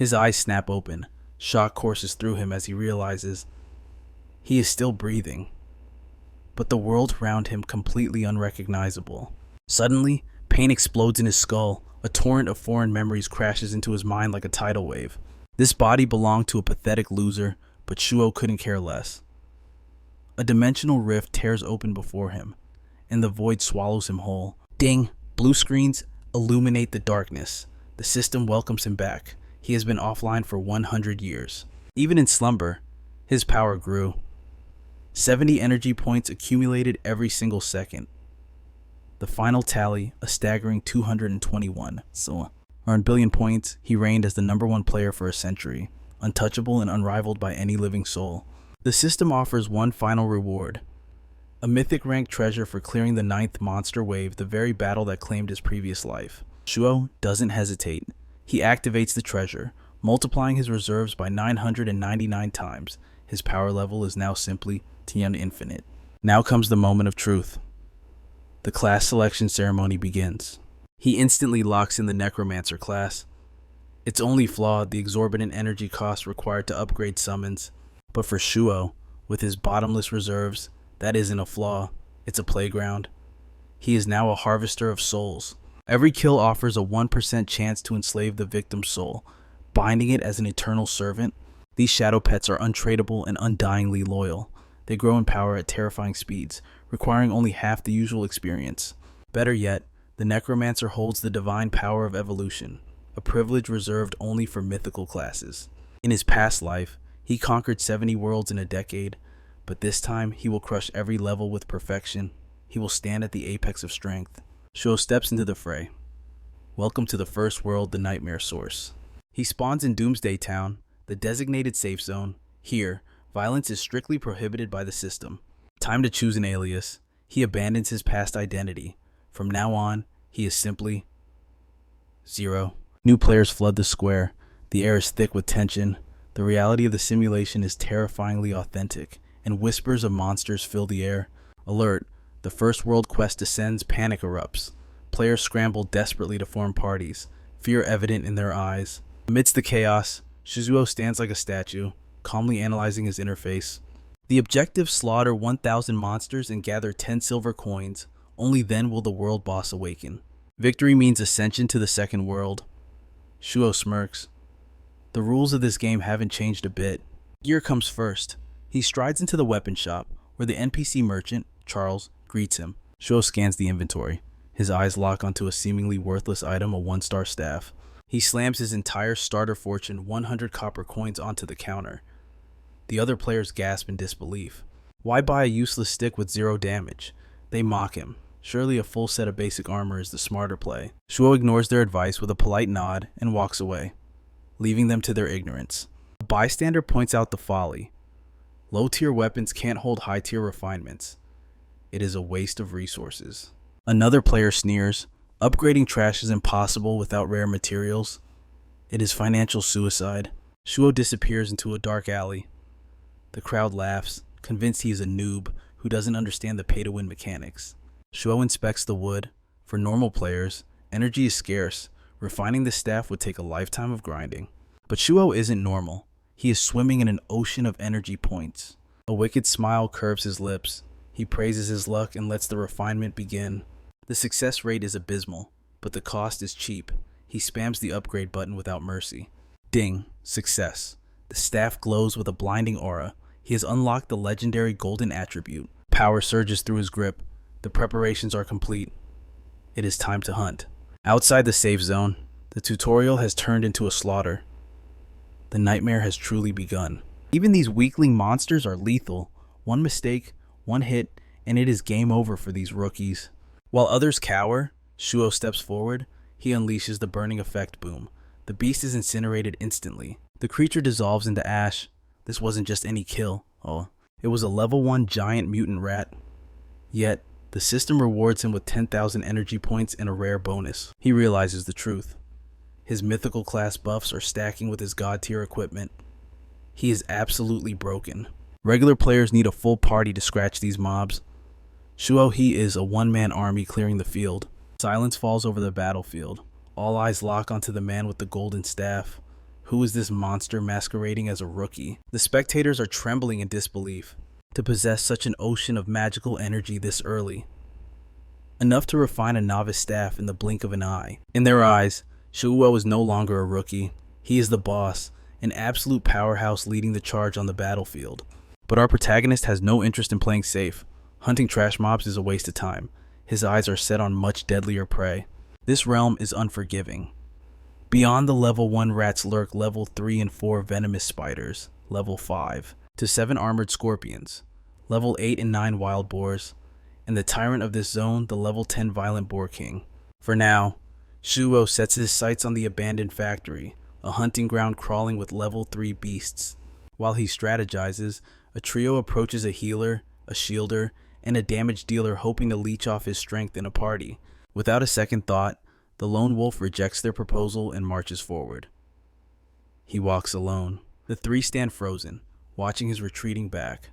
His eyes snap open. Shock courses through him as he realizes he is still breathing, but the world around him completely unrecognizable. Suddenly, pain explodes in his skull. A torrent of foreign memories crashes into his mind like a tidal wave. This body belonged to a pathetic loser, but Shuo couldn't care less. A dimensional rift tears open before him, and the void swallows him whole. Ding! Blue screens illuminate the darkness. The system welcomes him back. He has been offline for 100 years. Even in slumber, his power grew. 70 energy points accumulated every single second. The final tally, a staggering 221. So, earned billion points, he reigned as the #1 player for a century, untouchable and unrivaled by any living soul. The system offers one final reward, a mythic-rank treasure for clearing the 9th monster wave, the very battle that claimed his previous life. Shuo doesn't hesitate. He activates the treasure, multiplying his reserves by 999 times. His power level is now simply Tientan infinite. Now comes the moment of truth. The class selection ceremony begins. He instantly locks in the Necromancer class. It's only flawed, the exorbitant energy cost required to upgrade summons. But for Shuo, with his bottomless reserves, that isn't a flaw, it's a playground. He is now a harvester of souls. Every kill offers a 1% chance to enslave the victim's soul, binding it as an eternal servant. These shadow pets are untradeable and undyingly loyal. They grow in power at terrifying speeds, requiring only half the usual experience. Better yet, the Necromancer holds the divine power of evolution, a privilege reserved only for mythical classes. In his past life, he conquered 70 worlds in a decade, but this time he will crush every level with perfection. He will stand at the apex of strength. Shuo steps into the fray. Welcome to the first world, the Nightmare Source. He spawns in Doomsday Town, the designated safe zone. Here, violence is strictly prohibited by the system. Time to choose an alias. He abandons his past identity. From now on, he is simply Zero. New players flood the square. The air is thick with tension. The reality of the simulation is terrifyingly authentic, and whispers of monsters fill the air. Alert! The first world quest descends, panic erupts. Players scramble desperately to form parties, fear evident in their eyes. Amidst the chaos, Shuo stands like a statue, calmly analyzing his interface. The objective: slaughter 1,000 monsters and gather 10 silver coins. Only then will the world boss awaken. Victory means ascension to the second world. Shuo smirks. The rules of this game haven't changed a bit. Gear comes first. He strides into the weapon shop, where the NPC merchant, Charles, greets him. Shuo scans the inventory. His eyes lock onto a seemingly worthless item, a 1-star staff. He slams his entire starter fortune, 100 copper coins, onto the counter. The other players gasp in disbelief. Why buy a useless stick with 0 damage? They mock him. Surely a full set of basic armor is the smarter play. Shuo ignores their advice with a polite nod and walks away, leaving them to their ignorance. A bystander points out the folly. Low-tier weapons can't hold high-tier refinements. It is a waste of resources. Another player sneers. Upgrading trash is impossible without rare materials. It is financial suicide. Shuo disappears into a dark alley. The crowd laughs, convinced he is a noob who doesn't understand the pay-to-win mechanics. Shuo inspects the wood. For normal players, energy is scarce. Refining the staff would take a lifetime of grinding. But Shuo isn't normal. He is swimming in an ocean of energy points. A wicked smile curves his lips. He praises his luck and lets the refinement begin. The success rate is abysmal, but the cost is cheap. He spams the upgrade button without mercy. Ding. Success. The staff glows with a blinding aura. He has unlocked the legendary golden attribute. Power surges through his grip. The preparations are complete. It is time to hunt. Outside the safe zone, the tutorial has turned into a slaughter. The nightmare has truly begun. Even these weakling monsters are lethal. One mistake, one hit, and it is game over for these rookies. While others cower, Shuo steps forward. He unleashes the burning effect boom. The beast is incinerated instantly. The creature dissolves into ash. This wasn't just any kill. It was a level 1 giant mutant rat. Yet, the system rewards him with 10,000 energy points and a rare bonus. He realizes the truth. His mythical class buffs are stacking with his god tier equipment. He is absolutely broken. Regular players need a full party to scratch these mobs. Shuo he is a one-man army clearing the field. Silence falls over the battlefield. All eyes lock onto the man with the golden staff. Who is this monster masquerading as a rookie? The spectators are trembling in disbelief to possess such an ocean of magical energy this early. Enough to refine a novice staff in the blink of an eye. In their eyes, Shuo is no longer a rookie. He is the boss, an absolute powerhouse leading the charge on the battlefield. But our protagonist has no interest in playing safe. Hunting trash mobs is a waste of time. His eyes are set on much deadlier prey. This realm is unforgiving. Beyond the level 1 rats lurk level 3 and 4 venomous spiders, level 5, to 7 armored scorpions, level 8 and 9 wild boars, and the tyrant of this zone, the level 10 violent boar king. For now, Shuo sets his sights on the abandoned factory, a hunting ground crawling with level 3 beasts. While he strategizes, a trio approaches a healer, a shielder, and a damage dealer hoping to leech off his strength in a party. Without a second thought, the lone wolf rejects their proposal and marches forward. He walks alone. The three stand frozen, watching his retreating back.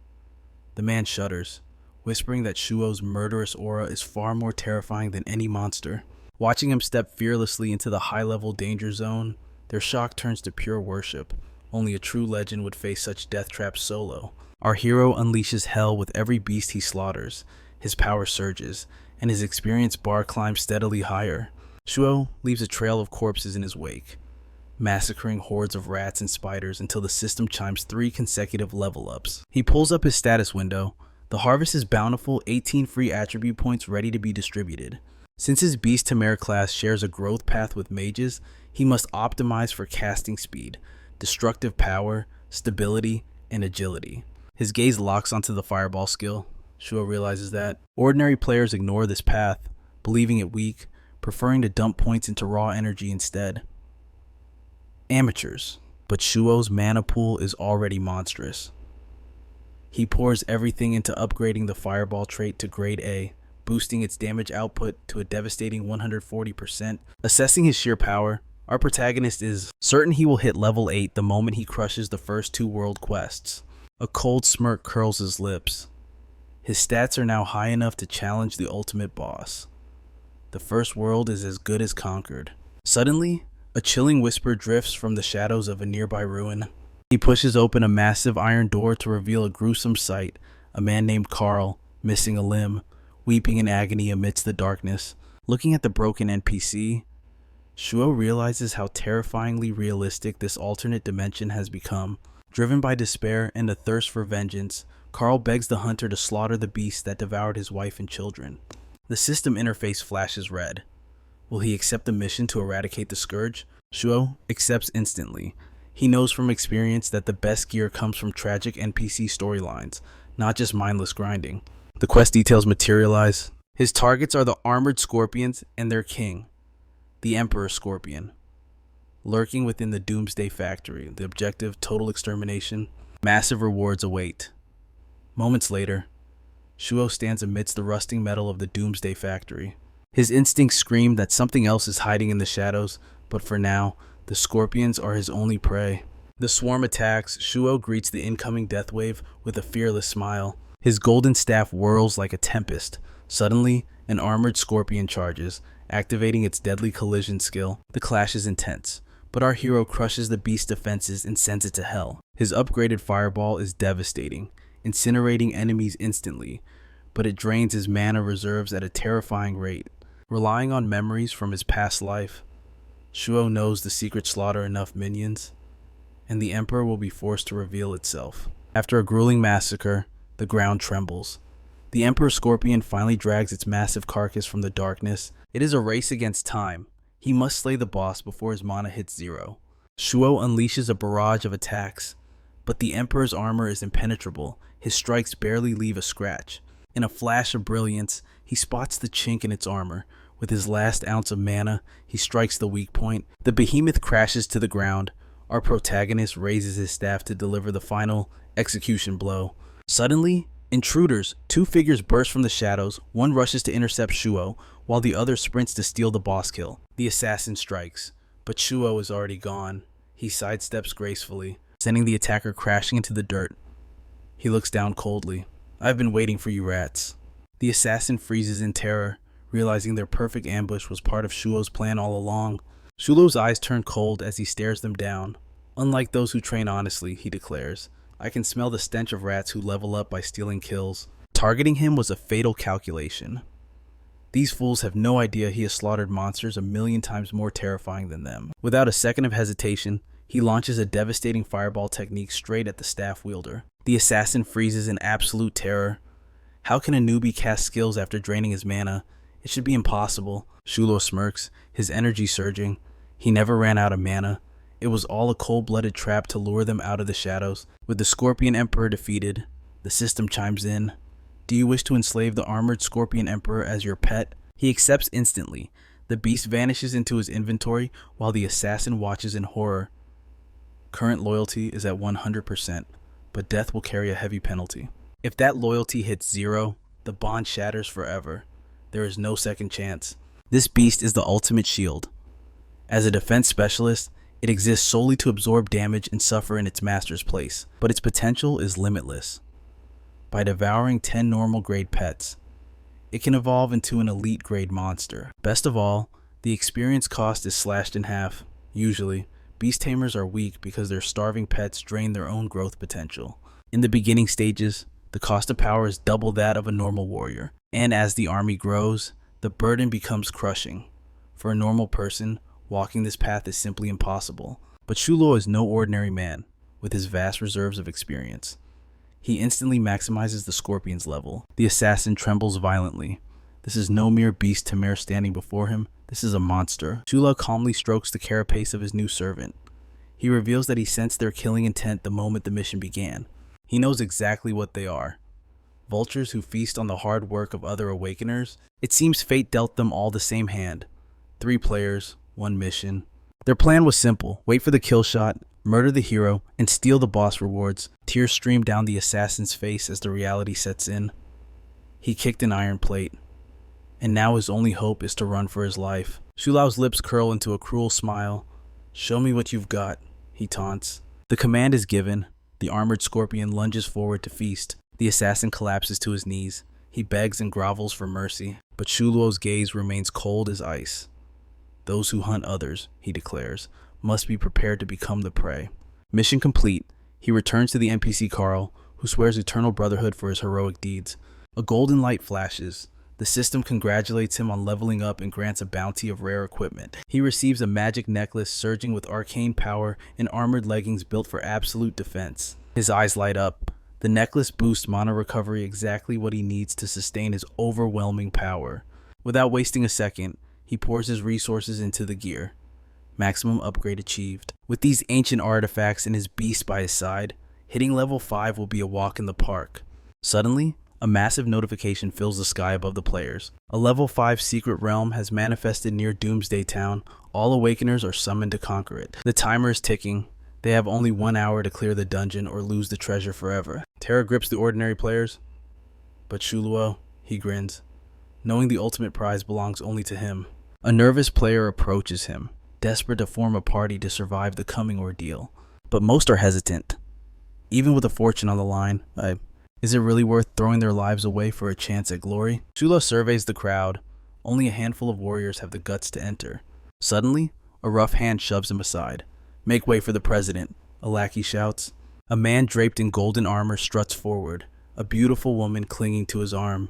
The man shudders, whispering that Shuo's murderous aura is far more terrifying than any monster. Watching him step fearlessly into the high-level danger zone, their shock turns to pure worship. Only a true legend would face such death traps solo. Our hero unleashes hell with every beast he slaughters. His power surges, and his experience bar climbs steadily higher. Shuo leaves a trail of corpses in his wake, massacring hordes of rats and spiders until the system chimes 3 consecutive level ups. He pulls up his status window. The harvest is bountiful, 18 free attribute points ready to be distributed. Since his Beast to Mare class shares a growth path with mages, he must optimize for casting speed, destructive power, stability, and agility. His gaze locks onto the fireball skill. Shuo realizes that. Ordinary players ignore this path, believing it weak, preferring to dump points into raw energy instead. Amateurs. But Shuo's mana pool is already monstrous. He pours everything into upgrading the fireball trait to grade A, boosting its damage output to a devastating 140%. Assessing his sheer power, our protagonist is certain he will hit level 8 the moment he crushes the first 2 world quests. A cold smirk curls his lips. His stats are now high enough to challenge the ultimate boss. The first world is as good as conquered. Suddenly, a chilling whisper drifts from the shadows of a nearby ruin. He pushes open a massive iron door to reveal a gruesome sight, a man named Carl, missing a limb, weeping in agony amidst the darkness. Looking at the broken NPC, Shuo realizes how terrifyingly realistic this alternate dimension has become. Driven by despair and a thirst for vengeance, Carl begs the hunter to slaughter the beast that devoured his wife and children. The system interface flashes red. Will he accept the mission to eradicate the scourge? Shuo accepts instantly. He knows from experience that the best gear comes from tragic NPC storylines, not just mindless grinding. The quest details materialize. His targets are the armored scorpions and their king, the Emperor Scorpion. Lurking within the Doomsday Factory, the objective, total extermination. Massive rewards await. Moments later, Shuo stands amidst the rusting metal of the Doomsday Factory. His instincts scream that something else is hiding in the shadows, but for now, the scorpions are his only prey. The swarm attacks. Shuo greets the incoming death wave with a fearless smile. His golden staff whirls like a tempest. Suddenly, an armored scorpion charges, activating its deadly collision skill. The clash is intense, but our hero crushes the beast's defenses and sends it to hell. His upgraded fireball is devastating, incinerating enemies instantly, but it drains his mana reserves at a terrifying rate. Relying on memories from his past life, Shuo knows the secret slaughter enough minions, and the Emperor will be forced to reveal itself. After a grueling massacre, the ground trembles. The Emperor Scorpion finally drags its massive carcass from the darkness. It is a race against time. He must slay the boss before his mana hits 0. Shuo unleashes a barrage of attacks, but the Emperor's armor is impenetrable. His strikes barely leave a scratch. In a flash of brilliance, he spots the chink in its armor. With his last ounce of mana, he strikes the weak point. The behemoth crashes to the ground. Our protagonist raises his staff to deliver the final execution blow. Suddenly, intruders, 2 figures burst from the shadows. One rushes to intercept Shuo, while the other sprints to steal the boss kill. The assassin strikes, but Shuo is already gone. He sidesteps gracefully, sending the attacker crashing into the dirt. He looks down coldly. "I've been waiting for you rats." The assassin freezes in terror, realizing their perfect ambush was part of Shuo's plan all along. Shuo's eyes turn cold as he stares them down. Unlike those who train honestly, he declares, I can smell the stench of rats who level up by stealing kills. Targeting him was a fatal calculation. These fools have no idea he has slaughtered monsters 1,000,000 times more terrifying than them. Without a second of hesitation, he launches a devastating fireball technique straight at the staff wielder. The assassin freezes in absolute terror. How can a newbie cast skills after draining his mana? It should be impossible. Shuo smirks, his energy surging. He never ran out of mana. It was all a cold-blooded trap to lure them out of the shadows. With the Scorpion Emperor defeated, the system chimes in. Do you wish to enslave the armored Scorpion Emperor as your pet? He accepts instantly. The beast vanishes into his inventory while the assassin watches in horror. Current loyalty is at 100%, but death will carry a heavy penalty. If that loyalty hits 0, the bond shatters forever. There is no second chance. This beast is the ultimate shield. As a defense specialist, it exists solely to absorb damage and suffer in its master's place, but its potential is limitless. By devouring 10 normal grade pets, it can evolve into an elite grade monster. Best of all, the experience cost is slashed in half. Usually, beast tamers are weak because their starving pets drain their own growth potential. In the beginning stages, the cost of power is double that of a normal warrior, and as the army grows, the burden becomes crushing. For a normal person, walking this path is simply impossible. But Shuo is no ordinary man, with his vast reserves of experience. He instantly maximizes the Scorpion's level. The assassin trembles violently. This is no mere beast tamer standing before him. This is a monster. Shuo calmly strokes the carapace of his new servant. He reveals that he sensed their killing intent the moment the mission began. He knows exactly what they are. Vultures who feast on the hard work of other awakeners. It seems fate dealt them all the same hand. 3 players, 1 mission. Their plan was simple. Wait for the kill shot, murder the hero, and steal the boss rewards. Tears stream down the assassin's face as the reality sets in. He kicked an iron plate, and now his only hope is to run for his life. Shuo's lips curl into a cruel smile. Show me what you've got, he taunts. The command is given. The armored scorpion lunges forward to feast. The assassin collapses to his knees. He begs and grovels for mercy, but Shuo's gaze remains cold as ice. Those who hunt others, he declares, must be prepared to become the prey. Mission complete. He returns to the NPC Carl, who swears eternal brotherhood for his heroic deeds. A golden light flashes. The system congratulates him on leveling up and grants a bounty of rare equipment. He receives a magic necklace surging with arcane power and armored leggings built for absolute defense. His eyes light up. The necklace boosts mana recovery, exactly what he needs to sustain his overwhelming power. Without wasting a second, he pours his resources into the gear. Maximum upgrade achieved. With these ancient artifacts and his beast by his side, hitting level 5 will be a walk in the park. Suddenly, a massive notification fills the sky above the players. A level 5 secret realm has manifested near Doomsday Town. All awakeners are summoned to conquer it. The timer is ticking. They have only 1 hour to clear the dungeon or lose the treasure forever. Terror grips the ordinary players, but Shuo, he grins, knowing the ultimate prize belongs only to him. A nervous player approaches him, desperate to form a party to survive the coming ordeal. But most are hesitant. Even with a fortune on the line, is it really worth throwing their lives away for a chance at glory? Shuo surveys the crowd. Only a handful of warriors have the guts to enter. Suddenly, a rough hand shoves him aside. Make way for the president, a lackey shouts. A man draped in golden armor struts forward, a beautiful woman clinging to his arm.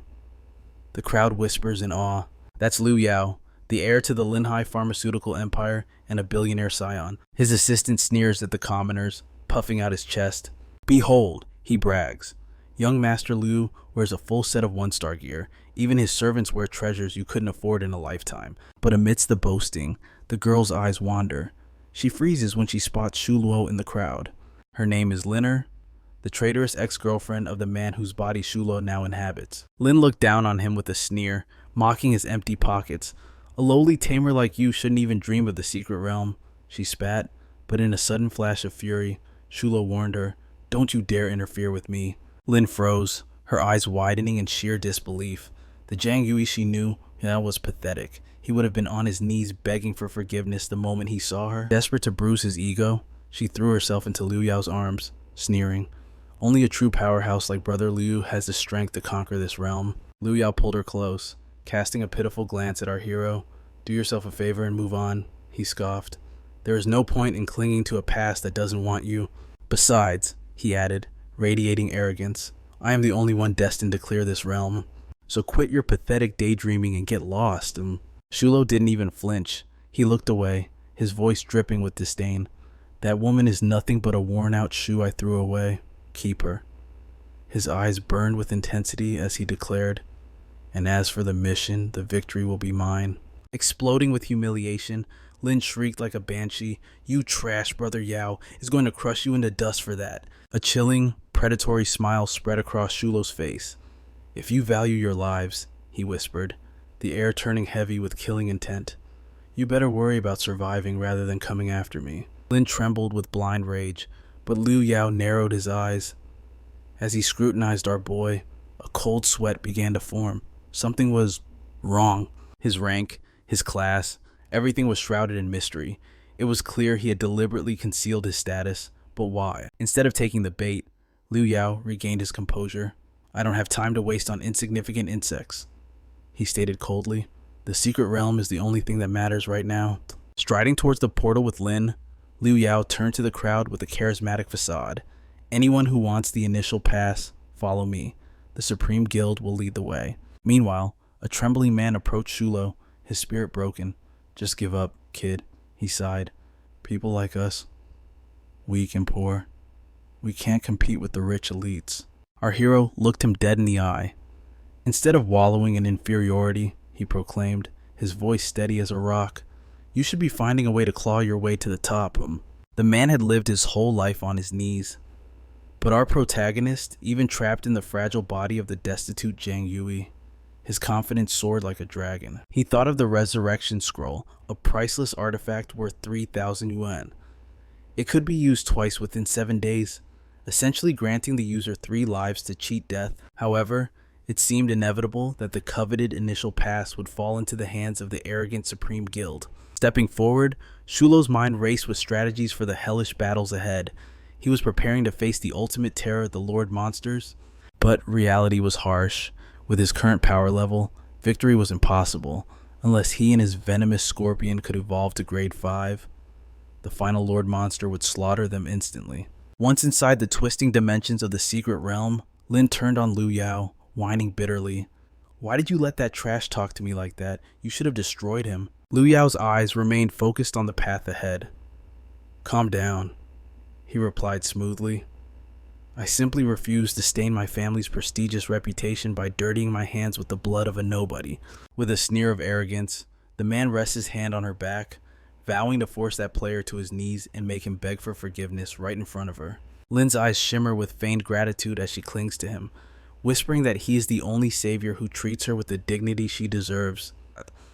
The crowd whispers in awe. That's Lu Yao, the heir to the Lynn pharmaceutical empire and a billionaire scion. His assistant sneers at the commoners, puffing out his chest. Behold, he brags. Young Master Lu wears a full set of 1-star gear. Even his servants wear treasures you couldn't afford in a lifetime. But amidst the boasting, the girl's eyes wander. She freezes when she spots Shuo in the crowd. Her name is Lynn, the traitorous ex-girlfriend of the man whose body Shuo now inhabits. Lynn looked down on him with a sneer, mocking his empty pockets. A lowly tamer like you shouldn't even dream of the secret realm, she spat, but in a sudden flash of fury, Shuo warned her, don't you dare interfere with me. Lynn froze, her eyes widening in sheer disbelief. The Zhang Yui she knew, that was pathetic. He would have been on his knees begging for forgiveness the moment he saw her. Desperate to bruise his ego, she threw herself into Lu Yao's arms, sneering. Only a true powerhouse like Brother Liu has the strength to conquer this realm. Lu Yao pulled her close, casting a pitiful glance at our hero. Do yourself a favor and move on, he scoffed. There is no point in clinging to a past that doesn't want you. Besides, he added, radiating arrogance, I am the only one destined to clear this realm. So quit your pathetic daydreaming and get lost. Shuo didn't even flinch. He looked away, his voice dripping with disdain. That woman is nothing but a worn-out shoe I threw away. Keep her. His eyes burned with intensity as he declared, and as for the mission, the victory will be mine. Exploding with humiliation, Lynn shrieked like a banshee, You trash, Brother Yao is going to crush you into dust for that. A chilling, predatory smile spread across Shulo's face. If you value your lives, he whispered, the air turning heavy with killing intent, you better worry about surviving rather than coming after me. Lynn trembled with blind rage, but Lu Yao narrowed his eyes. As he scrutinized our boy, a cold sweat began to form. Something was wrong. His rank, his class, everything was shrouded in mystery. It was clear he had deliberately concealed his status, but why? Instead of taking the bait, Lu Yao regained his composure. I don't have time to waste on insignificant insects, he stated coldly. The secret realm is the only thing that matters right now. Striding towards the portal with Lynn, Lu Yao turned to the crowd with a charismatic facade. Anyone who wants the initial pass, follow me. The Supreme Guild will lead the way. Meanwhile, a trembling man approached Shuo, his spirit broken. Just give up, kid, he sighed. People like us, weak and poor, we can't compete with the rich elites. Our hero looked him dead in the eye. Instead of wallowing in inferiority, he proclaimed, his voice steady as a rock, you should be finding a way to claw your way to the top. The man had lived his whole life on his knees. But our protagonist, even trapped in the fragile body of the destitute Zhang Yui, his confidence soared like a dragon. He thought of the resurrection scroll, a priceless artifact worth 3,000 yuan. It could be used twice within 7 days, essentially granting the user 3 lives to cheat death. However, it seemed inevitable that the coveted initial pass would fall into the hands of the arrogant Supreme Guild. Stepping forward, Shulo's mind raced with strategies for the hellish battles ahead. He was preparing to face the ultimate terror of the Lord Monsters. But reality was harsh. With his current power level, victory was impossible, unless he and his venomous scorpion could evolve to grade 5. The final Lord Monster would slaughter them instantly. Once inside the twisting dimensions of the secret realm, Lynn turned on Lu Yao, whining bitterly. Why did you let that trash talk to me like that? You should have destroyed him. Lu Yao's eyes remained focused on the path ahead. Calm down, he replied smoothly. I simply refuse to stain my family's prestigious reputation by dirtying my hands with the blood of a nobody. With a sneer of arrogance, the man rests his hand on her back, vowing to force that player to his knees and make him beg for forgiveness right in front of her. Lynn's eyes shimmer with feigned gratitude as she clings to him, whispering that he is the only savior who treats her with the dignity she deserves.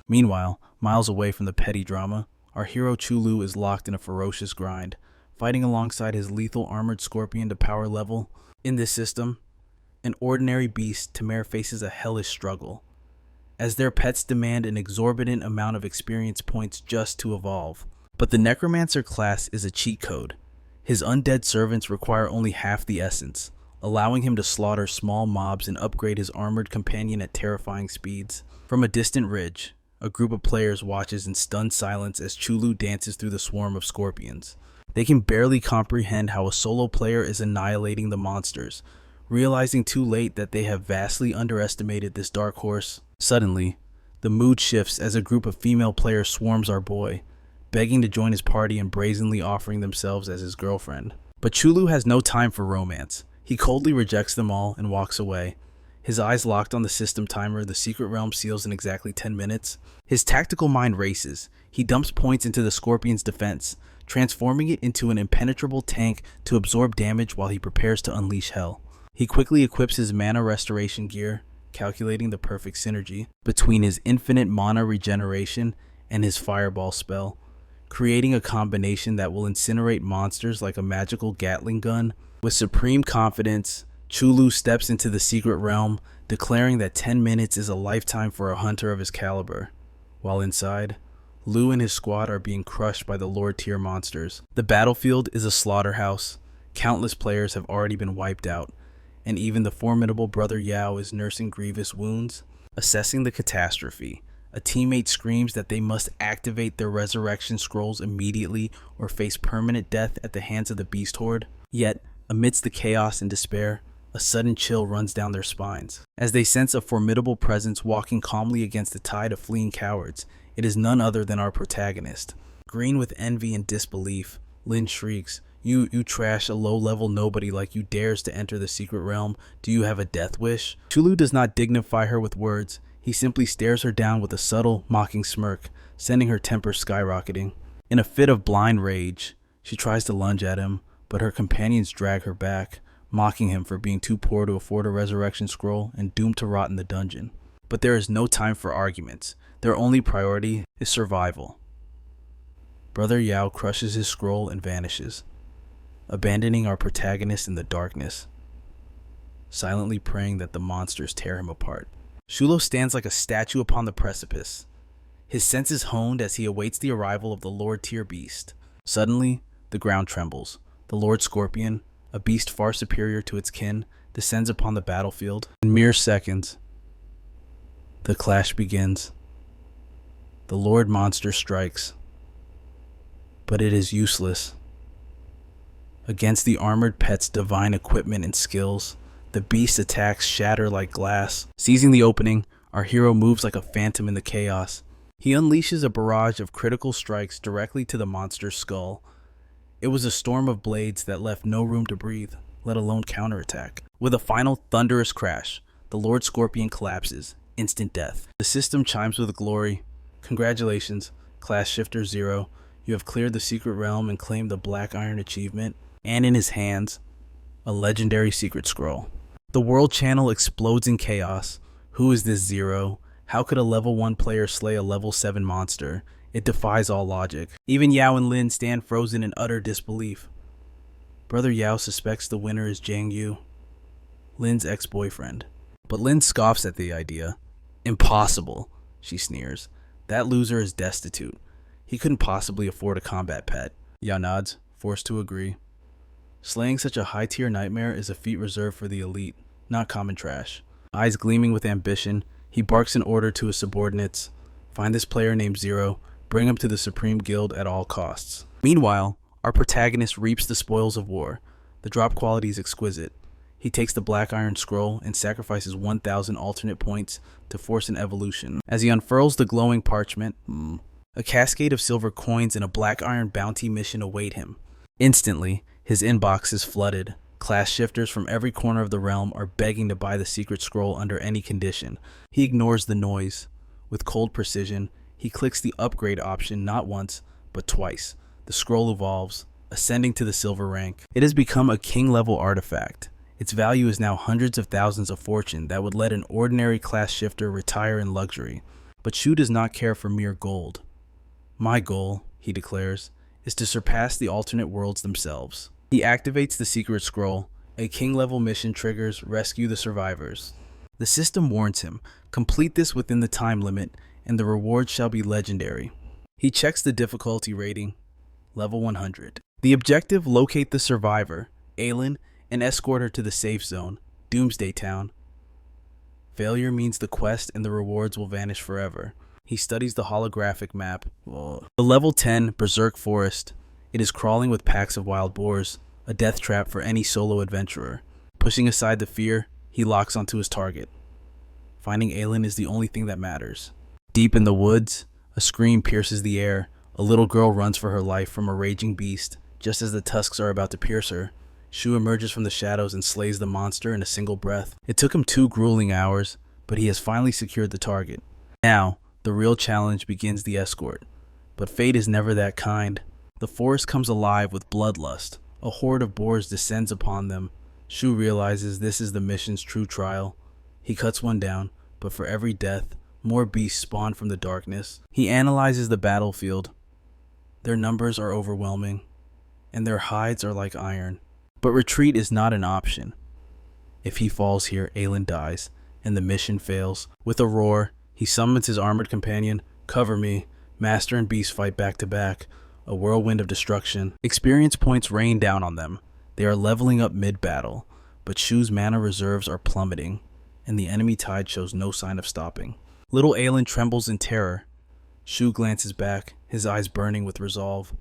Meanwhile, miles away from the petty drama, our hero Chulu is locked in a ferocious grind, fighting alongside his lethal armored scorpion to power level. In this system, an ordinary beast, Tamir faces a hellish struggle, as their pets demand an exorbitant amount of experience points just to evolve. But the Necromancer class is a cheat code. His undead servants require only half the essence, allowing him to slaughter small mobs and upgrade his armored companion at terrifying speeds. From a distant ridge, a group of players watches in stunned silence as Chulu dances through the swarm of scorpions. They can barely comprehend how a solo player is annihilating the monsters, realizing too late that they have vastly underestimated this dark horse. Suddenly, the mood shifts as a group of female players swarms our boy, begging to join his party and brazenly offering themselves as his girlfriend. But Chulu has no time for romance. He coldly rejects them all and walks away. His eyes locked on the system timer, the secret realm seals in exactly 10 minutes. His tactical mind races. He dumps points into the scorpion's defense, transforming it into an impenetrable tank to absorb damage while he prepares to unleash hell. He quickly equips his mana restoration gear, calculating the perfect synergy between his infinite mana regeneration and his fireball spell, creating a combination that will incinerate monsters like a magical Gatling gun. With supreme confidence, Chulu steps into the secret realm, declaring that 10 minutes is a lifetime for a hunter of his caliber. While inside, Lu and his squad are being crushed by the Lord tier monsters. The battlefield is a slaughterhouse. Countless players have already been wiped out, and even the formidable Brother Yao is nursing grievous wounds. Assessing the catastrophe, A teammate screams that they must activate their resurrection scrolls immediately or face permanent death at the hands of the beast horde. Yet, amidst the chaos and despair, a sudden chill runs down their spines. As they sense a formidable presence walking calmly against the tide of fleeing cowards, it is none other than our protagonist. Green with envy and disbelief, Lynn shrieks, You trash a low-level nobody like you dares to enter the secret realm. Do you have a death wish? Chulu does not dignify her with words. He simply stares her down with a subtle, mocking smirk, sending her temper skyrocketing. In a fit of blind rage, she tries to lunge at him, but her companions drag her back, mocking him for being too poor to afford a resurrection scroll and doomed to rot in the dungeon. But there is no time for arguments. Their only priority is survival. Brother Yao crushes his scroll and vanishes, abandoning our protagonist in the darkness, silently praying that the monsters tear him apart. Shulo stands like a statue upon the precipice, his senses honed as he awaits the arrival of the Lord Tier beast. Suddenly, the ground trembles. The Lord Scorpion, a beast far superior to its kin, descends upon the battlefield. In mere seconds, the clash begins. The Lord Monster strikes, but it is useless. Against the armored pet's divine equipment and skills, the beast's attacks shatter like glass. Seizing the opening, our hero moves like a phantom in the chaos. He unleashes a barrage of critical strikes directly to the monster's skull. It was a storm of blades that left no room to breathe, let alone counterattack. With a final thunderous crash, the Lord Scorpion collapses, instant death. The system chimes with glory. Congratulations, Class Shifter 0. You have cleared the secret realm and claimed the Black Iron achievement, and in his hands, a legendary secret scroll. The world channel explodes in chaos. Who is this Zero? How could a level 1 player slay a level 7 monster? It defies all logic. Even Yao and Lynn stand frozen in utter disbelief. Brother Yao suspects the winner is Jiang Yu, Lynn's ex-boyfriend. But Lynn scoffs at the idea. Impossible, she sneers. That loser is destitute. He couldn't possibly afford a combat pet. Yao nods, forced to agree. Slaying such a high-tier nightmare is a feat reserved for the elite, not common trash. Eyes gleaming with ambition, he barks an order to his subordinates. Find this player named Zero. Bring him to the Supreme Guild at all costs. Meanwhile, our protagonist reaps the spoils of war. The drop quality is exquisite. He takes the Black Iron Scroll and sacrifices 1,000 alternate points to force an evolution. As he unfurls the glowing parchment, a cascade of silver coins and a Black Iron bounty mission await him. Instantly, his inbox is flooded. Class shifters from every corner of the realm are begging to buy the secret scroll under any condition. He ignores the noise. With cold precision, he clicks the upgrade option not once, but twice. The scroll evolves, ascending to the silver rank. It has become a king-level artifact. Its value is now hundreds of thousands of fortune that would let an ordinary class shifter retire in luxury. But Shu does not care for mere gold. My goal, he declares, is to surpass the alternate worlds themselves. He activates the secret scroll. A king-level mission triggers rescue the survivors. The system warns him, complete this within the time limit, and the reward shall be legendary. He checks the difficulty rating, level 100. The objective, locate the survivor, Aelin, and escort her to the safe zone, Doomsday Town. Failure means the quest and the rewards will vanish forever. He studies the holographic map. The level 10 Berserk Forest. It is crawling with packs of wild boars, a death trap for any solo adventurer. Pushing aside the fear, he locks onto his target. Finding Aelin is the only thing that matters. Deep in the woods, a scream pierces the air. A little girl runs for her life from a raging beast. Just as the tusks are about to pierce her, Shu emerges from the shadows and slays the monster in a single breath. It took him 2 grueling hours, but he has finally secured the target. Now, the real challenge begins: the escort. But fate is never that kind. The forest comes alive with bloodlust. A horde of boars descends upon them. Shu realizes this is the mission's true trial. He cuts one down, but for every death, more beasts spawn from the darkness. He analyzes the battlefield. Their numbers are overwhelming, and their hides are like iron. But retreat is not an option. If he falls here, Aelin dies, and the mission fails. With a roar, he summons his armored companion. Cover me. Master and beast fight back to back. A whirlwind of destruction. Experience points rain down on them. They are leveling up mid-battle, but Shu's mana reserves are plummeting, and the enemy tide shows no sign of stopping. Little Aelin trembles in terror. Shu glances back, his eyes burning with resolve.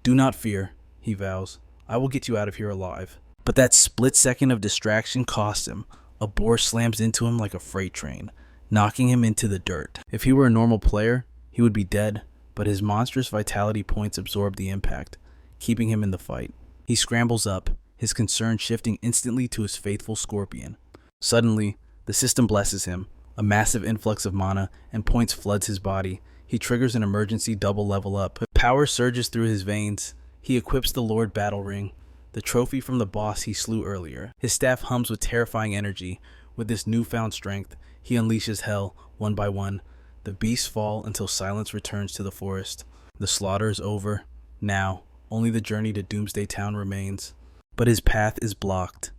Do not fear, he vows. I will get you out of here alive. But that split second of distraction costs him. A boar slams into him like a freight train, knocking him into the dirt. If he were a normal player, he would be dead, but his monstrous vitality points absorb the impact, keeping him in the fight. He scrambles up, his concern shifting instantly to his faithful scorpion. Suddenly, the system blesses him. A massive influx of mana and points floods his body. He triggers an emergency double level up. Power surges through his veins. He equips the Lord Battle Ring, the trophy from the boss he slew earlier. His staff hums with terrifying energy. With this newfound strength, he unleashes hell, one by one. The beasts fall until silence returns to the forest. The slaughter is over. Now, only the journey to Doomsday Town remains. But his path is blocked.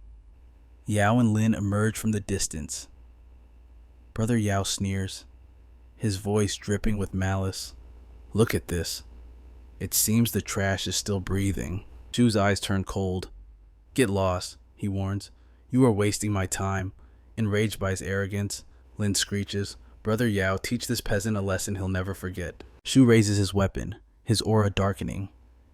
Yao and Lynn emerge from the distance. Brother Yao sneers, his voice dripping with malice. Look at this. It seems the trash is still breathing. Shu's eyes turn cold. Get lost, he warns. You are wasting my time. Enraged by his arrogance, Lynn screeches, Brother Yao, teach this peasant a lesson he'll never forget. Shu raises his weapon, his aura darkening.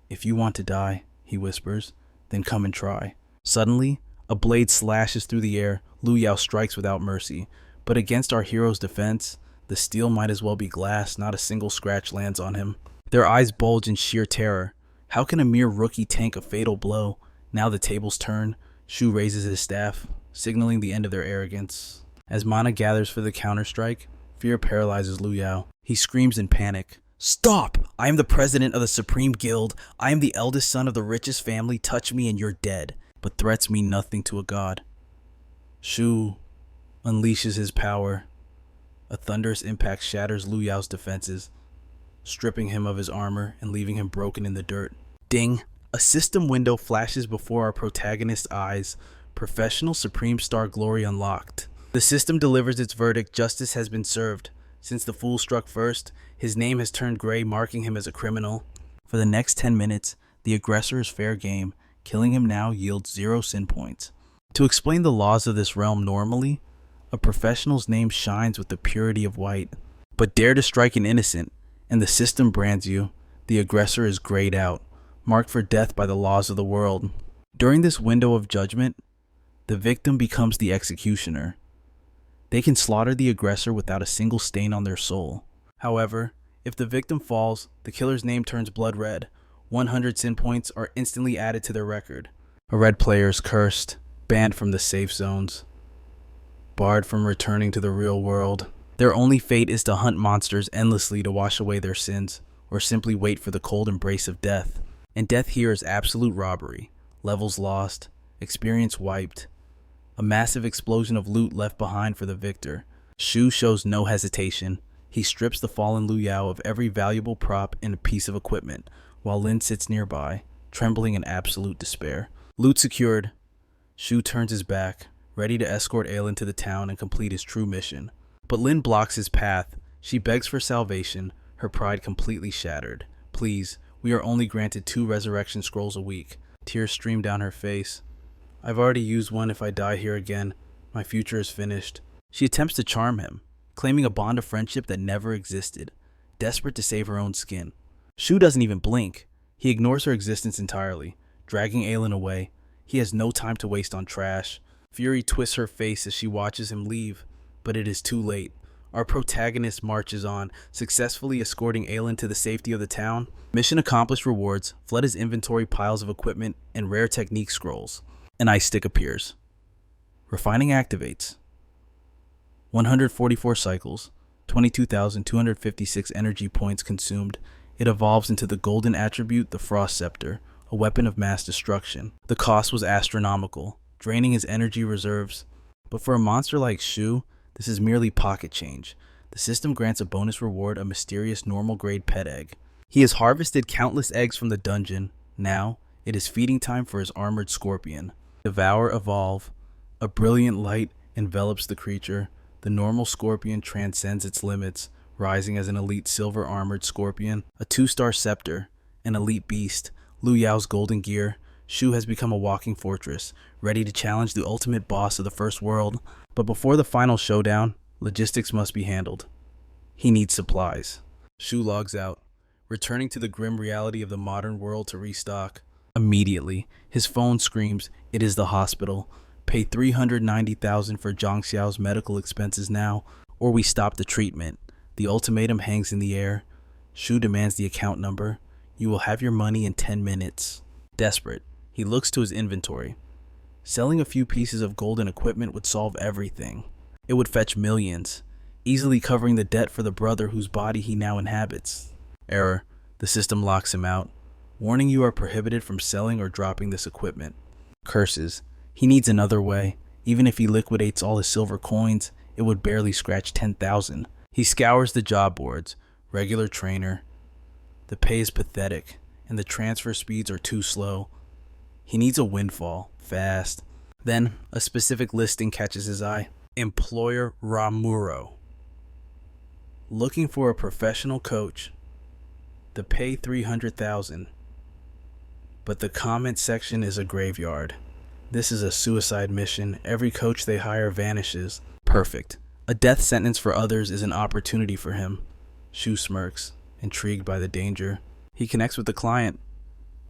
If you want to die, he whispers, then come and try. Suddenly, a blade slashes through the air. Lu Yao strikes without mercy. But against our hero's defense, the steel might as well be glass. Not a single scratch lands on him. Their eyes bulge in sheer terror. How can a mere rookie tank a fatal blow? Now the tables turn. Shu raises his staff, signaling the end of their arrogance. As mana gathers for the counterstrike, fear paralyzes Lu Yao. He screams in panic. Stop! I am the president of the Supreme Guild. I am the eldest son of the richest family. Touch me and you're dead. But threats mean nothing to a god. Shu unleashes his power. A thunderous impact shatters Lu Yao's defenses, stripping him of his armor and leaving him broken in the dirt. Ding! A system window flashes before our protagonist's eyes. Professional Supreme Star glory unlocked. The system delivers its verdict. Justice has been served. Since the fool struck first, his name has turned gray, marking him as a criminal. For the next 10 minutes, the aggressor is fair game. Killing him now yields 0 sin points. To explain the laws of this realm normally, a professional's name shines with the purity of white. But dare to strike an innocent, and the system brands you. The aggressor is grayed out, marked for death by the laws of the world. During this window of judgment, the victim becomes the executioner. They can slaughter the aggressor without a single stain on their soul. However, if the victim falls, the killer's name turns blood red. 100 sin points are instantly added to their record. A red player is cursed, banned from the safe zones, barred from returning to the real world. Their only fate is to hunt monsters endlessly to wash away their sins, or simply wait for the cold embrace of death. And death here is absolute robbery. Levels lost, experience wiped. A massive explosion of loot left behind for the victor. Shu shows no hesitation. He strips the fallen Lu Yao of every valuable prop and a piece of equipment, while Lynn sits nearby, trembling in absolute despair. Loot secured. Shu turns his back, ready to escort Aelin to the town and complete his true mission. But Lynn blocks his path. She begs for salvation, her pride completely shattered. Please, we are only granted 2 resurrection scrolls a week. Tears stream down her face. I've already used one. If I die here again, my future is finished. She attempts to charm him, claiming a bond of friendship that never existed, desperate to save her own skin. Shu doesn't even blink. He ignores her existence entirely, dragging Aelin away. He has no time to waste on trash. Fury twists her face as she watches him leave, but it is too late. Our protagonist marches on, successfully escorting Aelin to the safety of the town. Mission accomplished rewards flood his inventory piles of equipment and rare technique scrolls. An ice stick appears. Refining activates. 144 cycles, 22,256 energy points consumed. It evolves into the golden attribute, the Frost Scepter, a weapon of mass destruction. The cost was astronomical, draining his energy reserves. But for a monster like Shu, this is merely pocket change. The system grants a bonus reward, a mysterious normal grade pet egg. He has harvested countless eggs from the dungeon. Now, it is feeding time for his armored scorpion. Devour evolve. A brilliant light envelops the creature. The normal scorpion transcends its limits, rising as an elite silver armored scorpion. A 2-star scepter, an elite beast, Lu Yao's golden gear. Shu has become a walking fortress, ready to challenge the ultimate boss of the first world. But before the final showdown, logistics must be handled. He needs supplies. Shu logs out, returning to the grim reality of the modern world to restock. Immediately, his phone screams, "It is the hospital. Pay 390,000 for Zhang Xiao's medical expenses now, or we stop the treatment." The ultimatum hangs in the air. Shu demands the account number. "You will have your money in 10 minutes. Desperate, he looks to his inventory. Selling a few pieces of gold and equipment would solve everything. It would fetch millions, easily covering the debt for the brother whose body he now inhabits. Error. The system locks him out. Warning, you are prohibited from selling or dropping this equipment. Curses. He needs another way. Even if he liquidates all his silver coins, it would barely scratch 10,000. He scours the job boards. Regular trainer. The pay is pathetic, and the transfer speeds are too slow. He needs a windfall, fast. Then, a specific listing catches his eye. Employer Ramuro. Looking for a professional coach. The pay 300,000. But the comment section is a graveyard. This is a suicide mission. Every coach they hire vanishes. Perfect. A death sentence for others is an opportunity for him. Shu smirks, intrigued by the danger. He connects with the client.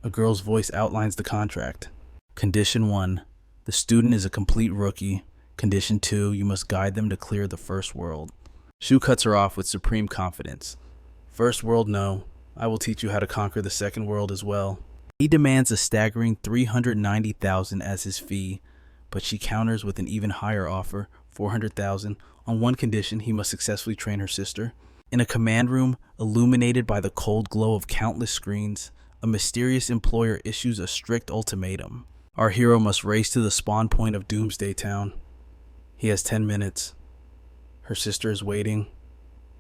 A girl's voice outlines the contract. Condition 1. The student is a complete rookie. Condition 2. You must guide them to clear the first world. Shu cuts her off with supreme confidence. First world, no. I will teach you how to conquer the second world as well. He demands a staggering 390,000 as his fee, but she counters with an even higher offer, 400,000, on one condition: he must successfully train her sister. In a command room, illuminated by the cold glow of countless screens, a mysterious employer issues a strict ultimatum. Our hero must race to the spawn point of Doomsday Town. He has 10 minutes. Her sister is waiting,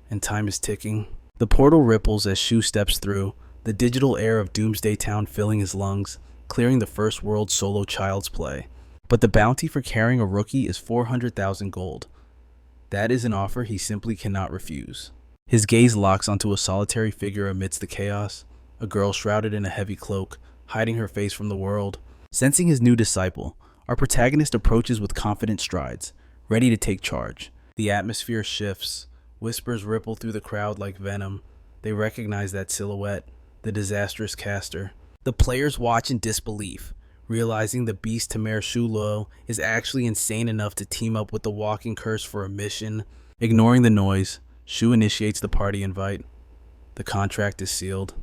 and time is ticking. The portal ripples as Shu steps through, the digital air of Doomsday Town filling his lungs, clearing the first world solo child's play. But the bounty for carrying a rookie is 400,000 gold. That is an offer he simply cannot refuse. His gaze locks onto a solitary figure amidst the chaos, a girl shrouded in a heavy cloak, hiding her face from the world. Sensing his new disciple, our protagonist approaches with confident strides, ready to take charge. The atmosphere shifts, whispers ripple through the crowd like venom. They recognize that silhouette, the disastrous caster. The players watch in disbelief, realizing the beast Tamer Shulo is actually insane enough to team up with the walking curse for a mission. Ignoring the noise, Shu initiates the party invite. The contract is sealed.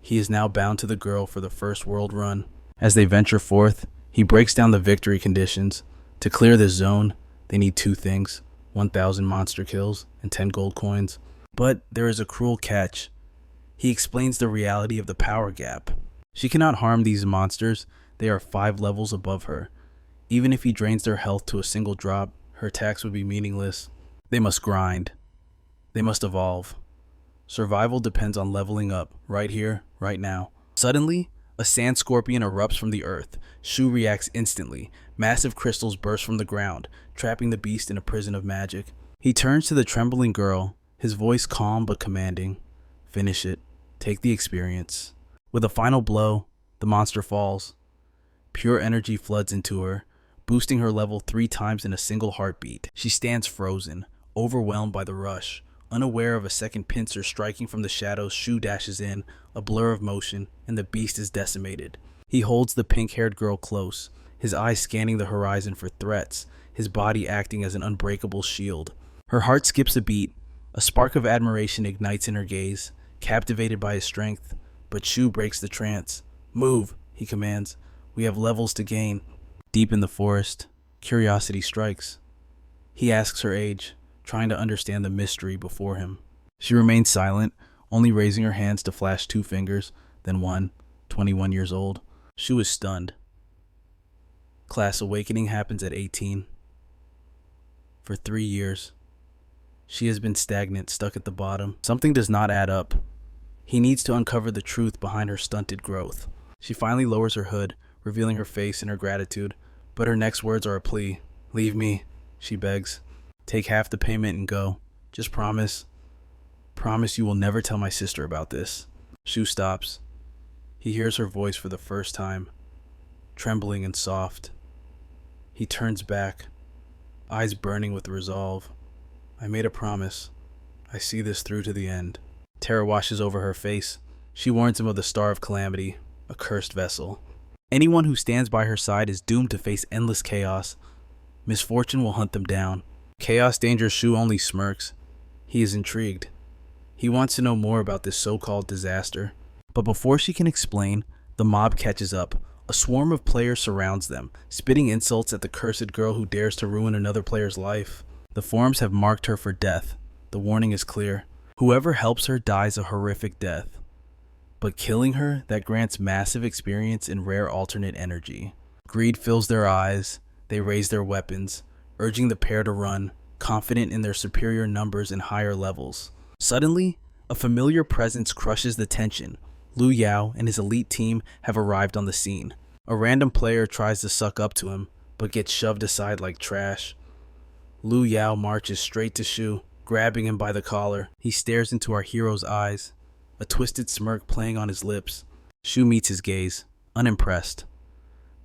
He is now bound to the girl for the first world run. As they venture forth, he breaks down the victory conditions. To clear this zone, they need 2 things: 1,000 monster kills and 10 gold coins. But there is a cruel catch. He explains the reality of the power gap. She cannot harm these monsters. They are 5 levels above her. Even if he drains their health to a single drop, her attacks would be meaningless. They must grind. They must evolve. Survival depends on leveling up, right here, right now. Suddenly, a sand scorpion erupts from the earth. Shu reacts instantly. Massive crystals burst from the ground, trapping the beast in a prison of magic. He turns to the trembling girl, his voice calm but commanding. Finish it. Take the experience. With a final blow, the monster falls. Pure energy floods into her, boosting her level 3 times in a single heartbeat. She stands frozen, overwhelmed by the rush. Unaware of a second pincer striking from the shadows, Shu dashes in, a blur of motion, and the beast is decimated. He holds the pink-haired girl close, his eyes scanning the horizon for threats, his body acting as an unbreakable shield. Her heart skips a beat. A spark of admiration ignites in her gaze, captivated by his strength. But Shu breaks the trance. "Move," he commands. "We have levels to gain." Deep in the forest, curiosity strikes. He asks her age, trying to understand the mystery before him. She remains silent, only raising her hands to flash 2 fingers, then one, 21 years old. Shu is stunned. Class awakening happens at 18. For 3 years, she has been stagnant, stuck at the bottom. Something does not add up. He needs to uncover the truth behind her stunted growth. She finally lowers her hood, revealing her face and her gratitude, but her next words are a plea. "Leave me," she begs. "Take half the payment and go. Just promise. Promise you will never tell my sister about this." Shu stops. He hears her voice for the first time, trembling and soft. He turns back, eyes burning with resolve. "I made a promise. I see this through to the end. Terror washes over her face. She warns him of the Star of Calamity, a cursed vessel. Anyone who stands by her side is doomed to face endless chaos. Misfortune will hunt them down. Chaos Danger Shu only smirks. He is intrigued. He wants to know more about this so-called disaster. But before she can explain, the mob catches up. A swarm of players surrounds them, spitting insults at the cursed girl who dares to ruin another player's life. The forums have marked her for death. The warning is clear. Whoever helps her dies a horrific death. But killing her, that grants massive experience and rare alternate energy. Greed fills their eyes. They raise their weapons, urging the pair to run, confident in their superior numbers and higher levels. Suddenly, a familiar presence crushes the tension. Lu Yao and his elite team have arrived on the scene. A random player tries to suck up to him, but gets shoved aside like trash. Lu Yao marches straight to Shu, grabbing him by the collar. He stares into our hero's eyes, a twisted smirk playing on his lips. Shu meets his gaze, unimpressed.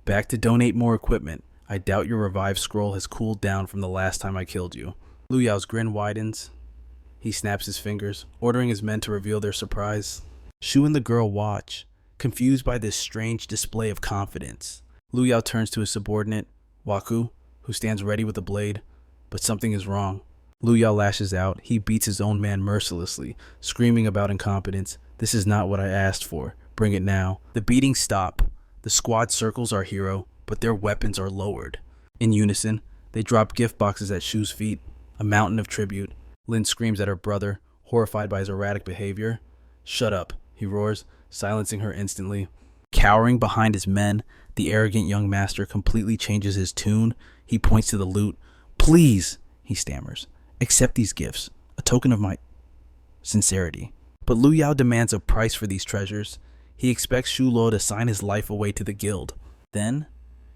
Back to donate more equipment. I doubt your revive scroll has cooled down from the last time I killed you. Lu Yao's grin widens. He snaps his fingers, ordering his men to reveal their surprise. Shu and the girl watch, confused by this strange display of confidence. Lu Yao turns to his subordinate, Waku, who stands ready with a blade, but something is wrong. Lu Yao lashes out. He beats his own man mercilessly, screaming about incompetence. This is not what I asked for. Bring it now. The beatings stop. The squad circles our hero, but their weapons are lowered. In unison, they drop gift boxes at Shu's feet, a mountain of tribute. Lynn screams at her brother, horrified by his erratic behavior. Shut up, he roars, silencing her instantly. Cowering behind his men, the arrogant young master completely changes his tune. He points to the loot. Please, he stammers, accept these gifts, a token of my sincerity. But Lu Yao demands a price for these treasures. He expects Shu Luo to sign his life away to the guild. Then,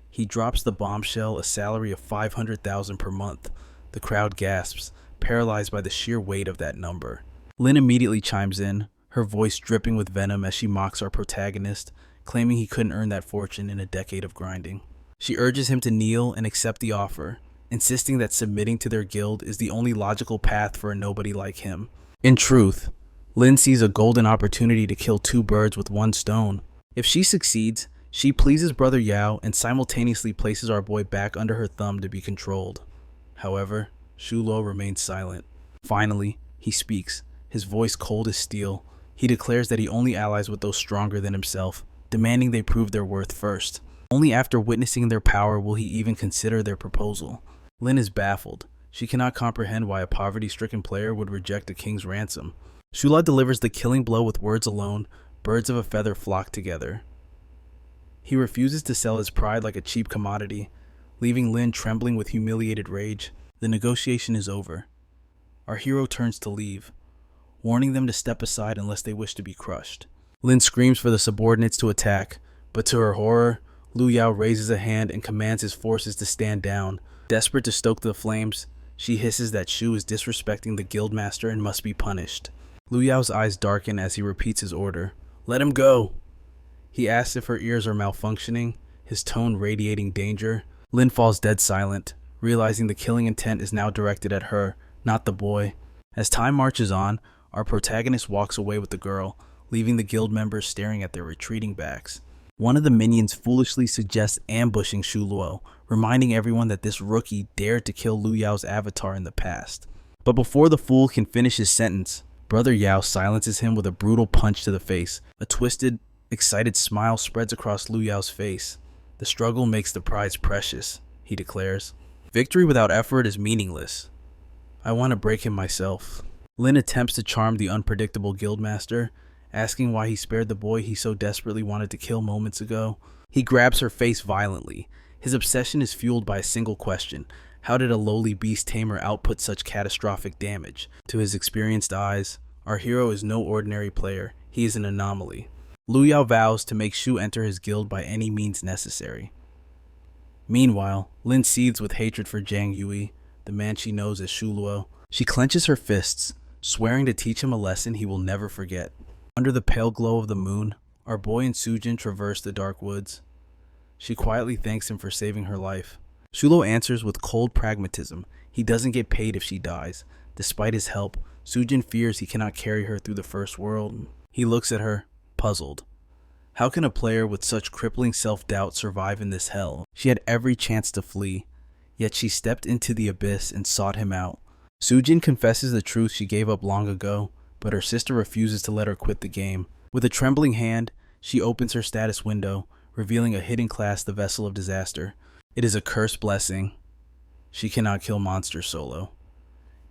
he drops the bombshell, a salary of 500,000 per month. The crowd gasps, paralyzed by the sheer weight of that number. Lynn immediately chimes in, her voice dripping with venom as she mocks our protagonist, claiming he couldn't earn that fortune in a decade of grinding. She urges him to kneel and accept the offer, insisting that submitting to their guild is the only logical path for a nobody like him. In truth, Lynn sees a golden opportunity to kill two birds with one stone. If she succeeds, she pleases Brother Yao and simultaneously places our boy back under her thumb to be controlled. However, Shu Luo remains silent. Finally, he speaks, his voice cold as steel. He declares that he only allies with those stronger than himself, demanding they prove their worth first. Only after witnessing their power will he even consider their proposal. Lynn is baffled. She cannot comprehend why a poverty-stricken player would reject a king's ransom. Shu Luo delivers the killing blow with words alone. Birds of a feather flock together. He refuses to sell his pride like a cheap commodity, leaving Lynn trembling with humiliated rage. The negotiation is over. Our hero turns to leave, warning them to step aside unless they wish to be crushed. Lynn screams for the subordinates to attack, but to her horror, Lu Yao raises a hand and commands his forces to stand down. Desperate to stoke the flames, she hisses that Shu is disrespecting the guildmaster and must be punished. Lu Yao's eyes darken as he repeats his order. Let him go! He asks if her ears are malfunctioning, his tone radiating danger. Lynn falls dead silent, realizing the killing intent is now directed at her, not the boy. As time marches on, our protagonist walks away with the girl, leaving the guild members staring at their retreating backs. One of the minions foolishly suggests ambushing Shu Luo, reminding everyone that this rookie dared to kill Lu Yao's avatar in the past. But before the fool can finish his sentence, Brother Yao silences him with a brutal punch to the face. A twisted, excited smile spreads across Lu Yao's face. The struggle makes the prize precious, he declares. Victory without effort is meaningless. I want to break him myself. Lynn attempts to charm the unpredictable guildmaster, asking why he spared the boy he so desperately wanted to kill moments ago. He grabs her face violently. His obsession is fueled by a single question. How did a lowly beast tamer output such catastrophic damage? To his experienced eyes, our hero is no ordinary player. He is an anomaly. Lu Yao vows to make Shu enter his guild by any means necessary. Meanwhile, Lynn seethes with hatred for Zhang Yui, the man she knows as Shu Luo. She clenches her fists, swearing to teach him a lesson he will never forget. Under the pale glow of the moon, our boy and Sujin traverse the dark woods. She quietly thanks him for saving her life. Shu Luo answers with cold pragmatism. He doesn't get paid if she dies. Despite his help, Sujin fears he cannot carry her through the first world. He looks at her, puzzled. How can a player with such crippling self-doubt survive in this hell? She had every chance to flee, yet she stepped into the abyss and sought him out. Sujin confesses the truth she gave up long ago, but her sister refuses to let her quit the game. With a trembling hand, she opens her status window, revealing a hidden class, the Vessel of Disaster. It is a cursed blessing. She cannot kill monsters solo,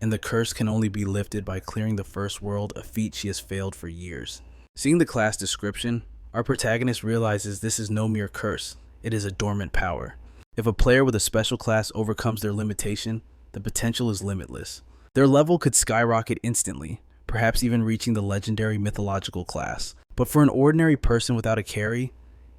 and the curse can only be lifted by clearing the first world, a feat she has failed for years. Seeing the class description, our protagonist realizes this is no mere curse, it is a dormant power. If a player with a special class overcomes their limitation, the potential is limitless. Their level could skyrocket instantly, perhaps even reaching the legendary mythological class. But for an ordinary person without a carry,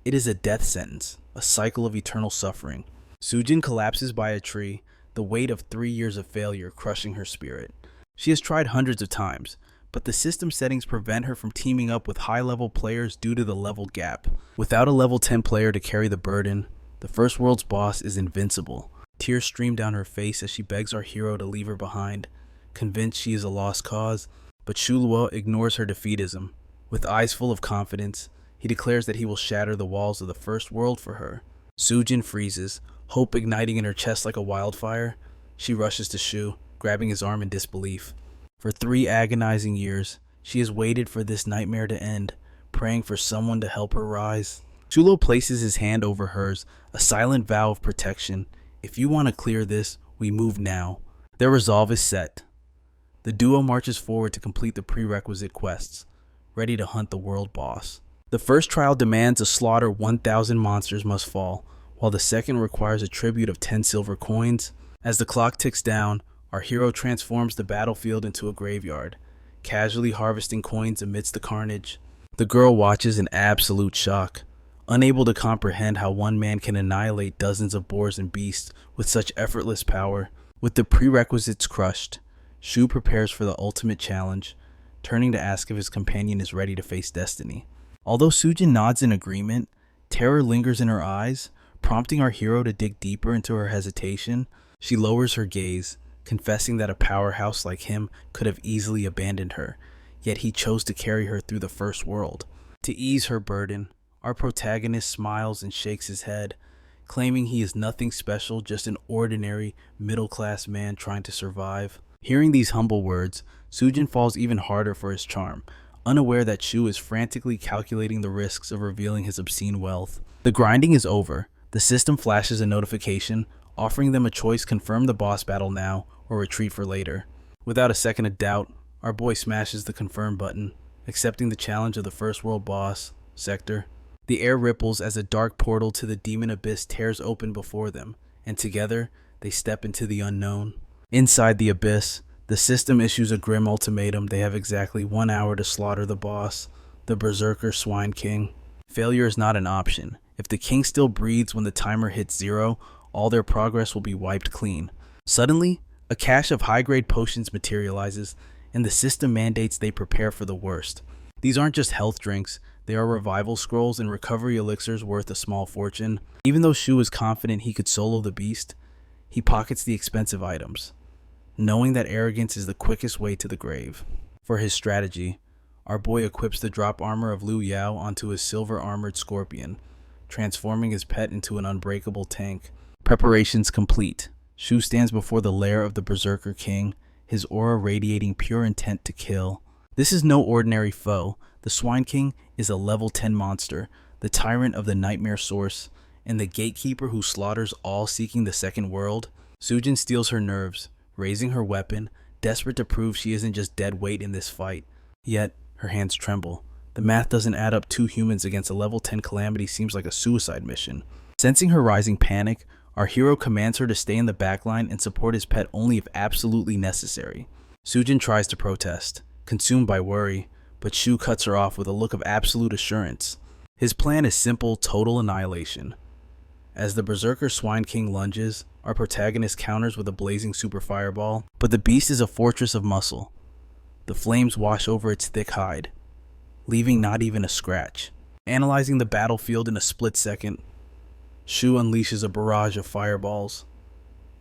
it is a death sentence, a cycle of eternal suffering. Sujin collapses by a tree, the weight of 3 years of failure crushing her spirit. She has tried hundreds of times, but the system settings prevent her from teaming up with high-level players due to the level gap. Without a level 10 player to carry the burden, the first world's boss is invincible. Tears stream down her face as she begs our hero to leave her behind, convinced she is a lost cause, but Shuo ignores her defeatism. With eyes full of confidence, he declares that he will shatter the walls of the first world for her. Sujin freezes, hope igniting in her chest like a wildfire. She rushes to Shu, grabbing his arm in disbelief. For 3 agonizing years, she has waited for this nightmare to end, praying for someone to help her rise. Shuo places his hand over hers, a silent vow of protection. If you want to clear this, we move now. Their resolve is set. The duo marches forward to complete the prerequisite quests, ready to hunt the world boss. The first trial demands a slaughter 1,000 monsters must fall, while the second requires a tribute of 10 silver coins. As the clock ticks down, our hero transforms the battlefield into a graveyard, casually harvesting coins amidst the carnage. The girl watches in absolute shock, unable to comprehend how one man can annihilate dozens of boars and beasts with such effortless power. With the prerequisites crushed, Shu prepares for the ultimate challenge, turning to ask if his companion is ready to face destiny. Although Sujin nods in agreement, terror lingers in her eyes, prompting our hero to dig deeper into her hesitation. She lowers her gaze, confessing that a powerhouse like him could have easily abandoned her, yet he chose to carry her through the first world. To ease her burden, our protagonist smiles and shakes his head, claiming he is nothing special, just an ordinary, middle-class man trying to survive. Hearing these humble words, Sujin falls even harder for his charm, unaware that Shu is frantically calculating the risks of revealing his obscene wealth. The grinding is over. The system flashes a notification, offering them a choice: confirm the boss battle now, or retreat for later. Without a second of doubt, our boy smashes the confirm button, accepting the challenge of the first world boss, Sector. The air ripples as a dark portal to the demon abyss tears open before them, and together, they step into the unknown. Inside the abyss, the system issues a grim ultimatum. They have exactly 1 hour to slaughter the boss, the Berserker Swine King. Failure is not an option. If the king still breathes when the timer hits 0, all their progress will be wiped clean. Suddenly, a cache of high-grade potions materializes, and the system mandates they prepare for the worst. These aren't just health drinks, they are revival scrolls and recovery elixirs worth a small fortune. Even though Shu is confident he could solo the beast, he pockets the expensive items, knowing that arrogance is the quickest way to the grave. For his strategy, our boy equips the drop armor of Lu Yao onto his silver-armored scorpion, transforming his pet into an unbreakable tank. Preparations complete. Shu stands before the lair of the Berserker King, his aura radiating pure intent to kill. This is no ordinary foe. The Swine King is a level 10 monster, the tyrant of the nightmare source, and the gatekeeper who slaughters all seeking the second world. Sujin steals her nerves, raising her weapon, desperate to prove she isn't just dead weight in this fight. Yet, her hands tremble. The math doesn't add up. 2 humans against a level 10 calamity seems like a suicide mission. Sensing her rising panic, our hero commands her to stay in the backline and support his pet only if absolutely necessary. Sujin tries to protest, consumed by worry, but Shu cuts her off with a look of absolute assurance. His plan is simple: total annihilation. As the Berserker Swine King lunges, our protagonist counters with a blazing super fireball, but the beast is a fortress of muscle. The flames wash over its thick hide, leaving not even a scratch. Analyzing the battlefield in a split second, Shu unleashes a barrage of fireballs.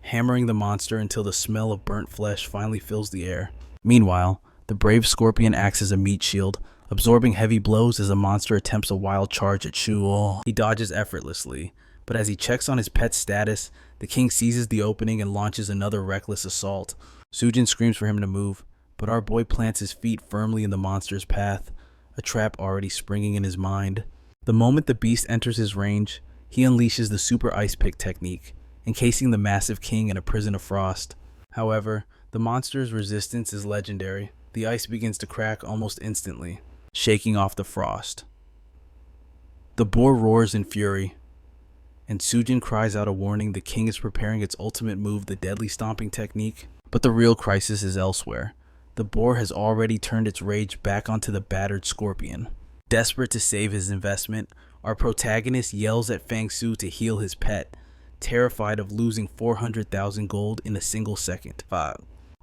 hammering the monster until the smell of burnt flesh finally fills the air. Meanwhile, the brave scorpion acts as a meat shield, absorbing heavy blows as the monster attempts a wild charge at Shuo. He dodges effortlessly, but as he checks on his pet's status, the king seizes the opening and launches another reckless assault. Sujin screams for him to move, but our boy plants his feet firmly in the monster's path, a trap already springing in his mind. The moment the beast enters his range, he unleashes the super ice pick technique, encasing the massive king in a prison of frost. However, the monster's resistance is legendary. The ice begins to crack almost instantly, shaking off the frost. The boar roars in fury, and Sujin cries out a warning the king is preparing its ultimate move, the deadly stomping technique. But the real crisis is elsewhere. The boar has already turned its rage back onto the battered scorpion. Desperate to save his investment, our protagonist yells at Fang Su to heal his pet, terrified of losing 400,000 gold in a single second.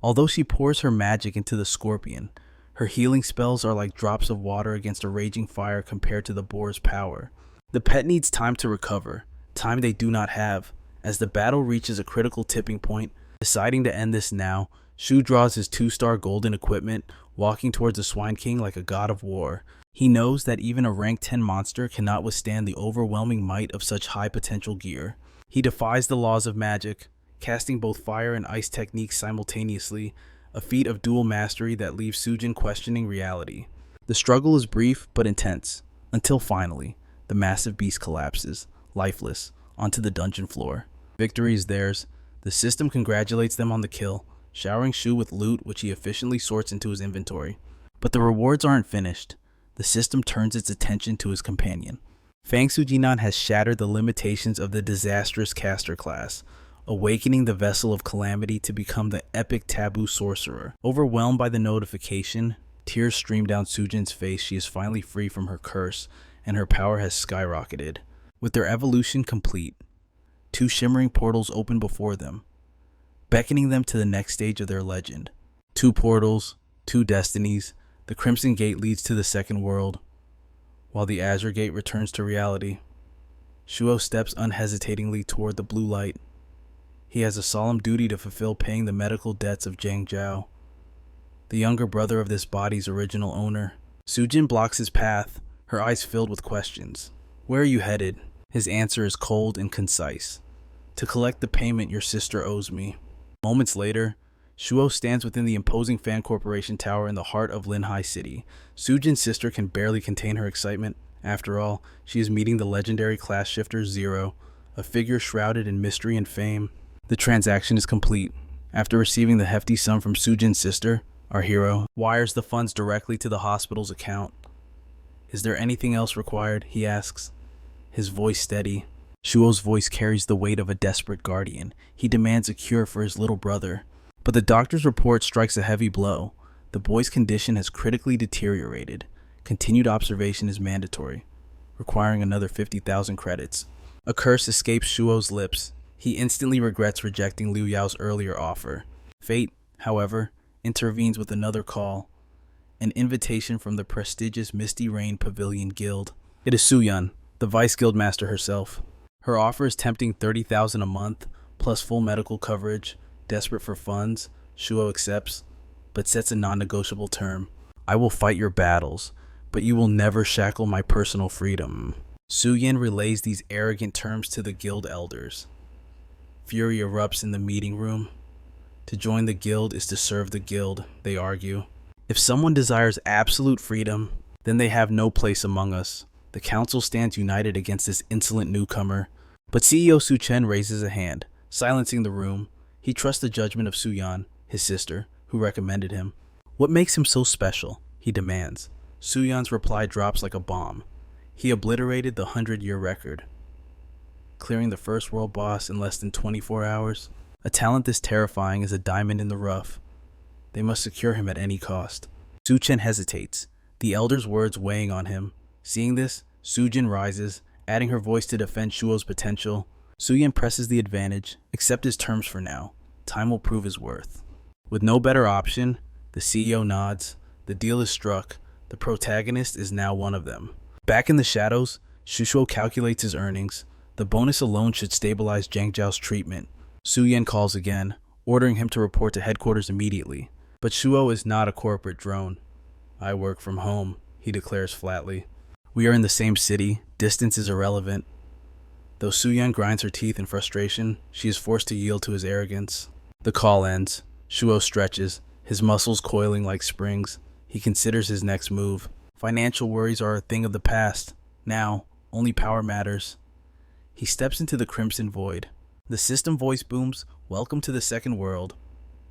Although she pours her magic into the scorpion, her healing spells are like drops of water against a raging fire compared to the boar's power. The pet needs time to recover, time they do not have. As the battle reaches a critical tipping point, deciding to end this now, Shu draws his 2-star golden equipment, walking towards the Swine King like a god of war. He knows that even a rank 10 monster cannot withstand the overwhelming might of such high potential gear. He defies the laws of magic, casting both fire and ice techniques simultaneously, a feat of dual mastery that leaves Sujin questioning reality. The struggle is brief but intense, until finally, the massive beast collapses, lifeless, onto the dungeon floor. Victory is theirs. The system congratulates them on the kill, showering Shu with loot which he efficiently sorts into his inventory. But the rewards aren't finished. The system turns its attention to his companion. Fang Sujinan has shattered the limitations of the disastrous caster class, awakening the vessel of calamity to become the epic taboo sorcerer. Overwhelmed by the notification, tears stream down Sujin's face. She is finally free from her curse, and her power has skyrocketed. With their evolution complete, 2 shimmering portals open before them, beckoning them to the next stage of their legend. 2 portals, 2 destinies. The Crimson Gate leads to the second world, while the Azure Gate returns to reality. Shuo steps unhesitatingly toward the blue light. He has a solemn duty to fulfill, paying the medical debts of Zhang Zhao, the younger brother of this body's original owner. Sujin blocks his path, her eyes filled with questions. Where are you headed? His answer is cold and concise. To collect the payment your sister owes me. Moments later, Shuo stands within the imposing Fan Corporation tower in the heart of Linhai City. Sujin's sister can barely contain her excitement. After all, she is meeting the legendary class shifter Zero, a figure shrouded in mystery and fame. The transaction is complete. After receiving the hefty sum from Sujin's sister, our hero wires the funds directly to the hospital's account. Is there anything else required? He asks, his voice steady. Shuo's voice carries the weight of a desperate guardian. He demands a cure for his little brother. But the doctor's report strikes a heavy blow. The boy's condition has critically deteriorated. Continued observation is mandatory, requiring another 50,000 credits. A curse escapes Shuo's lips. He instantly regrets rejecting Lu Yao's earlier offer. Fate, however, intervenes with another call, an invitation from the prestigious Misty Rain Pavilion Guild. It is Suyun, the Vice Guildmaster herself. Her offer is tempting 30,000 a month, plus full medical coverage. Desperate for funds, Shuo accepts, but sets a non-negotiable term. I will fight your battles, but you will never shackle my personal freedom. Suyun relays these arrogant terms to the guild elders. Fury erupts in the meeting room. To join the guild is to serve the guild, they argue. If someone desires absolute freedom, then they have no place among us. The council stands united against this insolent newcomer. But CEO Su Chen raises a hand, silencing the room. He trusts the judgment of Suyun, his sister, who recommended him. What makes him so special? He demands. Suyun's reply drops like a bomb. He obliterated the 100-year record, clearing the first world boss in less than 24 hours. A talent this terrifying is a diamond in the rough. They must secure him at any cost. Su Chen hesitates, the elder's words weighing on him. Seeing this, Sujin rises, adding her voice to defend Shuo's potential. Suyun presses the advantage. Accept his terms for now. Time will prove his worth. With no better option, the CEO nods. The deal is struck. The protagonist is now one of them. Back in the shadows, Shuo calculates his earnings. The bonus alone should stabilize Zhang Zhao's treatment. Suyin calls again, ordering him to report to headquarters immediately. But Shuo is not a corporate drone. "I work from home," he declares flatly. "We are in the same city. Distance is irrelevant." Though Suyin grinds her teeth in frustration, she is forced to yield to his arrogance. The call ends. Shuo stretches, his muscles coiling like springs. He considers his next move. Financial worries are a thing of the past. Now, only power matters. He steps into the crimson void. The system voice booms, "Welcome to the second world.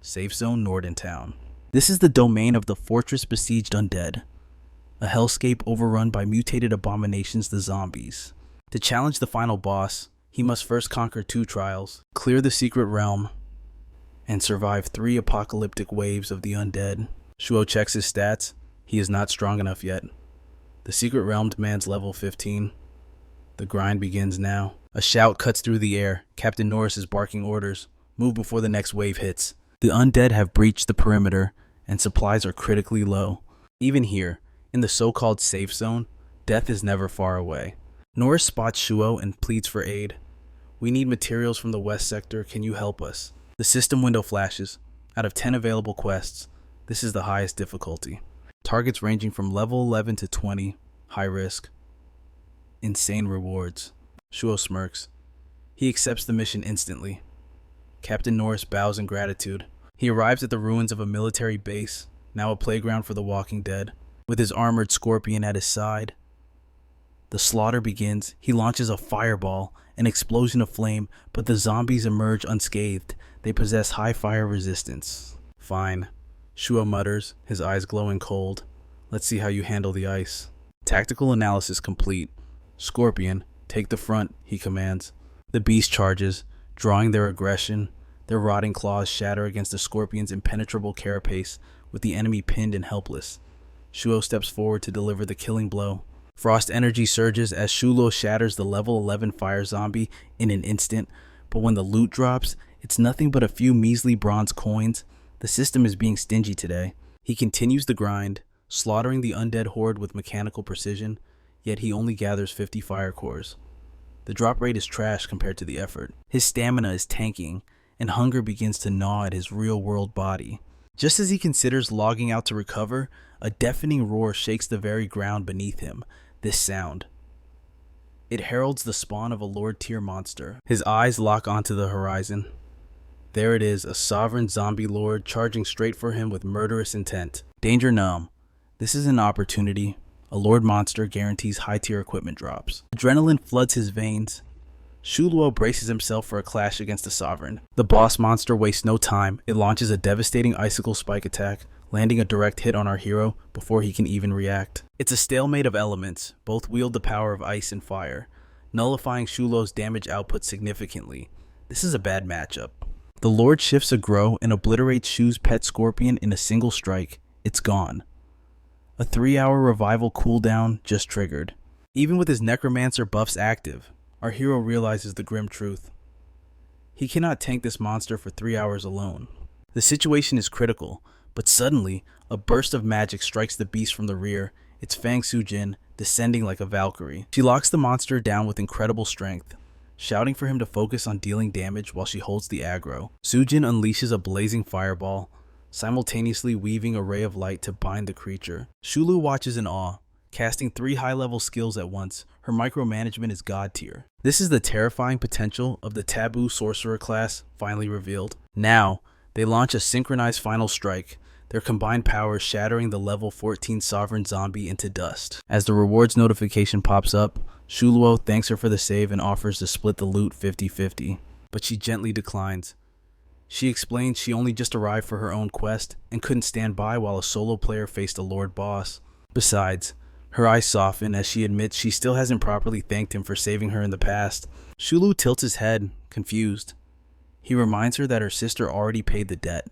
Safe zone Nordentown." This is the domain of the fortress besieged undead. A hellscape overrun by mutated abominations, the zombies. To challenge the final boss, he must first conquer 2 trials, clear the secret realm, and survive 3 apocalyptic waves of the undead. Shuo checks his stats. He is not strong enough yet. The secret realm demands level 15. The grind begins now. A shout cuts through the air. Captain Norris is barking orders. Move before the next wave hits. The undead have breached the perimeter, and supplies are critically low. Even here, in the so-called safe zone, death is never far away. Norris spots Shuo and pleads for aid. "We need materials from the west sector. Can you help us?" The system window flashes. Out of 10 available quests, this is the highest difficulty. Targets ranging from level 11 to 20, high risk. Insane rewards. Shuo smirks. He accepts the mission instantly. Captain Norris bows in gratitude. He arrives at the ruins of a military base, now a playground for the walking dead, with his armored scorpion at his side. The slaughter begins. He launches a fireball, an explosion of flame, but the zombies emerge unscathed. They possess high fire resistance. "Fine," Shuo mutters, his eyes glowing cold. "Let's see how you handle the ice." Tactical analysis complete. "Scorpion, take the front," he commands. The beast charges, drawing their aggression. Their rotting claws shatter against the scorpion's impenetrable carapace, with the enemy pinned and helpless. Shuo steps forward to deliver the killing blow. Frost energy surges as Shuo shatters the level 11 fire zombie in an instant, but when the loot drops, it's nothing but a few measly bronze coins. The system is being stingy today. He continues the grind, slaughtering the undead horde with mechanical precision, yet he only gathers 50 fire cores. The drop rate is trash compared to the effort. His stamina is tanking, and hunger begins to gnaw at his real-world body. Just as he considers logging out to recover, a deafening roar shakes the very ground beneath him. This sound. It heralds the spawn of a Lord-tier monster. His eyes lock onto the horizon. There it is, a sovereign zombie lord charging straight for him with murderous intent. Danger numb. This is an opportunity. A lord monster guarantees high-tier equipment drops. Adrenaline floods his veins. Shuo braces himself for a clash against the sovereign. The boss monster wastes no time. It launches a devastating icicle spike attack, landing a direct hit on our hero before he can even react. It's a stalemate of elements. Both wield the power of ice and fire, nullifying Shulo's damage output significantly. This is a bad matchup. The Lord shifts a grow and obliterates Shu's pet scorpion in a single strike. It's gone. A 3-hour revival cooldown just triggered. Even with his Necromancer buffs active, our hero realizes the grim truth. He cannot tank this monster for 3 hours alone. The situation is critical, but suddenly, a burst of magic strikes the beast from the rear, its fang Sujin descending like a Valkyrie. She locks the monster down with incredible strength, shouting for him to focus on dealing damage while she holds the aggro. Sujin unleashes a blazing fireball, simultaneously weaving a ray of light to bind the creature. Shulu watches in awe, casting 3 high-level skills at once. Her micromanagement is god tier. This is the terrifying potential of the taboo sorcerer class finally revealed. Now, they launch a synchronized final strike, their combined powers shattering the level 14 sovereign zombie into dust. As the rewards notification pops up, Shuluo thanks her for the save and offers to split the loot 50-50, but she gently declines. She explains she only just arrived for her own quest and couldn't stand by while a solo player faced a lord boss. Besides, her eyes soften as she admits she still hasn't properly thanked him for saving her in the past. Shulu tilts his head, confused. He reminds her that her sister already paid the debt,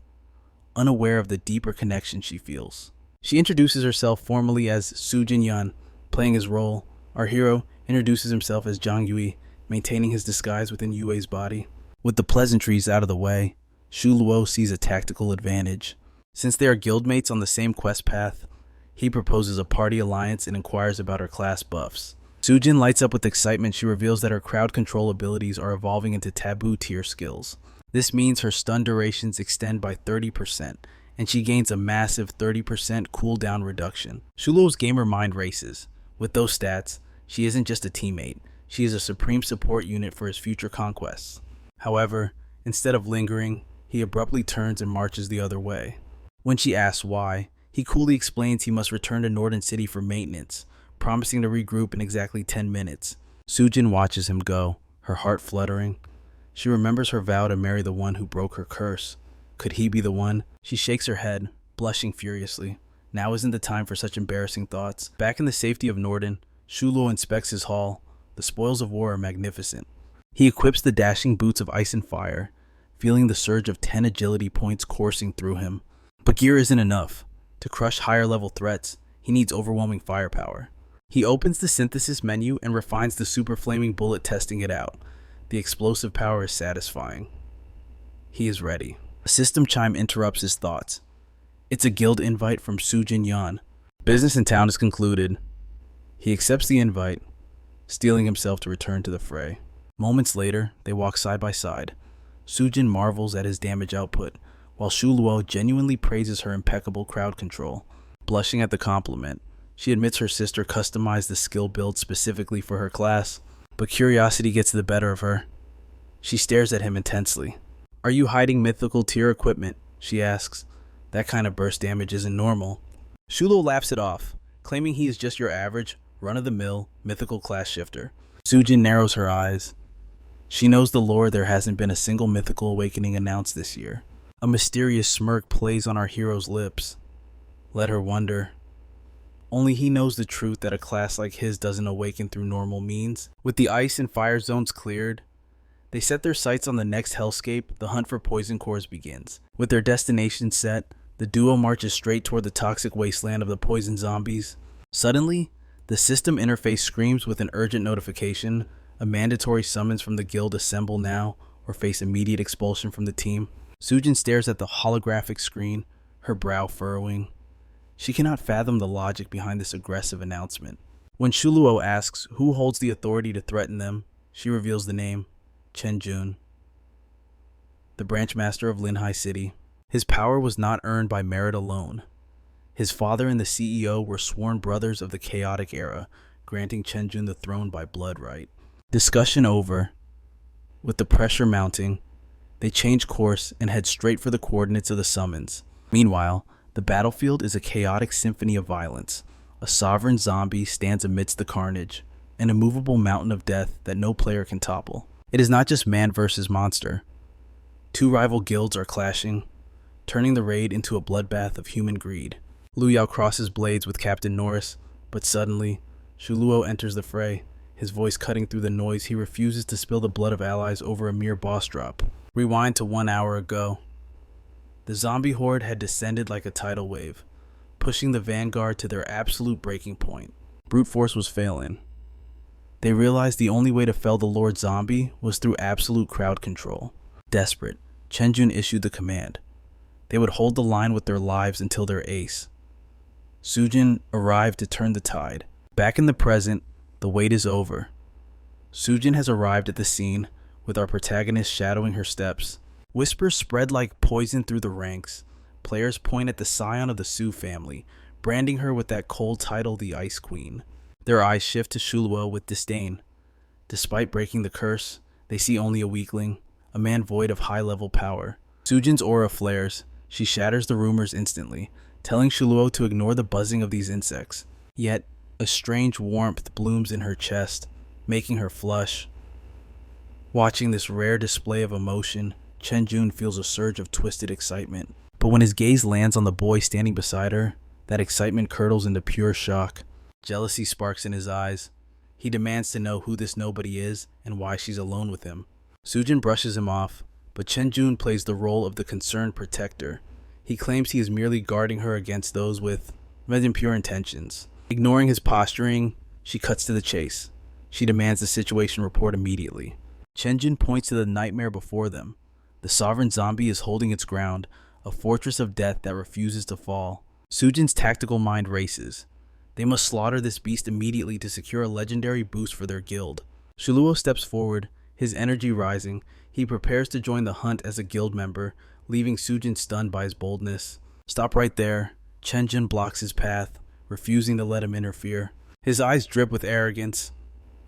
unaware of the deeper connection she feels. She introduces herself formally as Sujin Yan, playing his role. Our hero introduces himself as Zhang Yui, maintaining his disguise within Yue's body. With the pleasantries out of the way, Shu Luo sees a tactical advantage. Since they are guildmates on the same quest path, he proposes a party alliance and inquires about her class buffs. Sujin lights up with excitement. She reveals that her crowd control abilities are evolving into taboo tier skills. This means her stun durations extend by 30%, and she gains a massive 30% cooldown reduction. Shulo's gamer mind races. With those stats, she isn't just a teammate, she is a supreme support unit for his future conquests. However, instead of lingering, he abruptly turns and marches the other way. When she asks why, he coolly explains he must return to Northern City for maintenance, promising to regroup in exactly 10 minutes. Sujin watches him go, her heart fluttering. She remembers her vow to marry the one who broke her curse. Could he be the one? She shakes her head, blushing furiously. Now isn't the time for such embarrassing thoughts. Back in the safety of Norden, Shulo inspects his haul. The spoils of war are magnificent. He equips the dashing boots of ice and fire, feeling the surge of 10 agility points coursing through him. But gear isn't enough. To crush higher level threats, he needs overwhelming firepower. He opens the synthesis menu and refines the super flaming bullet, testing it out. The explosive power is satisfying. He is ready. A system chime interrupts his thoughts. It's a guild invite from Sujin Yan. Business in town is concluded. He accepts the invite, steeling himself to return to the fray. Moments later, they walk side by side. Sujin marvels at his damage output, while Shuo genuinely praises her impeccable crowd control. Blushing at the compliment, she admits her sister customized the skill build specifically for her class, but curiosity gets the better of her. She stares at him intensely. "Are you hiding mythical tier equipment?" she asks. "That kind of burst damage isn't normal." Shulo laughs it off, claiming he is just your average, run-of-the-mill, mythical class shifter. Sujin narrows her eyes. She knows the lore. There hasn't been a single mythical awakening announced this year. A mysterious smirk plays on our hero's lips. Let her wonder. Only he knows the truth that a class like his doesn't awaken through normal means. With the ice and fire zones cleared, they set their sights on the next hellscape. The hunt for poison cores begins. With their destination set, the duo marches straight toward the toxic wasteland of the poison zombies. Suddenly, the system interface screams with an urgent notification. A mandatory summons from the guild: assemble now or face immediate expulsion from the team. Sujin stares at the holographic screen, her brow furrowing. She cannot fathom the logic behind this aggressive announcement. When Shuluo asks who holds the authority to threaten them, she reveals the name: Chen Jun, the branch master of Lynn High City. His power was not earned by merit alone. His father and the CEO were sworn brothers of the chaotic era, granting Chen Jun the throne by blood right. Discussion over. With the pressure mounting, they change course and head straight for the coordinates of the summons. Meanwhile, the battlefield is a chaotic symphony of violence. A sovereign zombie stands amidst the carnage, an immovable mountain of death that no player can topple. It is not just man versus monster. Two rival guilds are clashing, turning the raid into a bloodbath of human greed. Lu Yao crosses blades with Captain Norris, but suddenly, Shuluo enters the fray, his voice cutting through the noise. He refuses to spill the blood of allies over a mere boss drop. Rewind to 1 hour ago. The zombie horde had descended like a tidal wave, pushing the vanguard to their absolute breaking point. Brute force was failing. They realized the only way to fell the Lord Zombie was through absolute crowd control. Desperate, Chen Jun issued the command. They would hold the line with their lives until their ace. Sujin arrived to turn the tide. Back in the present, the wait is over. Sujin has arrived at the scene, with our protagonist shadowing her steps. Whispers spread like poison through the ranks. Players point at the scion of the Su family, branding her with that cold title, the Ice Queen. Their eyes shift to Shuluo with disdain. Despite breaking the curse, they see only a weakling, a man void of high-level power. Sujin's aura flares. She shatters the rumors instantly, telling Shuluo to ignore the buzzing of these insects. Yet, a strange warmth blooms in her chest, making her flush. Watching this rare display of emotion, Chen Jun feels a surge of twisted excitement. But when his gaze lands on the boy standing beside her, that excitement curdles into pure shock. Jealousy sparks in his eyes. He demands to know who this nobody is and why she's alone with him. Sujin brushes him off, but Chen Jun plays the role of the concerned protector. He claims he is merely guarding her against those with impure intentions. Ignoring his posturing, she cuts to the chase. She demands the situation report immediately. Chen Jun points to the nightmare before them. The sovereign zombie is holding its ground, a fortress of death that refuses to fall. Sujin's tactical mind races. They must slaughter this beast immediately to secure a legendary boost for their guild. Shuo steps forward, his energy rising. He prepares to join the hunt as a guild member, leaving Sujin stunned by his boldness. Stop right there. Chen Jun blocks his path, refusing to let him interfere. His eyes drip with arrogance.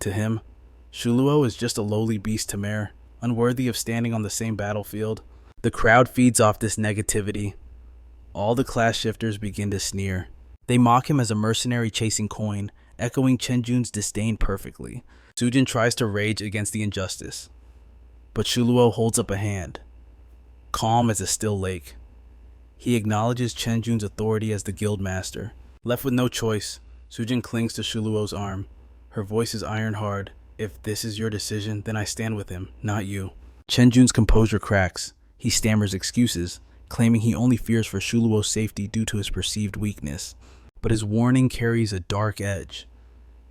To him, Shuo is just a lowly beast to mare, unworthy of standing on the same battlefield. The crowd feeds off this negativity. All the class shifters begin to sneer. They mock him as a mercenary chasing coin, echoing Chen Jun's disdain perfectly. Sujin tries to rage against the injustice, but Shuo holds up a hand, calm as a still lake. He acknowledges Chen Jun's authority as the guild master. Left with no choice, Sujin clings to Shuo's arm. Her voice is iron hard. If this is your decision, then I stand with him, not you. Chen Jun's composure cracks. He stammers excuses, claiming he only fears for Shuo's safety due to his perceived weakness. But his warning carries a dark edge.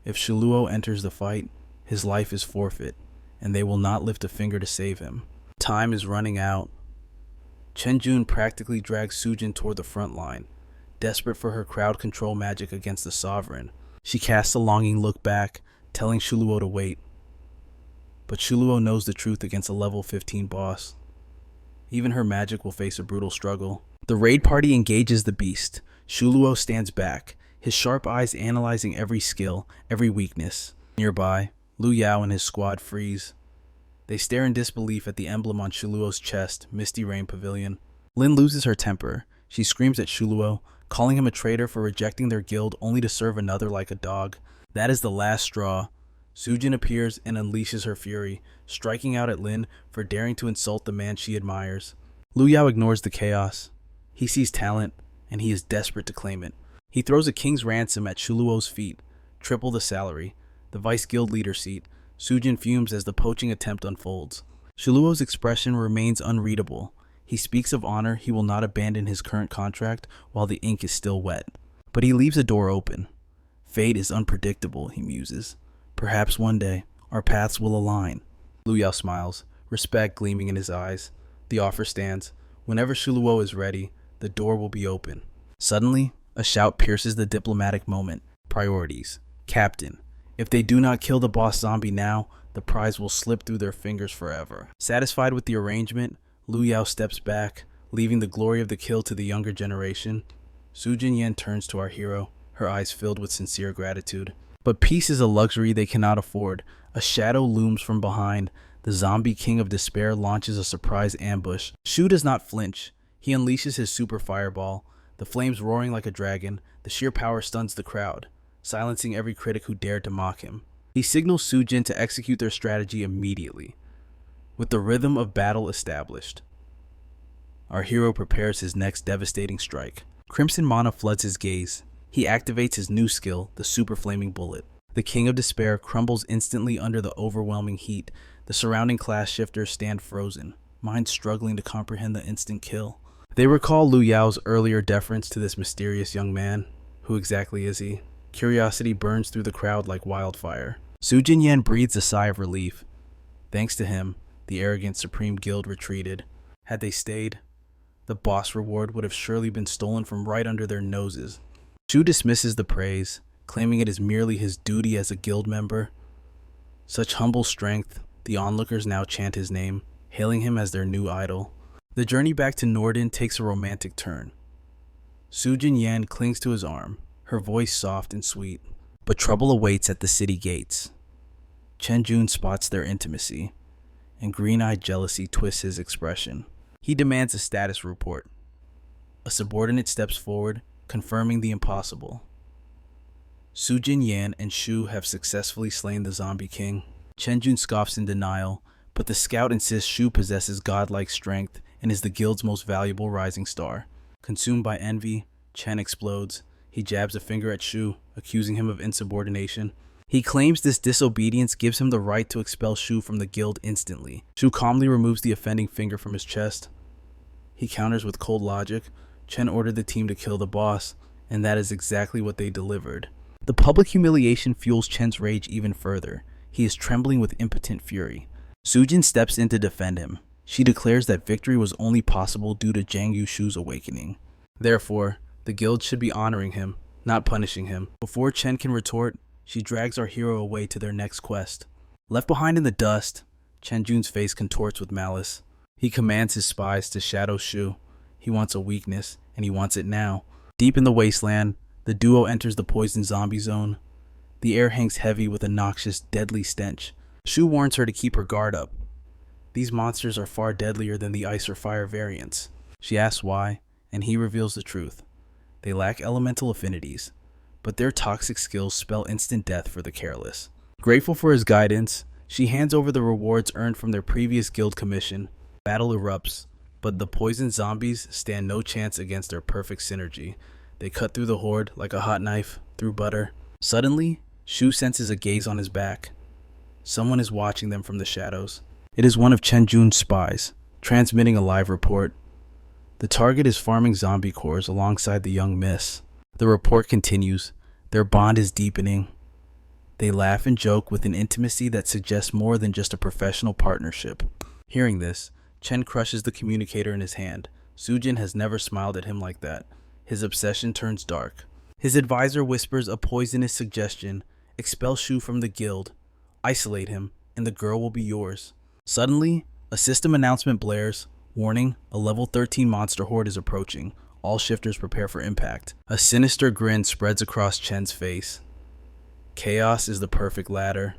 If Shuo enters the fight, his life is forfeit, and they will not lift a finger to save him. Time is running out. Chen Jun practically drags Sujin toward the front line, desperate for her crowd control magic against the sovereign. She casts a longing look back, telling Shuo to wait. But Shuo knows the truth against a level 15 boss. Even her magic will face a brutal struggle. The raid party engages the beast. Shuo stands back, his sharp eyes analyzing every skill, every weakness. Nearby, Lu Yao and his squad freeze. They stare in disbelief at the emblem on Shuo's chest, Misty Rain Pavilion. Lynn loses her temper. She screams at Shuo, calling him a traitor for rejecting their guild only to serve another like a dog. That is the last straw. Sujin appears and unleashes her fury, striking out at Lynn for daring to insult the man she admires. Lu Yao ignores the chaos. He sees talent, and he is desperate to claim it. He throws a king's ransom at Shuo's feet, triple the salary, the vice guild leader seat. Sujin fumes as the poaching attempt unfolds. Shuo's expression remains unreadable. He speaks of honor. He will not abandon his current contract while the ink is still wet. But he leaves a door open. Fate is unpredictable, he muses. Perhaps one day, our paths will align. Lu Yao smiles, respect gleaming in his eyes. The offer stands. Whenever Shuo is ready, the door will be open. Suddenly, a shout pierces the diplomatic moment. Priorities. Captain. If they do not kill the boss zombie now, the prize will slip through their fingers forever. Satisfied with the arrangement, Lu Yao steps back, leaving the glory of the kill to the younger generation. Sujin Yan turns to our hero, her eyes filled with sincere gratitude. But peace is a luxury they cannot afford. A shadow looms from behind. The zombie king of despair launches a surprise ambush. Shu does not flinch. He unleashes his super fireball, the flames roaring like a dragon. The sheer power stuns the crowd, silencing every critic who dared to mock him. He signals Sujin to execute their strategy immediately. With the rhythm of battle established, our hero prepares his next devastating strike. Crimson mana floods his gaze. He activates his new skill, the Super Flaming Bullet. The King of Despair crumbles instantly under the overwhelming heat. The surrounding class shifters stand frozen, minds struggling to comprehend the instant kill. They recall Lu Yao's earlier deference to this mysterious young man. Who exactly is he? Curiosity burns through the crowd like wildfire. Sujin Yan breathes a sigh of relief. Thanks to him, the arrogant Supreme Guild retreated. Had they stayed, the boss reward would have surely been stolen from right under their noses. Shu dismisses the praise, claiming it is merely his duty as a guild member. Such humble strength, the onlookers now chant his name, hailing him as their new idol. The journey back to Norden takes a romantic turn. Sujin Yan clings to his arm, her voice soft and sweet. But trouble awaits at the city gates. Chen Jun spots their intimacy, and green-eyed jealousy twists his expression. He demands a status report. A subordinate steps forward, confirming the impossible. Sujin Yan and Shu have successfully slain the zombie king. Chen Jun scoffs in denial, but the scout insists Shu possesses godlike strength and is the guild's most valuable rising star. Consumed by envy, Chen explodes. He jabs a finger at Shu, accusing him of insubordination. He claims this disobedience gives him the right to expel Shu from the guild instantly. Shu calmly removes the offending finger from his chest. He counters with cold logic. Chen ordered the team to kill the boss, and that is exactly what they delivered. The public humiliation fuels Chen's rage even further. He is trembling with impotent fury. Sujin steps in to defend him. She declares that victory was only possible due to Jiang Yushu's awakening. Therefore, the guild should be honoring him, not punishing him. Before Chen can retort, she drags our hero away to their next quest. Left behind in the dust, Chen Jun's face contorts with malice. He commands his spies to shadow Shuo. He wants a weakness, and he wants it now. Deep in the wasteland, the duo enters the poison zombie zone. The air hangs heavy with a noxious, deadly stench. Shuo warns her to keep her guard up. These monsters are far deadlier than the ice or fire variants. She asks why, and he reveals the truth. They lack elemental affinities, but their toxic skills spell instant death for the careless. Grateful for his guidance, she hands over the rewards earned from their previous guild commission. Battle erupts, but the poison zombies stand no chance against their perfect synergy. They cut through the horde like a hot knife through butter. Suddenly, Shuo senses a gaze on his back. Someone is watching them from the shadows. It is one of Chen Jun's spies, transmitting a live report. The target is farming zombie cores alongside the young miss. The report continues. Their bond is deepening. They laugh and joke with an intimacy that suggests more than just a professional partnership. Hearing this, Chen crushes the communicator in his hand. Sujin has never smiled at him like that. His obsession turns dark. His advisor whispers a poisonous suggestion. Expel Shuo from the guild. Isolate him, and the girl will be yours. Suddenly, a system announcement blares. Warning, a level 13 monster horde is approaching. All shifters prepare for impact. A sinister grin spreads across Chen's face. Chaos is the perfect ladder.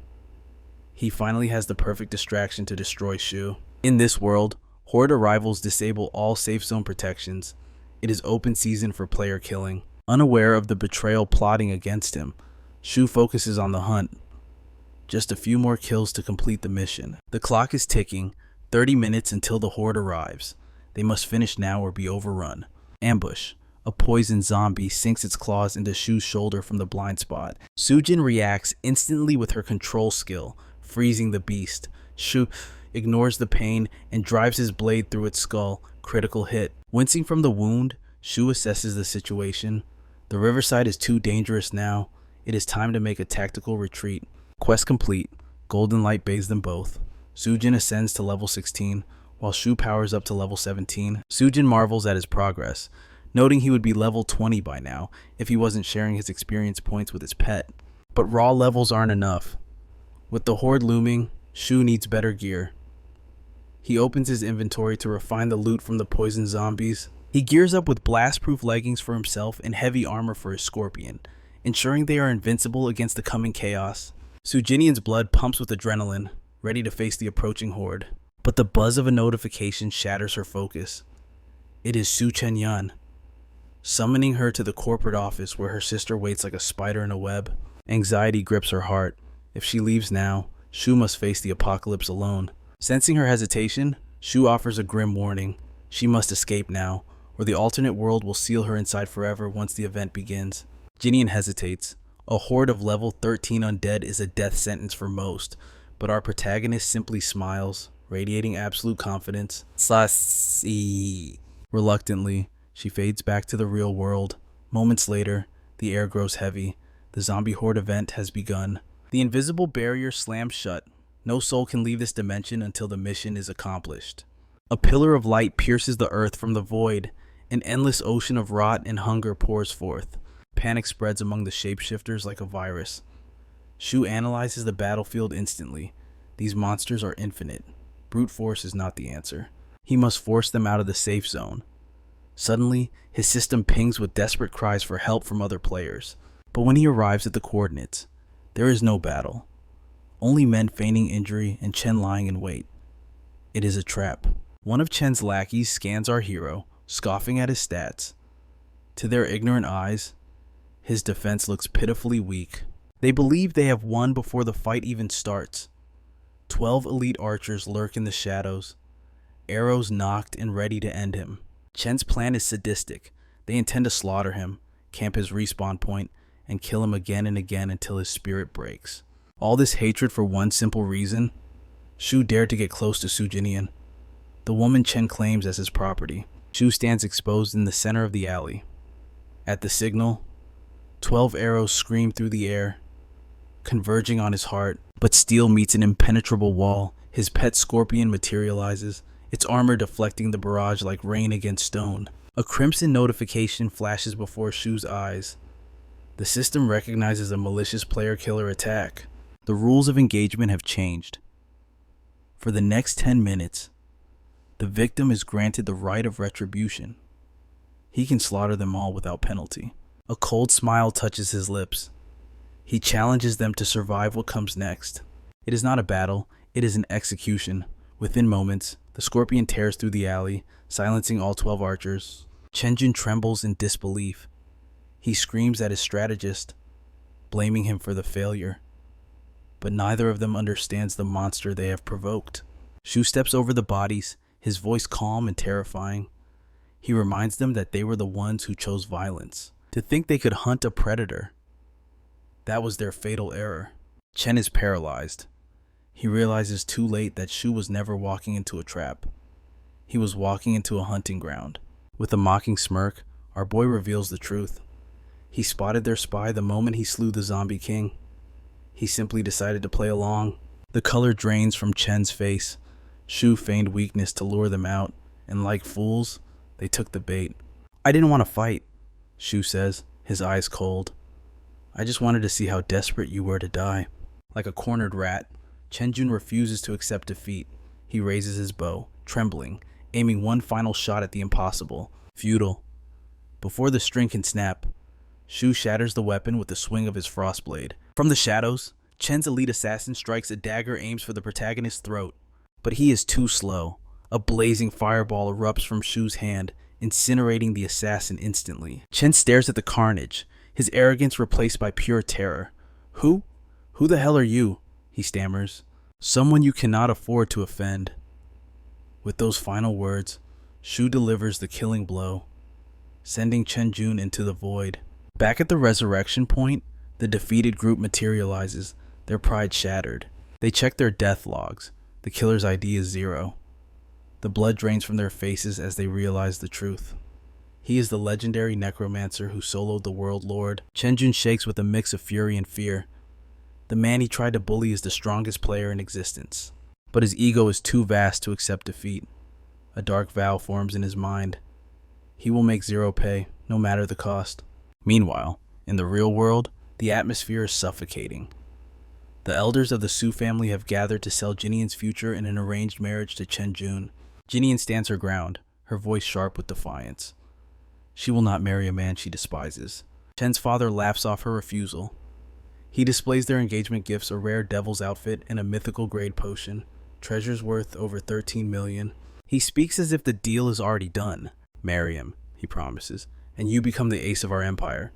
He finally has the perfect distraction to destroy Shuo. In this world, horde arrivals disable all safe zone protections. It is open season for player killing. Unaware of the betrayal plotting against him, Shuo focuses on the hunt. Just a few more kills to complete the mission. The clock is ticking. 30 minutes until the horde arrives. They must finish now or be overrun. Ambush. A poison zombie sinks its claws into Shu's shoulder from the blind spot. Sujin reacts instantly with her control skill, freezing the beast. Shu ignores the pain and drives his blade through its skull. Critical hit. Wincing from the wound, Shu assesses the situation. The riverside is too dangerous now. It is time to make a tactical retreat. Quest complete. Golden light bathes them both. Sujin ascends to level 16, while Shuo powers up to level 17. Sujin marvels at his progress, noting he would be level 20 by now if he wasn't sharing his experience points with his pet. But raw levels aren't enough. With the horde looming, Shuo needs better gear. He opens his inventory to refine the loot from the poison zombies. He gears up with blast-proof leggings for himself and heavy armor for his scorpion, ensuring they are invincible against the coming chaos. Sujinian's blood pumps with adrenaline, ready to face the approaching horde. But the buzz of a notification shatters her focus. It is Su Chenyan, summoning her to the corporate office where her sister waits like a spider in a web. Anxiety grips her heart. If she leaves now, Shu must face the apocalypse alone. Sensing her hesitation, Shu offers a grim warning. She must escape now, or the alternate world will seal her inside forever once the event begins. Jinian hesitates. A horde of level 13 undead is a death sentence for most, but our protagonist simply smiles, radiating absolute confidence. Sassy. Reluctantly, she fades back to the real world. Moments later, the air grows heavy. The zombie horde event has begun. The invisible barrier slams shut. No soul can leave this dimension until the mission is accomplished. A pillar of light pierces the earth from the void. An endless ocean of rot and hunger pours forth. Panic spreads among the shapeshifters like a virus. Shu analyzes the battlefield instantly. These monsters are infinite. Brute force is not the answer. He must force them out of the safe zone. Suddenly, his system pings with desperate cries for help from other players. But when he arrives at the coordinates, there is no battle. Only men feigning injury and Chen lying in wait. It is a trap. One of Chen's lackeys scans our hero, scoffing at his stats. To their ignorant eyes, his defense looks pitifully weak. They believe they have won before the fight even starts. 12 elite archers lurk in the shadows, arrows nocked and ready to end him. Chen's plan is sadistic. They intend to slaughter him, camp his respawn point, and kill him again and again until his spirit breaks. All this hatred for one simple reason? Shu dared to get close to Sujinian, the woman Chen claims as his property. Shu stands exposed in the center of the alley. At the signal, 12 arrows scream through the air, converging on his heart, but steel meets an impenetrable wall. His pet scorpion materializes, its armor deflecting the barrage like rain against stone. A crimson notification flashes before Shu's eyes. The system recognizes a malicious player-killer attack. The rules of engagement have changed. For the next 10 minutes, the victim is granted the right of retribution. He can slaughter them all without penalty. A cold smile touches his lips. He challenges them to survive what comes next. It is not a battle, it is an execution. Within moments, the scorpion tears through the alley, silencing all 12 archers. Chen Jun trembles in disbelief. He screams at his strategist, blaming him for the failure. But neither of them understands the monster they have provoked. Shu steps over the bodies, his voice calm and terrifying. He reminds them that they were the ones who chose violence. To think they could hunt a predator. That was their fatal error. Chen is paralyzed. He realizes too late that Shu was never walking into a trap. He was walking into a hunting ground. With a mocking smirk, our boy reveals the truth. He spotted their spy the moment he slew the zombie king. He simply decided to play along. The color drains from Chen's face. Shu feigned weakness to lure them out, and like fools, they took the bait. "I didn't want to fight," Shu says, his eyes cold. "I just wanted to see how desperate you were to die." Like a cornered rat, Chen Jun refuses to accept defeat. He raises his bow, trembling, aiming one final shot at the impossible. Futile. Before the string can snap, Shu shatters the weapon with the swing of his frost blade. From the shadows, Chen's elite assassin strikes a dagger aims for the protagonist's throat. But he is too slow. A blazing fireball erupts from Shu's hand, incinerating the assassin instantly. Chen stares at the carnage, his arrogance replaced by pure terror. Who the hell are you?" he stammers. "Someone you cannot afford to offend." With those final words, Shu delivers the killing blow, sending Chen Jun into the void. Back at the resurrection point, the defeated group materializes, their pride shattered. They check their death logs. The killer's ID is 0. The blood drains from their faces as they realize the truth. He is the legendary Necromancer who soloed the World Lord. Chen Jun shakes with a mix of fury and fear. The man he tried to bully is the strongest player in existence. But his ego is too vast to accept defeat. A dark vow forms in his mind. He will make 0 pay, no matter the cost. Meanwhile, in the real world, the atmosphere is suffocating. The elders of the Su family have gathered to sell Jinian's future in an arranged marriage to Chen Jun. Jinian stands her ground, her voice sharp with defiance. She will not marry a man she despises. Chen's father laughs off her refusal. He displays their engagement gifts, a rare devil's outfit and a mythical grade potion, treasures worth over 13 million. He speaks as if the deal is already done. "Marry him," he promises, "and you become the ace of our empire."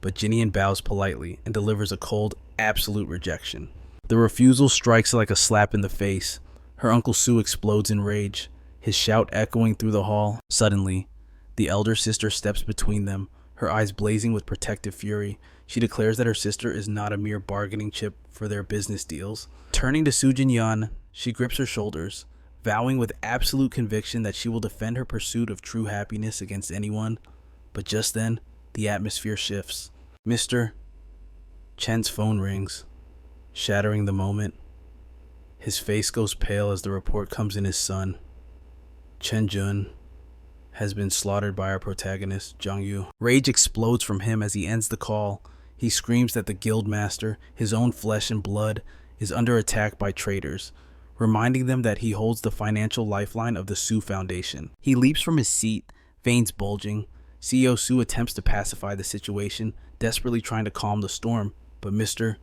But Jinian bows politely and delivers a cold, absolute rejection. The refusal strikes like a slap in the face. Her Uncle Su explodes in rage, his shout echoing through the hall. Suddenly, the elder sister steps between them, her eyes blazing with protective fury. She declares that her sister is not a mere bargaining chip for their business deals. Turning to Sujin, she grips her shoulders, vowing with absolute conviction that she will defend her pursuit of true happiness against anyone. But just then, the atmosphere shifts. "Mr. Chen's phone rings, shattering the moment. His face goes pale as the report comes in his son. Chen Jun has been slaughtered by our protagonist, Zhang Yu. Rage explodes from him as he ends the call. He screams that the guild master, his own flesh and blood, is under attack by traitors, reminding them that he holds the financial lifeline of the Su Foundation. He leaps from his seat, veins bulging. CEO Su attempts to pacify the situation, desperately trying to calm the storm, but Mr.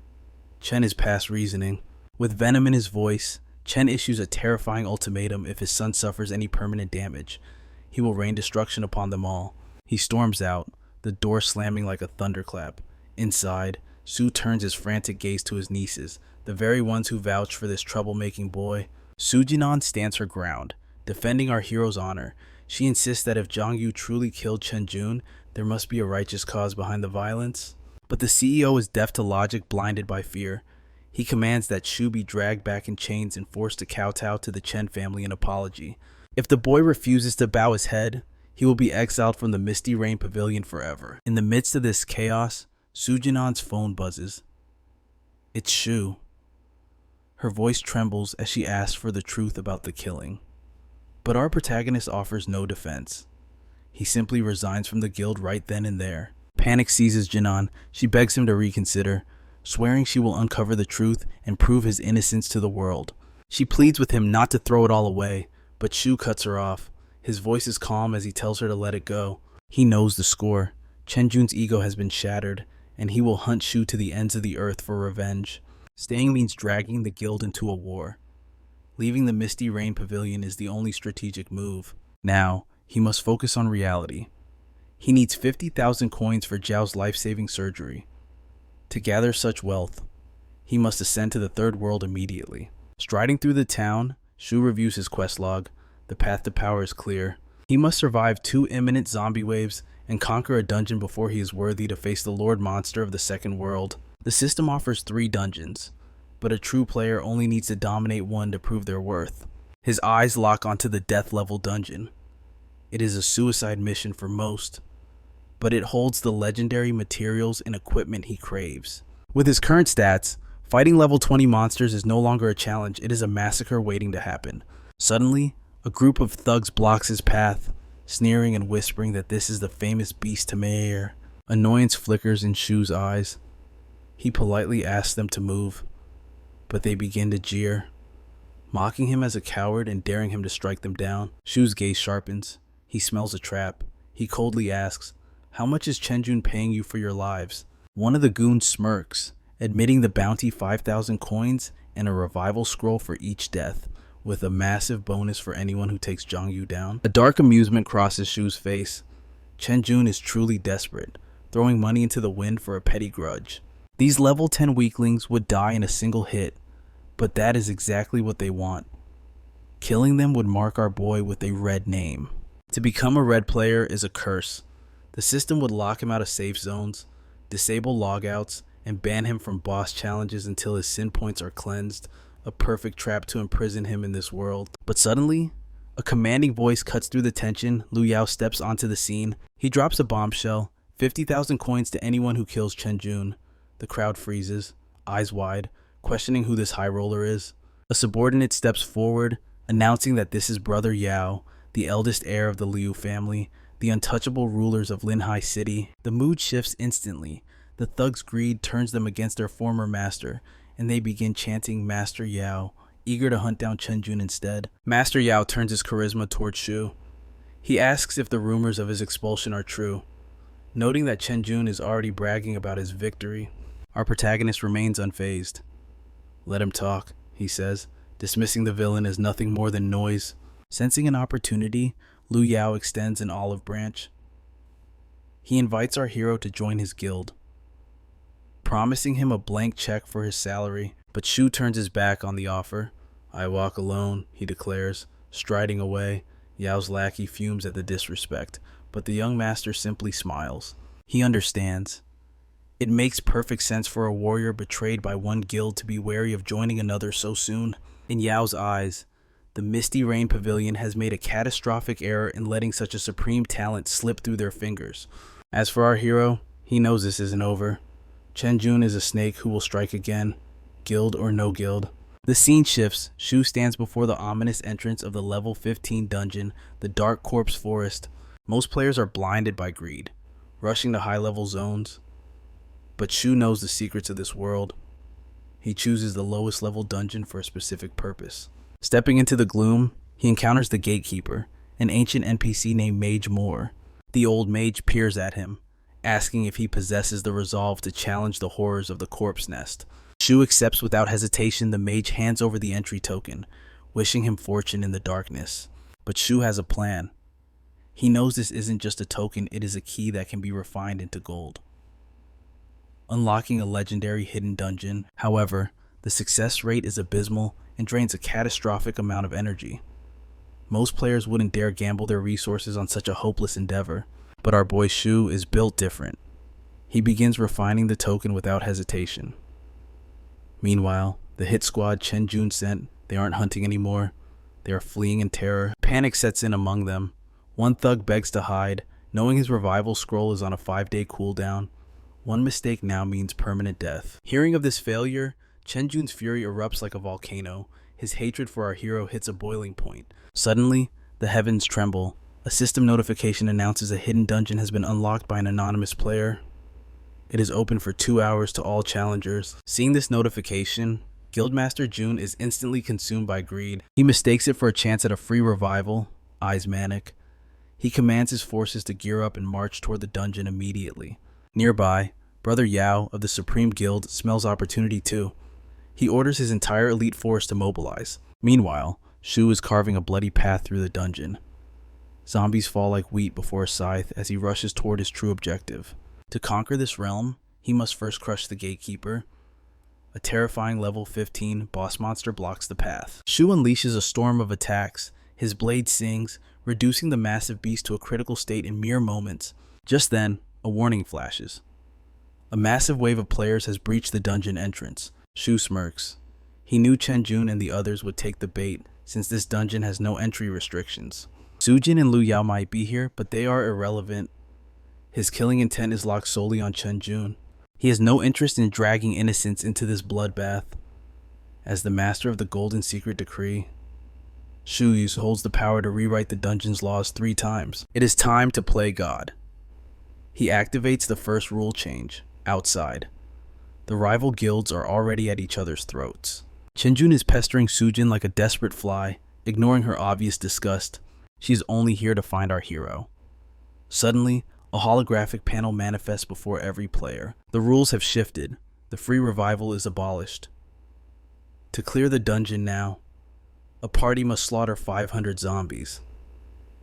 Chen is past reasoning. With venom in his voice, Chen issues a terrifying ultimatum if his son suffers any permanent damage. He will rain destruction upon them all. He storms out, the door slamming like a thunderclap. Inside, Su turns his frantic gaze to his nieces, the very ones who vouched for this troublemaking boy. Sujin stands her ground, defending our hero's honor. She insists that if Zhang Yu truly killed Chen Jun, there must be a righteous cause behind the violence. But the CEO is deaf to logic, blinded by fear. He commands that Shu be dragged back in chains and forced to kowtow to the Chen family in apology. If the boy refuses to bow his head, he will be exiled from the Misty Rain Pavilion forever. In the midst of this chaos, Sujin's phone buzzes. It's Shu. Her voice trembles as she asks for the truth about the killing. But our protagonist offers no defense. He simply resigns from the guild right then and there. Panic seizes Jinan. She begs him to reconsider, swearing she will uncover the truth and prove his innocence to the world. She pleads with him not to throw it all away, but Shu cuts her off. His voice is calm as he tells her to let it go. He knows the score. Chen Jun's ego has been shattered, and he will hunt Shu to the ends of the earth for revenge. Staying means dragging the guild into a war. Leaving the Misty Rain Pavilion is the only strategic move. Now, he must focus on reality. He needs 50,000 coins for Zhao's life-saving surgery. To gather such wealth, he must ascend to the third world immediately. Striding through the town, Shu reviews his quest log. The path to power is clear. He must survive 2 imminent zombie waves and conquer a dungeon before he is worthy to face the Lord Monster of the Second World. The system offers 3 dungeons, but a true player only needs to dominate one to prove their worth. His eyes lock onto the death level dungeon. It is a suicide mission for most, but it holds the legendary materials and equipment he craves. With his current stats, fighting level 20 monsters is no longer a challenge, it is a massacre waiting to happen. Suddenly, a group of thugs blocks his path, sneering and whispering that this is the famous beast Tameir. Annoyance flickers in Shu's eyes. He politely asks them to move, but they begin to jeer, mocking him as a coward and daring him to strike them down. Shu's gaze sharpens. He smells a trap. He coldly asks, "How much is Chen Jun paying you for your lives?" One of the goons smirks, admitting the bounty 5,000 coins and a revival scroll for each death, with a massive bonus for anyone who takes Zhangyu down. A dark amusement crosses Shu's face. Chen Jun is truly desperate, throwing money into the wind for a petty grudge. These level 10 weaklings would die in a single hit, but that is exactly what they want. Killing them would mark our boy with a red name. To become a red player is a curse. The system would lock him out of safe zones, disable logouts, and ban him from boss challenges until his sin points are cleansed, a perfect trap to imprison him in this world. But suddenly, a commanding voice cuts through the tension. Lu Yao steps onto the scene. He drops a bombshell, 50,000 coins to anyone who kills Chen Jun. The crowd freezes, eyes wide, questioning who this high roller is. A subordinate steps forward, announcing that this is Brother Yao, the eldest heir of the Liu family, the untouchable rulers of Linhai City. The mood shifts instantly. The thugs' greed turns them against their former master, and they begin chanting Master Yao, eager to hunt down Chen Jun instead. Master Yao turns his charisma towards Shu. He asks if the rumors of his expulsion are true, noting that Chen Jun is already bragging about his victory. Our protagonist remains unfazed. "Let him talk," he says, dismissing the villain as nothing more than noise. Sensing an opportunity, Lu Yao extends an olive branch. He invites our hero to join his guild, promising him a blank check for his salary, but Shu turns his back on the offer. "I walk alone," he declares, striding away. Yao's lackey fumes at the disrespect, but the young master simply smiles. He understands. It makes perfect sense for a warrior betrayed by one guild to be wary of joining another so soon. In Yao's eyes, the Misty Rain Pavilion has made a catastrophic error in letting such a supreme talent slip through their fingers. As for our hero, he knows this isn't over. Chen Jun is a snake who will strike again, guild or no guild. The scene shifts. Shu stands before the ominous entrance of the level 15 dungeon, the Dark Corpse Forest. Most players are blinded by greed, rushing to high-level zones. But Shu knows the secrets of this world. He chooses the lowest level dungeon for a specific purpose. Stepping into the gloom, he encounters the gatekeeper, an ancient NPC named Mage Moore. The old mage peers at him, asking if he possesses the resolve to challenge the horrors of the corpse nest. Shu accepts without hesitation. The mage hands over the entry token, wishing him fortune in the darkness. But Shu has a plan. He knows this isn't just a token, it is a key that can be refined into gold, unlocking a legendary hidden dungeon. However, the success rate is abysmal and drains a catastrophic amount of energy. Most players wouldn't dare gamble their resources on such a hopeless endeavor, but our boy Shu is built different. He begins refining the token without hesitation. Meanwhile, the hit squad Chen Jun sent, they aren't hunting anymore. They are fleeing in terror. Panic sets in among them. One thug begs to hide, knowing his revival scroll is on a 5-day cooldown. One mistake now means permanent death. Hearing of this failure, Chen Jun's fury erupts like a volcano. His hatred for our hero hits a boiling point. Suddenly, the heavens tremble. A system notification announces a hidden dungeon has been unlocked by an anonymous player. It is open for 2 hours to all challengers. Seeing this notification, Guildmaster Jun is instantly consumed by greed. He mistakes it for a chance at a free revival, eyes manic. He commands his forces to gear up and march toward the dungeon immediately. Nearby, Brother Yao of the Supreme Guild smells opportunity too. He orders his entire elite force to mobilize. Meanwhile, Shuo is carving a bloody path through the dungeon. Zombies fall like wheat before a scythe as he rushes toward his true objective. To conquer this realm, he must first crush the gatekeeper. A terrifying level 15 boss monster blocks the path. Shu unleashes a storm of attacks. His blade sings, reducing the massive beast to a critical state in mere moments. Just then, a warning flashes. A massive wave of players has breached the dungeon entrance. Shu smirks. He knew Chen Jun and the others would take the bait, since this dungeon has no entry restrictions. Sujin and Lu Yao might be here, but they are irrelevant. His killing intent is locked solely on Chen Jun. He has no interest in dragging innocents into this bloodbath. As the master of the Golden Secret Decree, Shu holds the power to rewrite the dungeon's laws 3 times. It is time to play God. He activates the first rule change, outside. The rival guilds are already at each other's throats. Chen Jun is pestering Sujin like a desperate fly, ignoring her obvious disgust. She is only here to find our hero. Suddenly, a holographic panel manifests before every player. The rules have shifted. The free revival is abolished. To clear the dungeon now, a party must slaughter 500 zombies.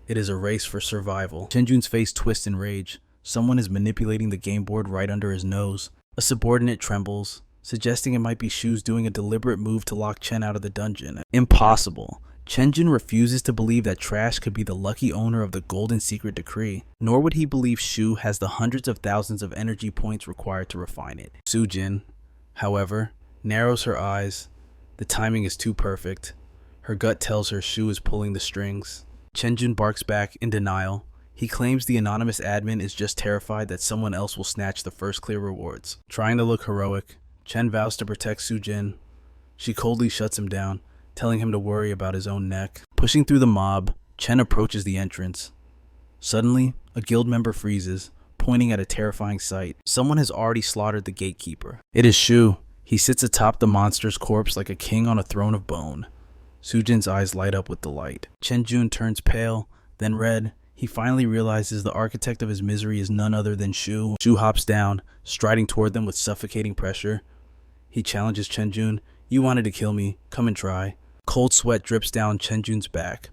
It is a race for survival. Chen Jun's face twists in rage. Someone is manipulating the game board right under his nose. A subordinate trembles, suggesting it might be Shu's doing a deliberate move to lock Chen out of the dungeon. Impossible. Chen Jun refuses to believe that Trash could be the lucky owner of the Golden Secret Decree, nor would he believe Shu has the hundreds of thousands of energy points required to refine it. Sujin, however, narrows her eyes. The timing is too perfect. Her gut tells her Shu is pulling the strings. Chen Jun barks back in denial. He claims the anonymous admin is just terrified that someone else will snatch the first clear rewards. Trying to look heroic, Chen vows to protect Sujin. She coldly shuts him down, telling him to worry about his own neck. Pushing through the mob, Chen approaches the entrance. Suddenly, a guild member freezes, pointing at a terrifying sight. Someone has already slaughtered the gatekeeper. It is Shu. He sits atop the monster's corpse like a king on a throne of bone. Sujin's eyes light up with delight. Chen Jun turns pale, then red. He finally realizes the architect of his misery is none other than Shu. Shu hops down, striding toward them with suffocating pressure. He challenges Chen Jun. "You wanted to kill me. Come and try." Cold sweat drips down Chen Jun's back.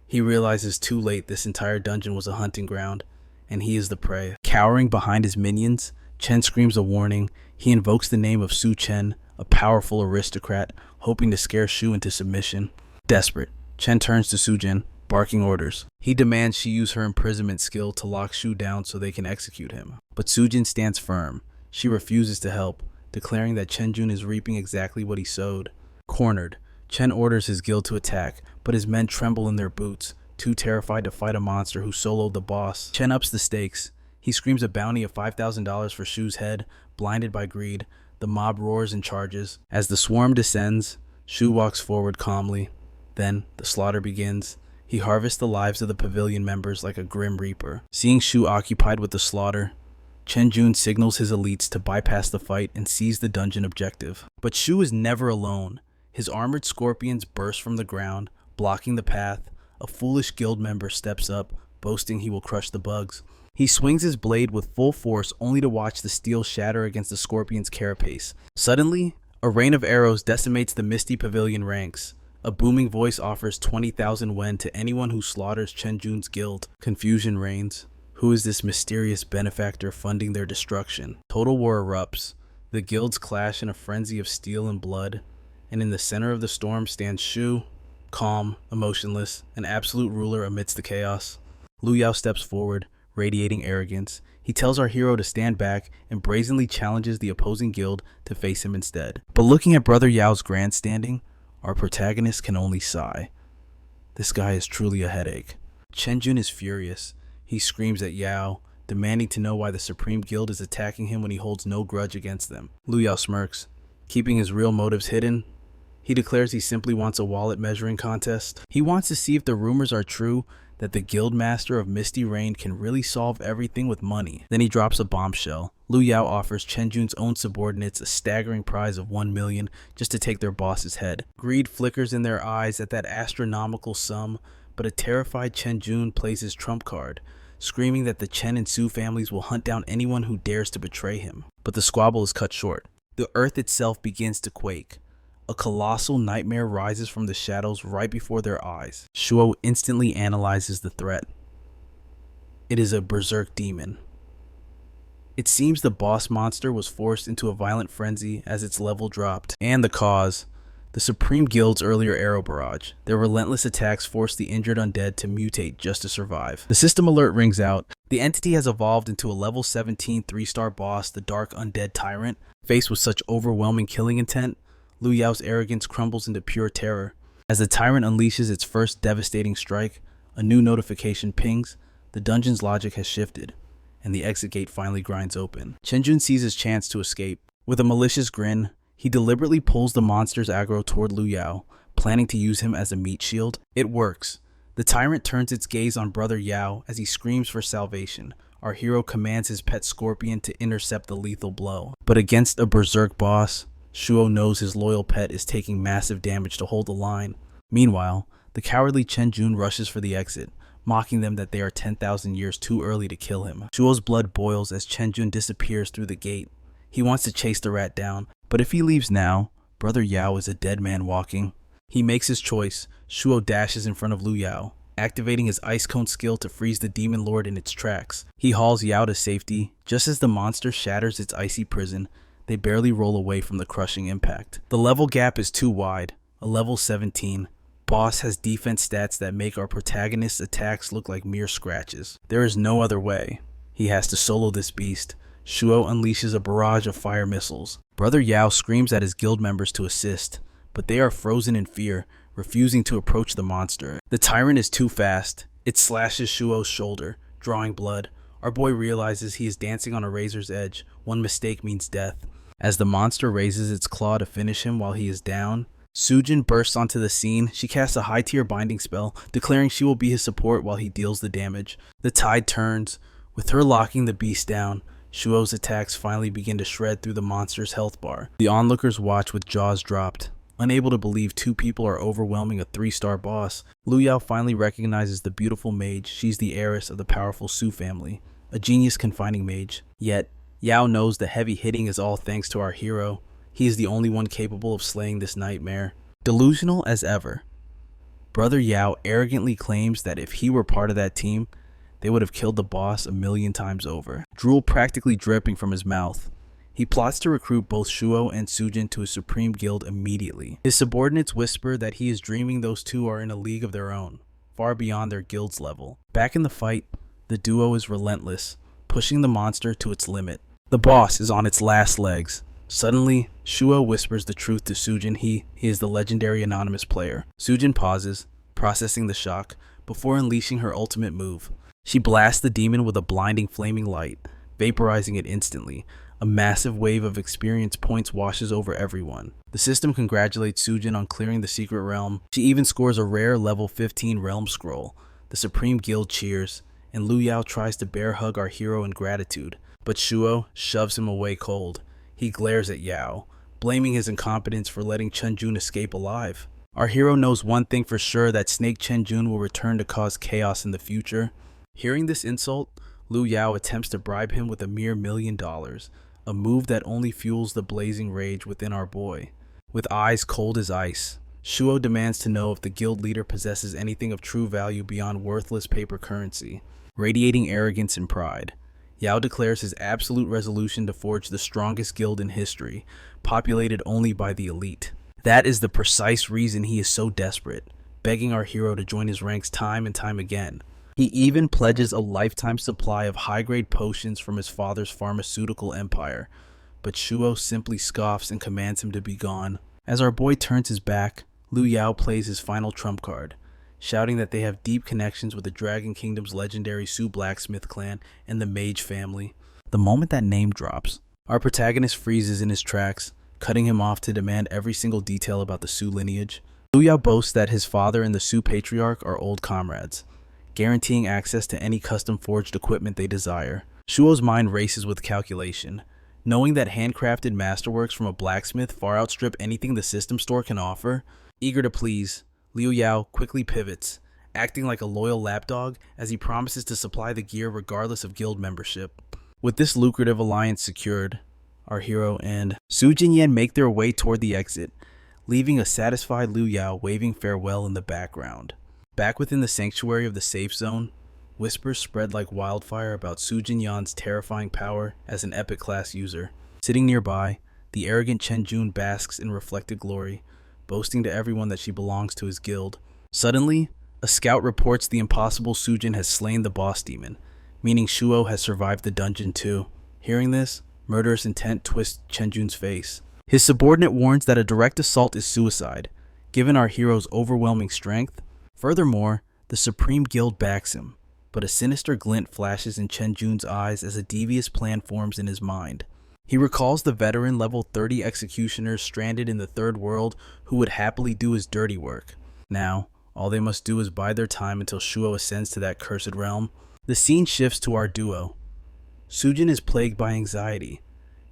He realizes too late this entire dungeon was a hunting ground, and he is the prey. Cowering behind his minions, Chen screams a warning. He invokes the name of Su Chen, a powerful aristocrat, hoping to scare Shu into submission. Desperate, Chen turns to Sujin, barking orders. He demands she use her imprisonment skill to lock Shu down so they can execute him. But Sujin stands firm. She refuses to help, declaring that Chen Jun is reaping exactly what he sowed. Cornered, Chen orders his guild to attack, but his men tremble in their boots, too terrified to fight a monster who soloed the boss. Chen ups the stakes. He screams a bounty of $5,000 for Shu's head. Blinded by greed, the mob roars and charges. As the swarm descends, Shu walks forward calmly. Then, the slaughter begins. He harvests the lives of the pavilion members like a grim reaper. Seeing Shu occupied with the slaughter, Chen Jun signals his elites to bypass the fight and seize the dungeon objective. But Shu is never alone. His armored scorpions burst from the ground, blocking the path. A foolish guild member steps up, boasting he will crush the bugs. He swings his blade with full force only to watch the steel shatter against the scorpion's carapace. Suddenly, a rain of arrows decimates the misty pavilion ranks. A booming voice offers 20,000 wen to anyone who slaughters Chen Jun's guild. Confusion reigns. Who is this mysterious benefactor funding their destruction? Total war erupts. The guilds clash in a frenzy of steel and blood. And in the center of the storm stands Shu, calm, emotionless, an absolute ruler amidst the chaos. Lu Yao steps forward, radiating arrogance. He tells our hero to stand back and brazenly challenges the opposing guild to face him instead. But looking at Brother Yao's grandstanding, our protagonist can only sigh. This guy is truly a headache. Chen Jun is furious. He screams at Yao, demanding to know why the Supreme Guild is attacking him when he holds no grudge against them. Lu Yao smirks, keeping his real motives hidden. He declares he simply wants a wallet measuring contest. He wants to see if the rumors are true, that the guildmaster of Misty Rain can really solve everything with money. Then he drops a bombshell. Lu Yao offers Chen Jun's own subordinates a staggering prize of 1 million just to take their boss's head. Greed flickers in their eyes at that astronomical sum, but a terrified Chen Jun plays his trump card, screaming that the Chen and Su families will hunt down anyone who dares to betray him. But the squabble is cut short. The earth itself begins to quake. A colossal nightmare rises from the shadows right before their eyes. Shuo instantly analyzes the threat. It is a berserk demon. It seems the boss monster was forced into a violent frenzy as its level dropped. And the cause: the Supreme Guild's earlier arrow barrage. Their relentless attacks forced the injured undead to mutate just to survive. The system alert rings out. The entity has evolved into a level 17 3-star boss, the Dark Undead Tyrant. Faced with such overwhelming killing intent, Lu Yao's arrogance crumbles into pure terror. As the tyrant unleashes its first devastating strike, a new notification pings. The dungeon's logic has shifted, and the exit gate finally grinds open. Chen Jun sees his chance to escape. With a malicious grin, he deliberately pulls the monster's aggro toward Lu Yao, planning to use him as a meat shield. It works. The tyrant turns its gaze on Brother Yao as he screams for salvation. Our hero commands his pet scorpion to intercept the lethal blow. But against a berserk boss, Shuo knows his loyal pet is taking massive damage to hold the line. Meanwhile, the cowardly Chen Jun rushes for the exit, mocking them that they are 10,000 years too early to kill him. Shuo's blood boils as Chen Jun disappears through the gate. He wants to chase the rat down, but if he leaves now, Brother Yao is a dead man walking. He makes his choice. Shuo dashes in front of Lu Yao, activating his ice cone skill to freeze the demon lord in its tracks. He hauls Yao to safety. Just as the monster shatters its icy prison, they barely roll away from the crushing impact. The level gap is too wide. A level 17. Boss has defense stats that make our protagonist's attacks look like mere scratches. There is no other way. He has to solo this beast. Shuo unleashes a barrage of fire missiles. Brother Yao screams at his guild members to assist, but they are frozen in fear, refusing to approach the monster. The tyrant is too fast. It slashes Shuo's shoulder, drawing blood. Our boy realizes he is dancing on a razor's edge. One mistake means death. As the monster raises its claw to finish him while he is down, Sujin bursts onto the scene. She casts a high-tier binding spell, declaring she will be his support while he deals the damage. The tide turns. With her locking the beast down, Shuo's attacks finally begin to shred through the monster's health bar. The onlookers watch with jaws dropped, unable to believe two people are overwhelming a 3-star boss. Lu Yao finally recognizes the beautiful mage. She's the heiress of the powerful Su family, a genius confining mage. Yet, Yao knows the heavy hitting is all thanks to our hero. He is the only one capable of slaying this nightmare. Delusional as ever, Brother Yao arrogantly claims that if he were part of that team, they would have killed the boss 1,000,000 times over. Drool practically dripping from his mouth. He plots to recruit both Shuo and Sujin to his supreme guild immediately. His subordinates whisper that he is dreaming those two are in a league of their own, far beyond their guild's level. Back in the fight, the duo is relentless, pushing the monster to its limit. The boss is on its last legs. Suddenly, Shuo whispers the truth to Sujin. He is the legendary anonymous player. Sujin pauses, processing the shock, before unleashing her ultimate move. She blasts the demon with a blinding flaming light, vaporizing it instantly. A massive wave of experience points washes over everyone. The system congratulates Sujin on clearing the secret realm. She even scores a rare level 15 realm scroll. The Supreme Guild cheers, and Lu Yao tries to bear hug our hero in gratitude, but Shuo shoves him away cold. He glares at Yao, blaming his incompetence for letting Chen Jun escape alive. Our hero knows one thing for sure, that Snake Chen Jun will return to cause chaos in the future. Hearing this insult, Lu Yao attempts to bribe him with a mere $1 million, a move that only fuels the blazing rage within our boy. With eyes cold as ice, Shuo demands to know if the guild leader possesses anything of true value beyond worthless paper currency. Radiating arrogance and pride, Yao declares his absolute resolution to forge the strongest guild in history, populated only by the elite. That is the precise reason he is so desperate, begging our hero to join his ranks time and time again. He even pledges a lifetime supply of high-grade potions from his father's pharmaceutical empire, but Shuo simply scoffs and commands him to be gone. As our boy turns his back, Lu Yao plays his final trump card, shouting that they have deep connections with the Dragon Kingdom's legendary Su blacksmith clan and the mage family. The moment that name drops, our protagonist freezes in his tracks, cutting him off to demand every single detail about the Su lineage. Lu Yao boasts that his father and the Su patriarch are old comrades, guaranteeing access to any custom-forged equipment they desire. Shuo's mind races with calculation, knowing that handcrafted masterworks from a blacksmith far outstrip anything the system store can offer. Eager to please, Liu Yao quickly pivots, acting like a loyal lapdog as he promises to supply the gear regardless of guild membership. With this lucrative alliance secured, our hero and Sujin make their way toward the exit, leaving a satisfied Liu Yao waving farewell in the background. Back within the sanctuary of the safe zone, whispers spread like wildfire about Sujin Yan's terrifying power as an epic class user. Sitting nearby, the arrogant Chen Jun basks in reflected glory, boasting to everyone that she belongs to his guild. Suddenly, a scout reports the impossible Sujin has slain the boss demon, meaning Shuo has survived the dungeon too. Hearing this, murderous intent twists Chen Jun's face. His subordinate warns that a direct assault is suicide, given our hero's overwhelming strength. Furthermore, the Supreme Guild backs him, but a sinister glint flashes in Chen Jun's eyes as a devious plan forms in his mind. He recalls the veteran level 30 executioners stranded in the Third World who would happily do his dirty work. Now, all they must do is bide their time until Shuo ascends to that cursed realm. The scene shifts to our duo. Sujin is plagued by anxiety,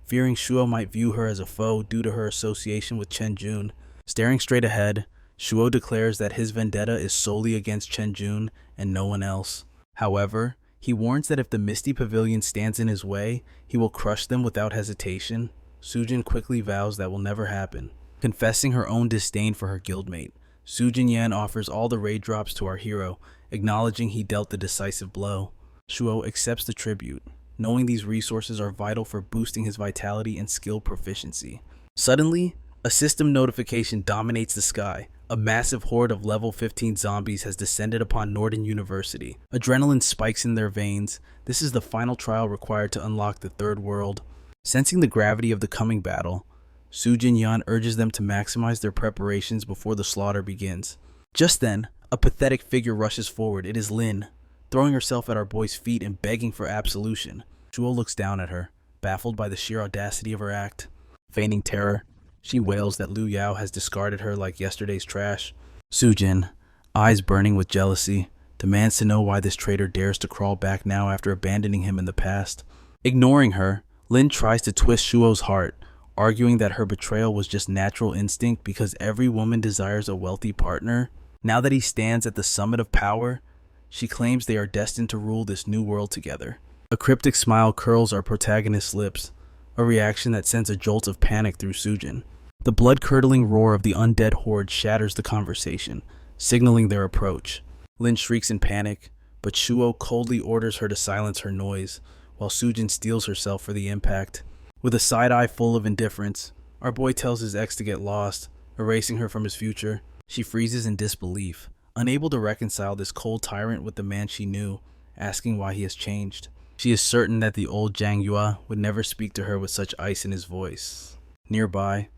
fearing Shuo might view her as a foe due to her association with Chen Jun. Staring straight ahead, Shuo declares that his vendetta is solely against Chen Jun and no one else. However, he warns that if the Misty Pavilion stands in his way, he will crush them without hesitation. Sujin quickly vows that will never happen. Confessing her own disdain for her guildmate, Sujin Yan offers all the raid drops to our hero, acknowledging he dealt the decisive blow. Shuo accepts the tribute, knowing these resources are vital for boosting his vitality and skill proficiency. Suddenly, a system notification dominates the sky. A massive horde of level 15 zombies has descended upon Norden University. Adrenaline spikes in their veins. This is the final trial required to unlock the Third World. Sensing the gravity of the coming battle, Sujin Yan urges them to maximize their preparations before the slaughter begins. Just then, a pathetic figure rushes forward. It is Lynn, throwing herself at our boy's feet and begging for absolution. Shuo looks down at her, baffled by the sheer audacity of her act. Feigning terror, she wails that Liu Yao has discarded her like yesterday's trash. Sujin, eyes burning with jealousy, demands to know why this traitor dares to crawl back now after abandoning him in the past. Ignoring her, Lynn tries to twist Shuo's heart, arguing that her betrayal was just natural instinct because every woman desires a wealthy partner. Now that he stands at the summit of power, she claims they are destined to rule this new world together. A cryptic smile curls our protagonist's lips, a reaction that sends a jolt of panic through Sujin. The blood-curdling roar of the undead horde shatters the conversation, signaling their approach. Lynn shrieks in panic, but Shuo coldly orders her to silence her noise, while Sujin steels herself for the impact. With a side-eye full of indifference, our boy tells his ex to get lost, erasing her from his future. She freezes in disbelief, unable to reconcile this cold tyrant with the man she knew, asking why he has changed. She is certain that the old Zhang Yue would never speak to her with such ice in his voice. Nearby,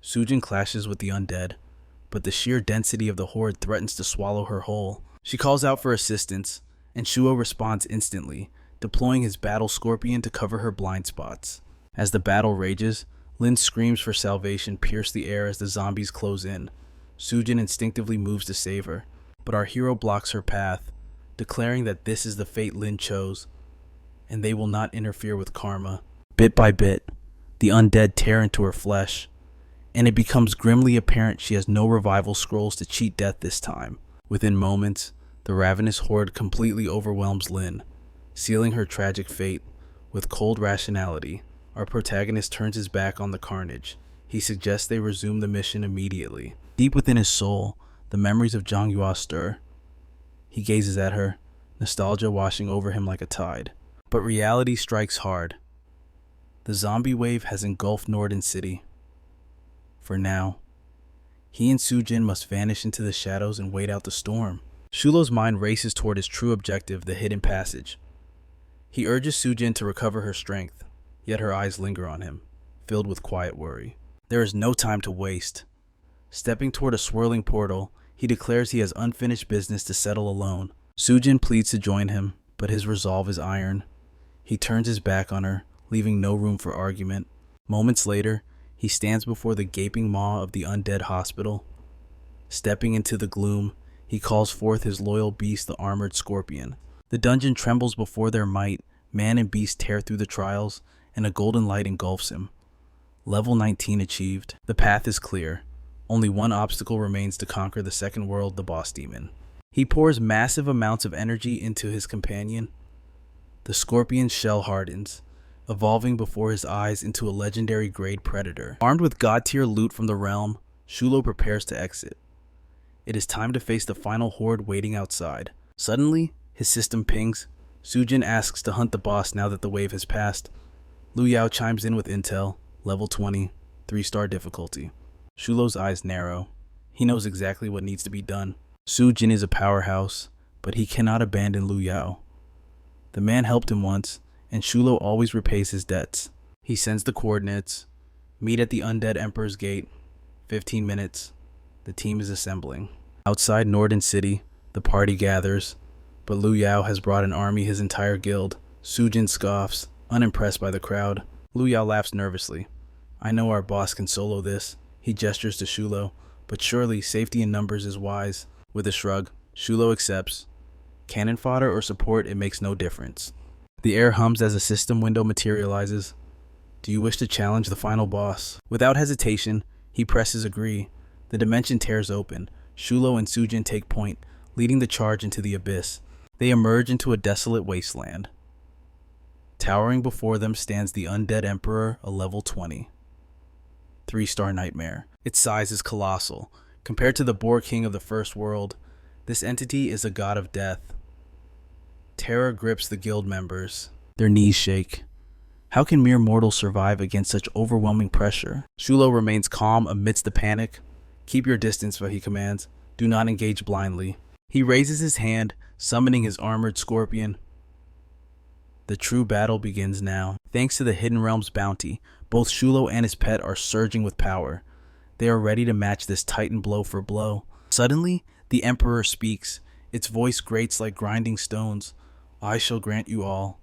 Sujin clashes with the undead, but the sheer density of the horde threatens to swallow her whole. She calls out for assistance, and Shuo responds instantly, deploying his battle scorpion to cover her blind spots. As the battle rages, Lynn's screams for salvation pierce the air as the zombies close in. Sujin instinctively moves to save her, but our hero blocks her path, declaring that this is the fate Lynn chose, and they will not interfere with karma. Bit by bit, the undead tear into her flesh, and it becomes grimly apparent she has no revival scrolls to cheat death this time. Within moments, the ravenous horde completely overwhelms Lynn, sealing her tragic fate. With cold rationality, our protagonist turns his back on the carnage. He suggests they resume the mission immediately. Deep within his soul, the memories of Zhang Yue stir. He gazes at her, nostalgia washing over him like a tide. But reality strikes hard. The zombie wave has engulfed Norden City. For now, he and Sujin must vanish into the shadows and wait out the storm. Shulo's mind races toward his true objective, the hidden passage. He urges Sujin to recover her strength, yet her eyes linger on him, filled with quiet worry. There is no time to waste. Stepping toward a swirling portal, he declares he has unfinished business to settle alone. Sujin pleads to join him, but his resolve is iron. He turns his back on her, leaving no room for argument. Moments later, he stands before the gaping maw of the undead hospital. Stepping into the gloom, He calls forth his loyal beast, the armored scorpion. The dungeon trembles before their might. Man and beast tear through the trials, and a golden light engulfs him. Level 19 achieved. The path is clear. Only one obstacle remains to conquer the second world, the boss demon. He pours massive amounts of energy into his companion. The scorpion's shell hardens, evolving before his eyes into a legendary grade predator. Armed with god-tier loot from the realm, Shuo prepares to exit. It is time to face the final horde waiting outside. Suddenly, his system pings. Sujin asks to hunt the boss now that the wave has passed. Lu Yao chimes in with intel, level 20, 3-star difficulty. Shulo's eyes narrow. He knows exactly what needs to be done. Sujin is a powerhouse, but he cannot abandon Lu Yao. The man helped him once, and Shuo always repays his debts. He sends the coordinates. Meet at the Undead Emperor's Gate. 15 minutes. The team is assembling. Outside Norden City, the party gathers, but Lu Yao has brought an army, his entire guild. Sujin scoffs, unimpressed by the crowd. Lu Yao laughs nervously. I know our boss can solo this. He gestures to Shuo, but surely safety in numbers is wise. With a shrug, Shuo accepts. Cannon fodder or support, it makes no difference. The air hums as a system window materializes. Do you wish to challenge the final boss? Without hesitation, he presses agree. The dimension tears open. Shuo and Sujin take point, leading the charge into the abyss. They emerge into a desolate wasteland. Towering before them stands the Undead Emperor, a level 20. 3-star nightmare. Its size is colossal. Compared to the Boar King of the First World, this entity is a god of death. Terror grips the guild members. Their knees shake. How can mere mortals survive against such overwhelming pressure? Shuo remains calm amidst the panic. Keep your distance, he commands. Do not engage blindly. He raises his hand, summoning his armored scorpion. The true battle begins now. Thanks to the Hidden Realm's bounty, both Shuo and his pet are surging with power. They are ready to match this titan blow for blow. Suddenly, the Emperor speaks. Its voice grates like grinding stones. I shall grant you all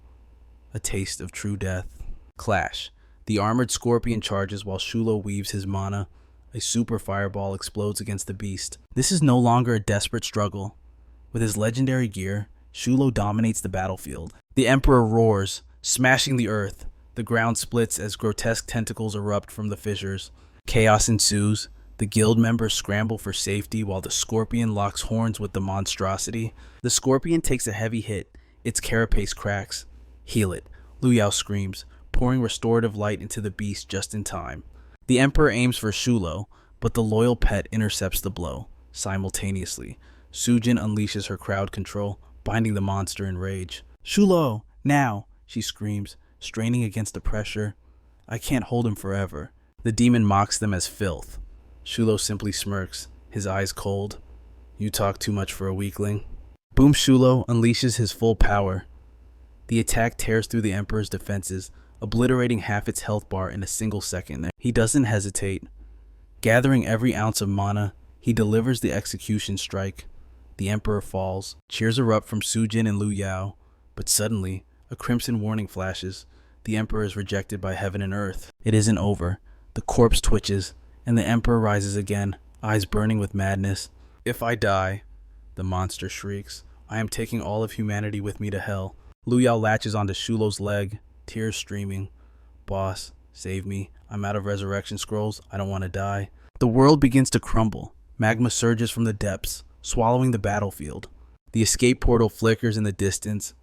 a taste of true death. Clash. The armored scorpion charges while Shuo weaves his mana. A super fireball explodes against the beast. This is no longer a desperate struggle. With his legendary gear, Shuo dominates the battlefield. The Emperor roars, smashing the earth. The ground splits as grotesque tentacles erupt from the fissures. Chaos ensues. The guild members scramble for safety while the scorpion locks horns with the monstrosity. The scorpion takes a heavy hit. Its carapace cracks. Heal it, Lu Yao screams, pouring restorative light into the beast just in time. The Emperor aims for Shuo, but the loyal pet intercepts the blow. Simultaneously, Sujin unleashes her crowd control, binding the monster in rage. Shuo, now, she screams, straining against the pressure. I can't hold him forever. The demon mocks them as filth. Shuo simply smirks, his eyes cold. You talk too much for a weakling. Boom Shuo unleashes his full power. The attack tears through the Emperor's defenses, obliterating half its health bar in a single second. He doesn't hesitate. Gathering every ounce of mana, he delivers the execution strike. The Emperor falls. Cheers erupt from Sujin and Lu Yao, but suddenly, a crimson warning flashes. The Emperor is rejected by heaven and earth. It isn't over. The corpse twitches, and the Emperor rises again, eyes burning with madness. If I die, the monster shrieks, I am taking all of humanity with me to hell. Lu Yao latches onto Shulo's leg, tears streaming. Boss, save me. I'm out of resurrection scrolls. I don't want to die. The world begins to crumble. Magma surges from the depths, swallowing the battlefield. The escape portal flickers in the distance,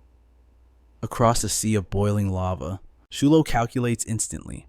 across a sea of boiling lava. Shuo calculates instantly.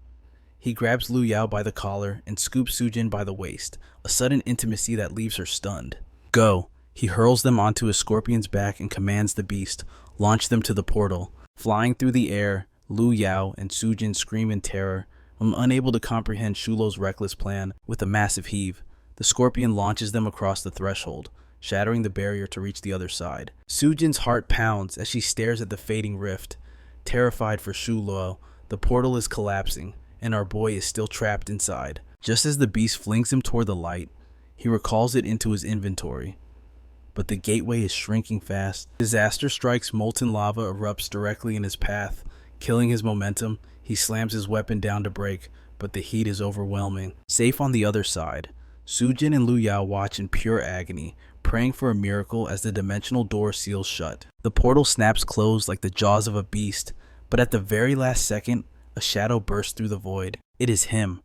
He grabs Lu Yao by the collar and scoops Sujin by the waist, a sudden intimacy that leaves her stunned. Go! He hurls them onto his scorpion's back and commands the beast, launch them to the portal. Flying through the air, Lu Yao and Sujin scream in terror. Unable to comprehend Shulo's reckless plan, with a massive heave, the scorpion launches them across the threshold, shattering the barrier to reach the other side. Sujin's heart pounds as she stares at the fading rift. Terrified for Shuo, the portal is collapsing, and our boy is still trapped inside. Just as the beast flings him toward the light, he recalls it into his inventory. But the gateway is shrinking fast. Disaster strikes. Molten lava erupts directly in his path, killing his momentum. He slams his weapon down to break, but the heat is overwhelming. Safe on the other side, Sujin and Lu Yao watch in pure agony, praying for a miracle as the dimensional door seals shut. The portal snaps closed like the jaws of a beast, but at the very last second, a shadow bursts through the void. It is him.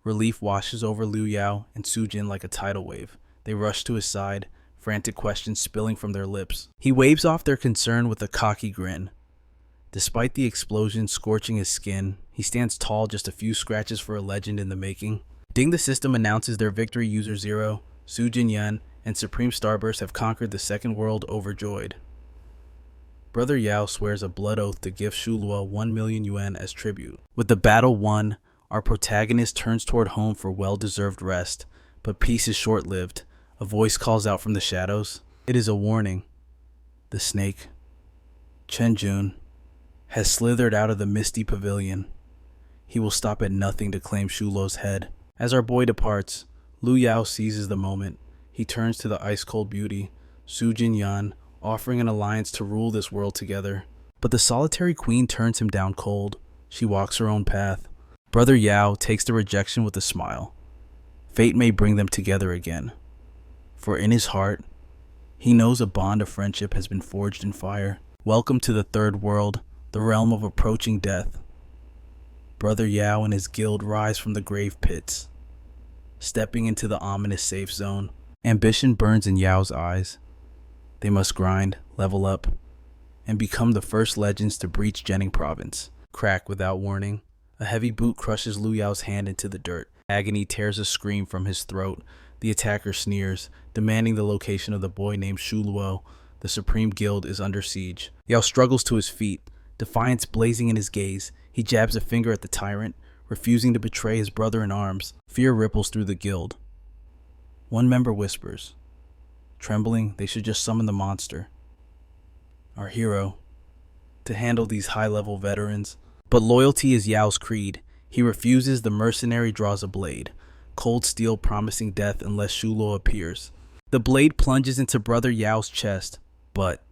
Relief washes over Lu Yao and Sujin like a tidal wave. They rush to his side, frantic questions spilling from their lips. He waves off their concern with a cocky grin. Despite the explosion scorching his skin, he stands tall, just a few scratches for a legend in the making. Ding the system announces their victory. User 0, Sujin Yan, and Supreme Starburst have conquered the second world, overjoyed. Brother Yao swears a blood oath to give Shuo 1 million yuan as tribute. With the battle won, our protagonist turns toward home for well-deserved rest, but peace is short-lived. A voice calls out from the shadows. It is a warning. The snake, Chen Jun, has slithered out of the misty pavilion. He will stop at nothing to claim Shulo's head. As our boy departs, Lu Yao seizes the moment. He turns to the ice-cold beauty, Sujin Yan, offering an alliance to rule this world together. But the solitary queen turns him down cold. She walks her own path. Brother Yao takes the rejection with a smile. Fate may bring them together again. For in his heart, he knows a bond of friendship has been forged in fire. Welcome to the third world, the realm of approaching death. Brother Yao and his guild rise from the grave pits, stepping into the ominous safe zone. Ambition burns in Yao's eyes. They must grind, level up, and become the first legends to breach Jining province. Crack without warning. A heavy boot crushes Lu Yao's hand into the dirt. Agony tears a scream from his throat. The attacker sneers, demanding the location of the boy named Shuo. The Supreme Guild is under siege. Yao struggles to his feet, defiance blazing in his gaze. He jabs a finger at the tyrant, refusing to betray his brother in arms. Fear ripples through the guild. One member whispers, trembling, they should just summon the monster, our hero, to handle these high-level veterans. But loyalty is Yao's creed. He refuses. The mercenary draws a blade, cold steel promising death unless Shuo appears. The blade plunges into Brother Yao's chest, but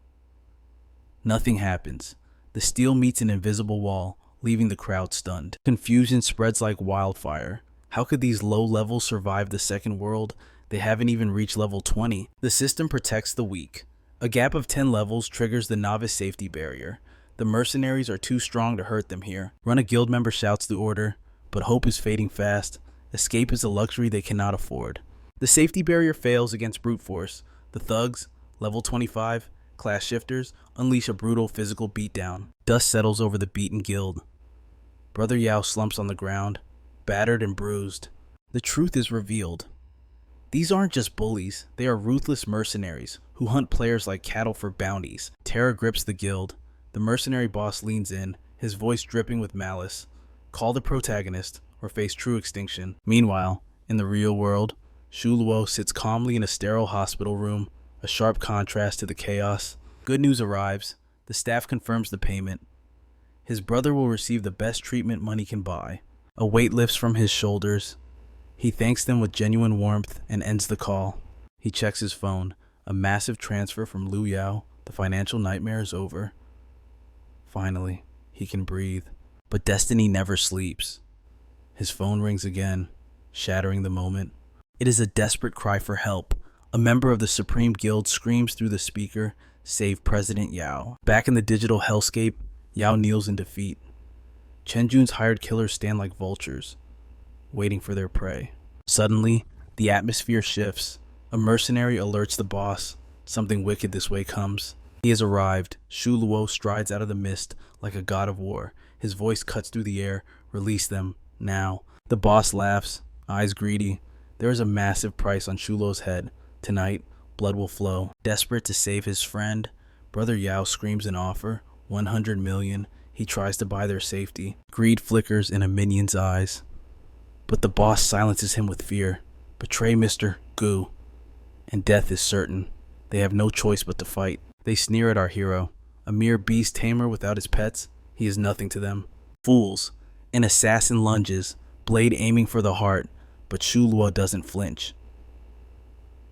nothing happens. The steel meets an invisible wall, leaving the crowd stunned. Confusion spreads like wildfire. How could these low levels survive the second world? They haven't even reached level 20. The system protects the weak. A gap of 10 levels triggers the novice safety barrier. The mercenaries are too strong to hurt them here. Run a guild member shouts the order, but hope is fading fast. Escape is a luxury they cannot afford. The safety barrier fails against brute force. The thugs, level 25, class shifters, unleash a brutal physical beatdown. Dust settles over the beaten guild. Brother Yao slumps on the ground, battered and bruised. The truth is revealed. These aren't just bullies, they are ruthless mercenaries who hunt players like cattle for bounties. Terror grips the guild. The mercenary boss leans in, his voice dripping with malice. Call the protagonist, or face true extinction. Meanwhile, in the real world, Shuo sits calmly in a sterile hospital room, a sharp contrast to the chaos. Good news arrives. The staff confirms the payment. His brother will receive the best treatment money can buy. A weight lifts from his shoulders. He thanks them with genuine warmth and ends the call. He checks his phone. A massive transfer from Lu Yao. The financial nightmare is over. Finally, he can breathe. But destiny never sleeps. His phone rings again, shattering the moment. It is a desperate cry for help. A member of the Supreme Guild screams through the speaker, "Save President Yao." Back in the digital hellscape, Yao kneels in defeat. Chen Jun's hired killers stand like vultures, waiting for their prey. Suddenly, the atmosphere shifts. A mercenary alerts the boss. Something wicked this way comes. He has arrived. Shuo strides out of the mist like a god of war. His voice cuts through the air. Release them, now. The boss laughs, eyes greedy. There is a massive price on Shulo's head. Tonight, blood will flow. Desperate to save his friend, Brother Yao screams an offer. 100 million. He tries to buy their safety. Greed flickers in a minion's eyes. But the boss silences him with fear. Betray Mr. Gu, and death is certain. They have no choice but to fight. They sneer at our hero. A mere beast tamer without his pets, he is nothing to them. Fools. An assassin lunges, blade aiming for the heart, but Shuo doesn't flinch.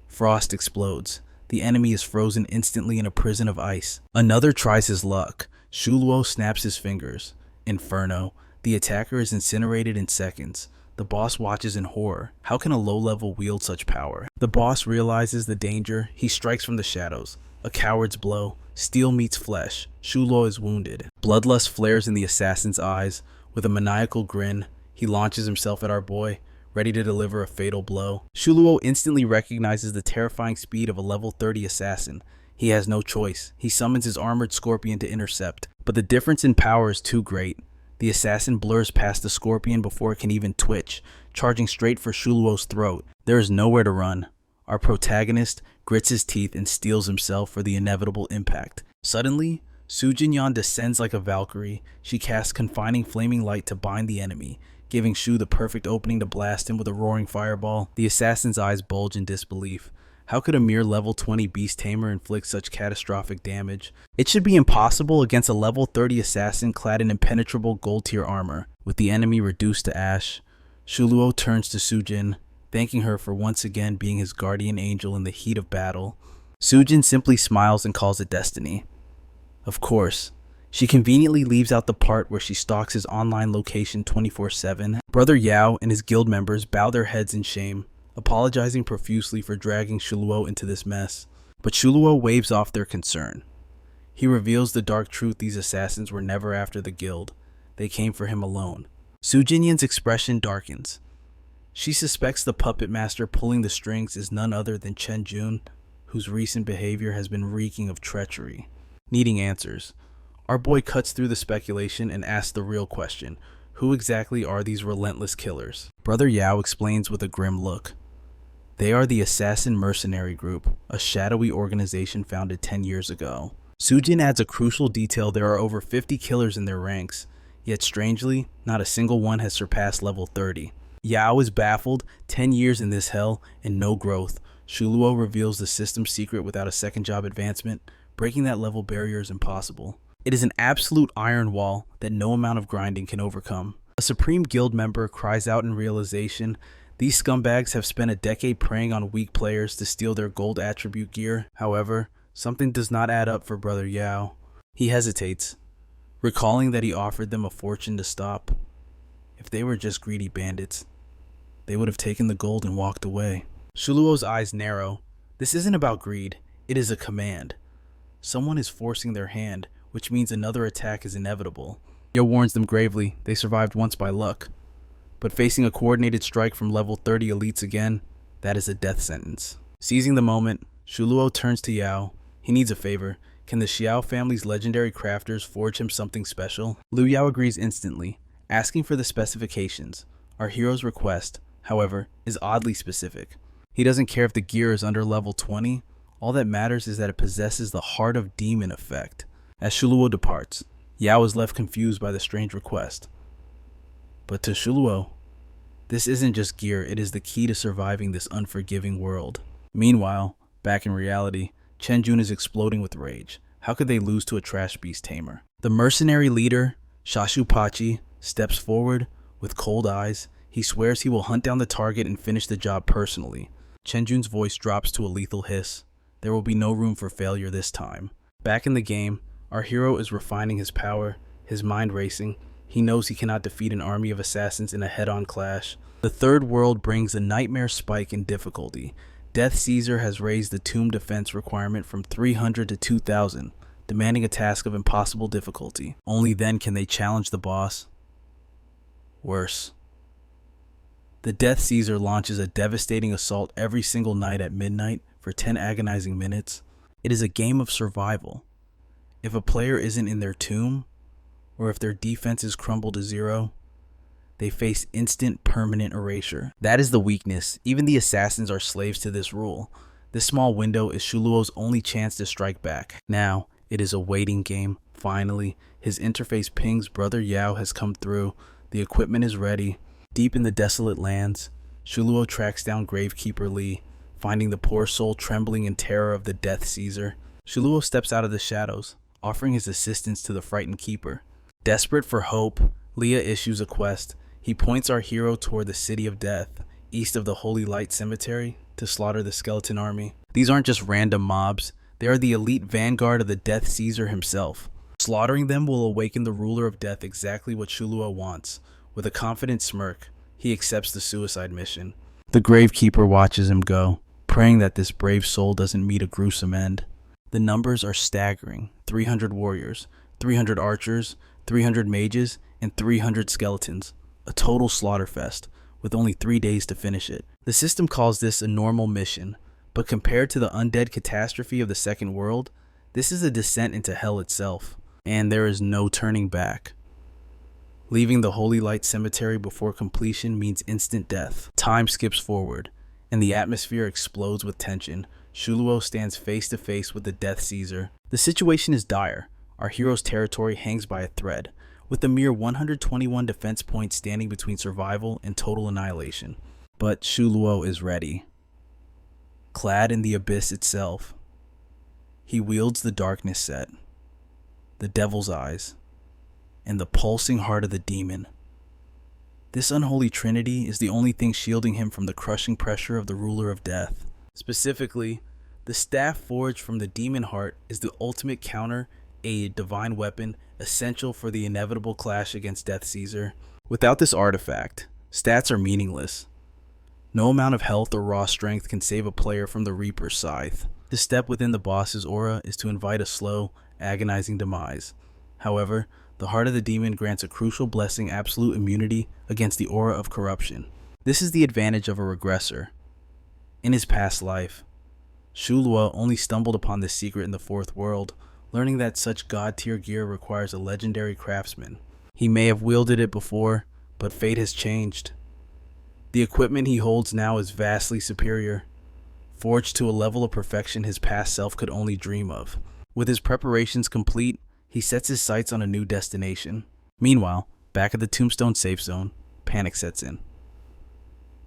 Frost explodes. The enemy is frozen instantly in a prison of ice. Another tries his luck. Shuo snaps his fingers. Inferno. The attacker is incinerated in seconds. The boss watches in horror. How can a low level wield such power? The boss realizes the danger. He strikes from the shadows. A coward's blow. Steel meets flesh. Shuo is wounded. Bloodlust flares in the assassin's eyes. With a maniacal grin, he launches himself at our boy, ready to deliver a fatal blow. Shuo instantly recognizes the terrifying speed of a level 30 assassin. He has no choice. He summons his armored scorpion to intercept. But the difference in power is too great. The assassin blurs past the scorpion before it can even twitch, charging straight for Shuo's throat. There is nowhere to run. Our protagonist grits his teeth and steels himself for the inevitable impact. Suddenly, Sujin descends like a Valkyrie. She casts confining flaming light to bind the enemy, giving Shu the perfect opening to blast him with a roaring fireball. The assassin's eyes bulge in disbelief. How could a mere level 20 beast tamer inflict such catastrophic damage? It should be impossible against a level 30 assassin clad in impenetrable gold tier armor. With the enemy reduced to ash, Shuo turns to Sujin, thanking her for once again being his guardian angel in the heat of battle. Sujin simply smiles and calls it destiny. Of course, she conveniently leaves out the part where she stalks his online location 24/7. Brother Yao and his guild members bow their heads in shame, apologizing profusely for dragging Shuo into this mess. But Shuo waves off their concern. He reveals the dark truth: these assassins were never after the guild. They came for him alone. Sujin's expression darkens. She suspects the puppet master pulling the strings is none other than Chen Jun, whose recent behavior has been reeking of treachery. Needing answers, our boy cuts through the speculation and asks the real question: who exactly are these relentless killers? Brother Yao explains with a grim look. They are the Assassin Mercenary Group, a shadowy organization founded 10 years ago. Sujin adds a crucial detail: there are over 50 killers in their ranks, yet strangely, not a single one has surpassed level 30. Yao is baffled. 10 years in this hell and no growth. Shuo reveals the system's secret: without a second job advancement, breaking that level barrier is impossible. It is an absolute iron wall that no amount of grinding can overcome. A Supreme Guild member cries out in realization: these scumbags have spent a decade preying on weak players to steal their gold attribute gear. However, something does not add up for Brother Yao. He hesitates, recalling that he offered them a fortune to stop. If they were just greedy bandits, they would have taken the gold and walked away. Shuo's eyes narrow. This isn't about greed, it is a command. Someone is forcing their hand, which means another attack is inevitable. Yo warns them gravely: they survived once by luck. But facing a coordinated strike from level 30 elites again, that is a death sentence. Seizing the moment, Shuo turns to Yao. He needs a favor. Can the Xiao family's legendary crafters forge him something special? Lu Yao agrees instantly, asking for the specifications. Our hero's request, however, is oddly specific. He doesn't care if the gear is under level 20. All that matters is that it possesses the Heart of Demon effect. As Shuo departs, Yao is left confused by the strange request. But to Shuo, this isn't just gear, it is the key to surviving this unforgiving world. Meanwhile, back in reality, Chen Jun is exploding with rage. How could they lose to a trash beast tamer? The mercenary leader, Shashupachi, steps forward. With cold eyes, he swears he will hunt down the target and finish the job personally. Chen Jun's voice drops to a lethal hiss. There will be no room for failure this time. Back in the game, our hero is refining his power, his mind racing. He knows he cannot defeat an army of assassins in a head-on clash. The third world brings a nightmare spike in difficulty. Death Caesar has raised the tomb defense requirement from 300 to 2,000, demanding a task of impossible difficulty. Only then can they challenge the boss. Worse. The Death Caesar launches a devastating assault every single night at midnight for 10 agonizing minutes. It is a game of survival. If a player isn't in their tomb, or if their defenses crumble to zero, they face instant permanent erasure. That is the weakness. Even the assassins are slaves to this rule. This small window is Shuo's only chance to strike back. Now, it is a waiting game. Finally, his interface pings: Brother Yao has come through. The equipment is ready. Deep in the desolate lands, Shuo tracks down Gravekeeper Li, finding the poor soul trembling in terror of the Death Caesar. Shuo steps out of the shadows, offering his assistance to the frightened keeper. Desperate for hope, Leah issues a quest. He points our hero toward the City of Death, east of the Holy Light Cemetery, to slaughter the skeleton army. These aren't just random mobs, they are the elite vanguard of the Death Caesar himself. Slaughtering them will awaken the ruler of death, exactly what Shuo wants. With a confident smirk, He accepts the suicide mission. The Gravekeeper watches him go, praying that this brave soul doesn't meet a gruesome end. The numbers are staggering: 300 warriors, 300 archers, 300 mages, and 300 skeletons. A total slaughterfest, with only 3 days to finish it. The system calls this a normal mission, but compared to the undead catastrophe of the Second World, this is a descent into hell itself, and there is no turning back. Leaving the Holy Light Cemetery before completion means instant death. Time skips forward, and the atmosphere explodes with tension. Shuo stands face to face with the Death Caesar. The situation is dire. Our hero's territory hangs by a thread, with a mere 121 defense points standing between survival and total annihilation. But Shuo is ready. Clad in the abyss itself, he wields the darkness set, the devil's eyes, and the pulsing heart of the demon. This unholy trinity is the only thing shielding him from the crushing pressure of the ruler of death. Specifically, the staff forged from the demon heart is the ultimate counter, a divine weapon essential for the inevitable clash against Death Caesar. Without this artifact, stats are meaningless. No amount of health or raw strength can save a player from the Reaper's scythe. To step within the boss's aura is to invite a slow, agonizing demise. However, the heart of the demon grants a crucial blessing: absolute immunity against the aura of corruption. This is the advantage of a regressor. In his past life, Shuo only stumbled upon this secret in the Fourth World, learning that such god-tier gear requires a legendary craftsman. He may have wielded it before, but fate has changed. The equipment he holds now is vastly superior, forged to a level of perfection his past self could only dream of. With his preparations complete, he sets his sights on a new destination. Meanwhile, back at the Tombstone safe zone, panic sets in.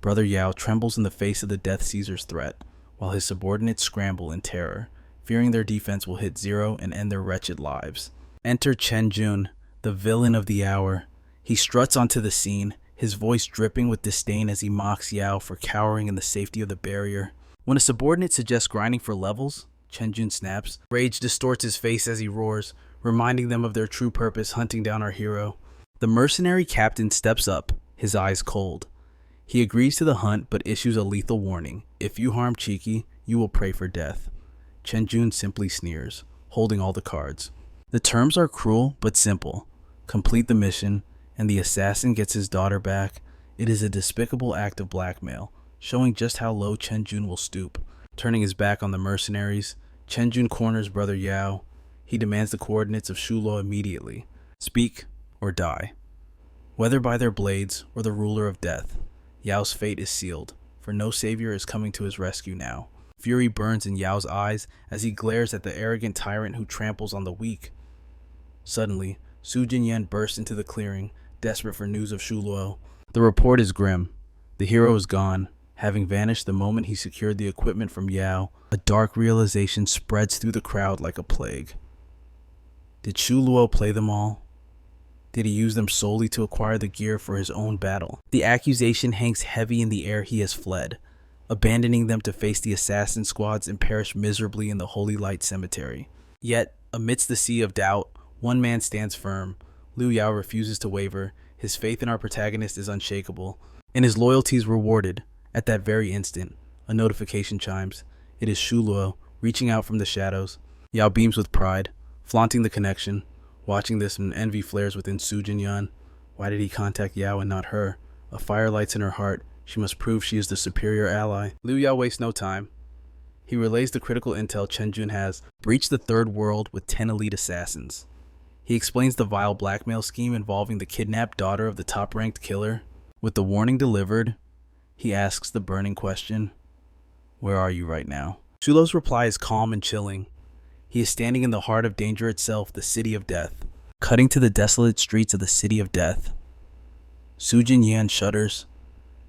Brother Yao trembles in the face of the Death Caesar's threat, while his subordinates scramble in terror, fearing their defense will hit zero and end their wretched lives. Enter Chen Jun, the villain of the hour. He struts onto the scene, his voice dripping with disdain as he mocks Yao for cowering in the safety of the barrier. When a subordinate suggests grinding for levels, Chen Jun snaps. Rage distorts his face as he roars, reminding them of their true purpose: hunting down our hero. The mercenary captain steps up, his eyes cold. He agrees to the hunt but issues a lethal warning: if you harm Cheeky, you will pray for death. Chen Jun simply sneers, holding all the cards. The terms are cruel but simple. Complete the mission, and the assassin gets his daughter back. It is a despicable act of blackmail, showing just how low Chen Jun will stoop. Turning his back on the mercenaries, Chen Jun corners Brother Yao. He demands the coordinates of Shuo immediately. Speak or die. Whether by their blades or the ruler of death, Yao's fate is sealed, for no savior is coming to his rescue now. Fury burns in Yao's eyes as he glares at the arrogant tyrant who tramples on the weak. Suddenly, Sujin bursts into the clearing, desperate for news of Shuo. The report is grim. The hero is gone, having vanished the moment he secured the equipment from Yao. A dark realization spreads through the crowd like a plague. Did Shuo play them all? Did he use them solely to acquire the gear for his own battle? The accusation hangs heavy in the air. He has fled, abandoning them to face the assassin squads and perish miserably in the Holy Light Cemetery. Yet, amidst the sea of doubt, one man stands firm. Lu Yao refuses to waver. His faith in our protagonist is unshakable, and his loyalty is rewarded. At that very instant, a notification chimes. It is Shuo, reaching out from the shadows. Yao beams with pride, flaunting the connection. Watching this, an envy flares within Sujin. Why did he contact Yao and not her? A fire lights in her heart. She must prove she is the superior ally. Lu Yao wastes no time. He relays the critical intel Chen Jun has breached the Third World with 10 elite assassins. He explains the vile blackmail scheme involving the kidnapped daughter of the top-ranked killer. With the warning delivered, he asks the burning question: where are you right now? Shulo's reply is calm and chilling. He is standing in the heart of danger itself, the city of death. Cutting to the desolate streets of the city of death, Sujin shudders,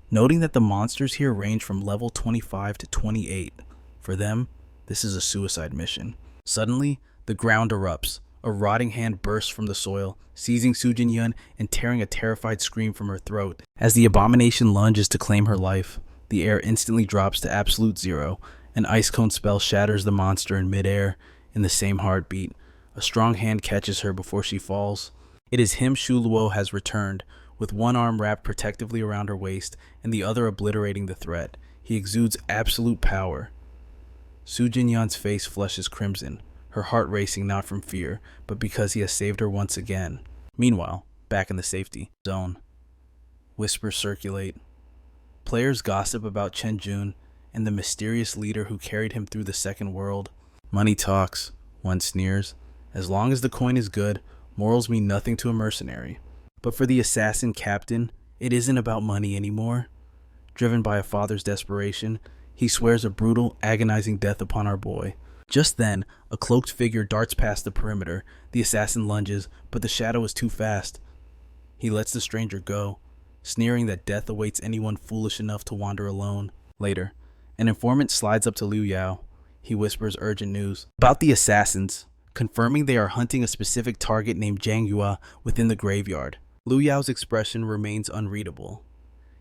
noting that the monsters here range from level 25 to 28. For them, this is a suicide mission. Suddenly, the ground erupts. A rotting hand bursts from the soil, seizing Sujin and tearing a terrified scream from her throat. As the abomination lunges to claim her life, the air instantly drops to absolute zero. An ice cone spell shatters the monster in midair. In the same heartbeat, a strong hand catches her before she falls. It is him Shuo has returned, With one arm wrapped protectively around her waist and the other obliterating the threat, he exudes absolute power. Sujin face flushes crimson, her heart racing not from fear, but because he has saved her once again. Meanwhile, back in the safety zone, whispers circulate. Players gossip about Chen Jun and the mysterious leader who carried him through the second world. Money talks, one sneers. As long as the coin is good, morals mean nothing to a mercenary. But for the assassin captain, it isn't about money anymore. Driven by a father's desperation, he swears a brutal, agonizing death upon our boy. Just then, a cloaked figure darts past the perimeter. The assassin lunges, but the shadow is too fast. He lets the stranger go, sneering that death awaits anyone foolish enough to wander alone. Later, an informant slides up to Lu Yao. He whispers urgent news about the assassins, confirming they are hunting a specific target named Jiang Yua within the graveyard. Lu Yao's expression remains unreadable.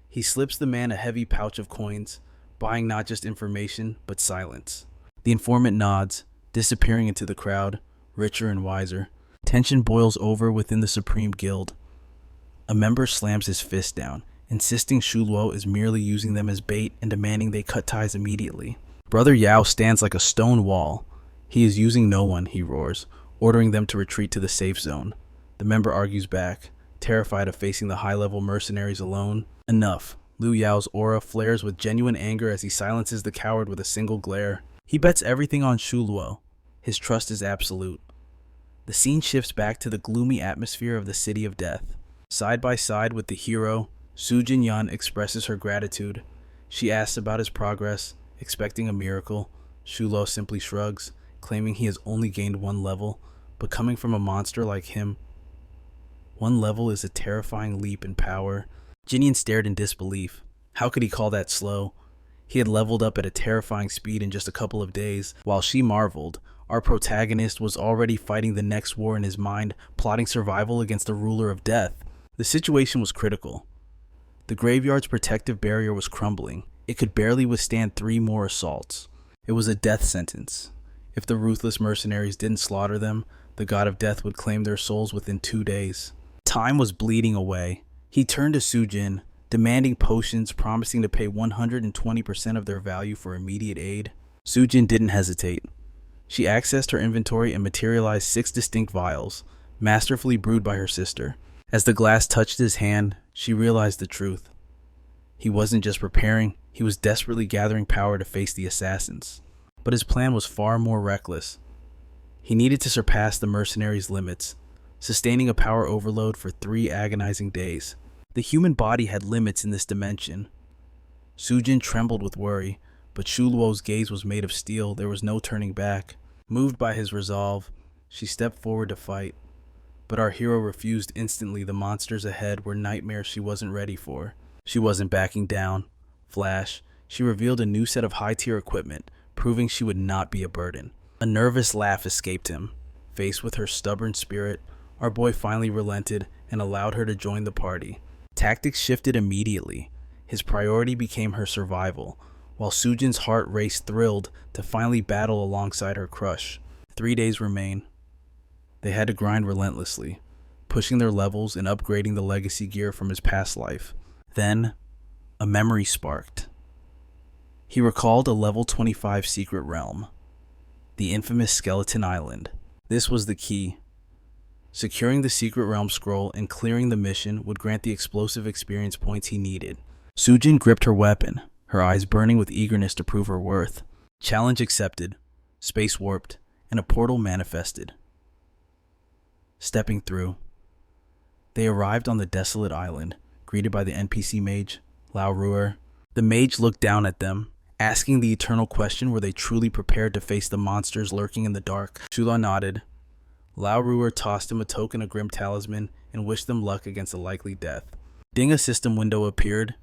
He slips the man a heavy pouch of coins, buying not just information, but silence. The informant nods, disappearing into the crowd, richer and wiser. Tension boils over within the Supreme Guild. A member slams his fist down, insisting Shuo is merely using them as bait and demanding they cut ties immediately. Brother Yao stands like a stone wall. He is using no one, he roars, ordering them to retreat to the safe zone. The member argues back, terrified of facing the high-level mercenaries alone. Enough. Lu Yao's aura flares with genuine anger as he silences the coward with a single glare. He bets everything on Shuo. His trust is absolute. The scene shifts back to the gloomy atmosphere of the City of Death. Side by side with the hero, Sujin expresses her gratitude. She asks about his progress, expecting a miracle. Shuo simply shrugs, claiming he has only gained one level, but coming from a monster like him, one level is a terrifying leap in power. Jinian stared in disbelief. How could he call that slow? He had leveled up at a terrifying speed in just a couple of days. While she marveled, our protagonist was already fighting the next war in his mind, plotting survival against the ruler of death. The situation was critical. The graveyard's protective barrier was crumbling. It could barely withstand 3 more assaults. It was a death sentence. If the ruthless mercenaries didn't slaughter them, the god of death would claim their souls within 2 days. Time was bleeding away. He turned to Sujin, demanding potions, promising to pay 120% of their value for immediate aid. Sujin didn't hesitate. She accessed her inventory and materialized 6 distinct vials, masterfully brewed by her sister. As the glass touched his hand, she realized the truth. He wasn't just preparing, he was desperately gathering power to face the assassins. But his plan was far more reckless. He needed to surpass the mercenaries' limits, sustaining a power overload for 3 agonizing days. The human body had limits in this dimension. Sujin trembled with worry, but Shuo's gaze was made of steel. There was no turning back. Moved by his resolve, she stepped forward to fight. But our hero refused instantly. The monsters ahead were nightmares she wasn't ready for. She wasn't backing down. Flash, she revealed a new set of high-tier equipment, proving she would not be a burden. A nervous laugh escaped him. Faced with her stubborn spirit, our boy finally relented and allowed her to join the party. Tactics shifted immediately. His priority became her survival, while Sujin's heart raced thrilled to finally battle alongside her crush. 3 days remain. They had to grind relentlessly, pushing their levels and upgrading the legacy gear from his past life. Then, a memory sparked. He recalled a level 25 secret realm, the infamous Skeleton Island. This was the key. Securing the secret realm scroll and clearing the mission would grant the explosive experience points he needed. Sujin gripped her weapon, her eyes burning with eagerness to prove her worth. Challenge accepted, space warped, and a portal manifested. Stepping through, they arrived on the desolate island, greeted by the NPC mage, Lao Ruer. The mage looked down at them, asking the eternal question, were they truly prepared to face the monsters lurking in the dark? Shula nodded. Lao Ruer tossed him a token of Grim Talisman and wished them luck against a likely death. Ding, a system window appeared.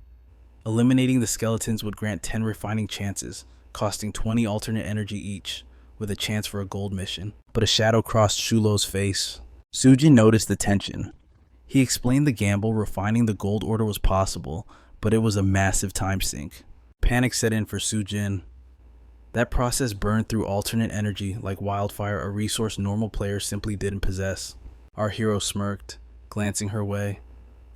Eliminating the skeletons would grant 10 refining chances, costing 20 alternate energy each, with a chance for a gold mission. But a shadow crossed Shulo's face. Sujin noticed the tension. He explained the gamble. Refining the gold order was possible, but it was a massive time sink. Panic set in for Sujin. That process burned through alternate energy like wildfire, a resource normal players simply didn't possess. Our hero smirked, glancing her way.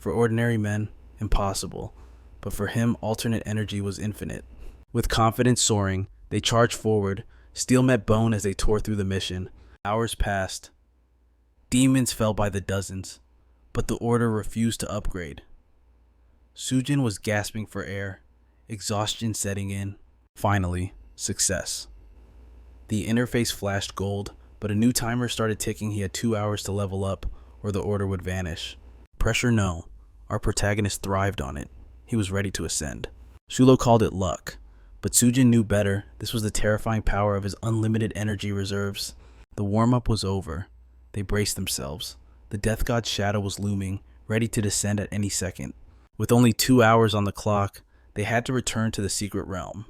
For ordinary men, impossible, but for him, alternate energy was infinite. With confidence soaring, they charged forward, steel met bone as they tore through the mission. Hours passed. Demons fell by the dozens, but the order refused to upgrade. Sujin was gasping for air, exhaustion setting in. Finally, success. The interface flashed gold, but a new timer started ticking. He had 2 hours to level up, or the order would vanish. Pressure, no. Our protagonist thrived on it. He was ready to ascend. Shuo called it luck, but Sujin knew better. This was the terrifying power of his unlimited energy reserves. The warm-up was over. They braced themselves. The death god's shadow was looming, ready to descend at any second. With only 2 hours on the clock, they had to return to the secret realm.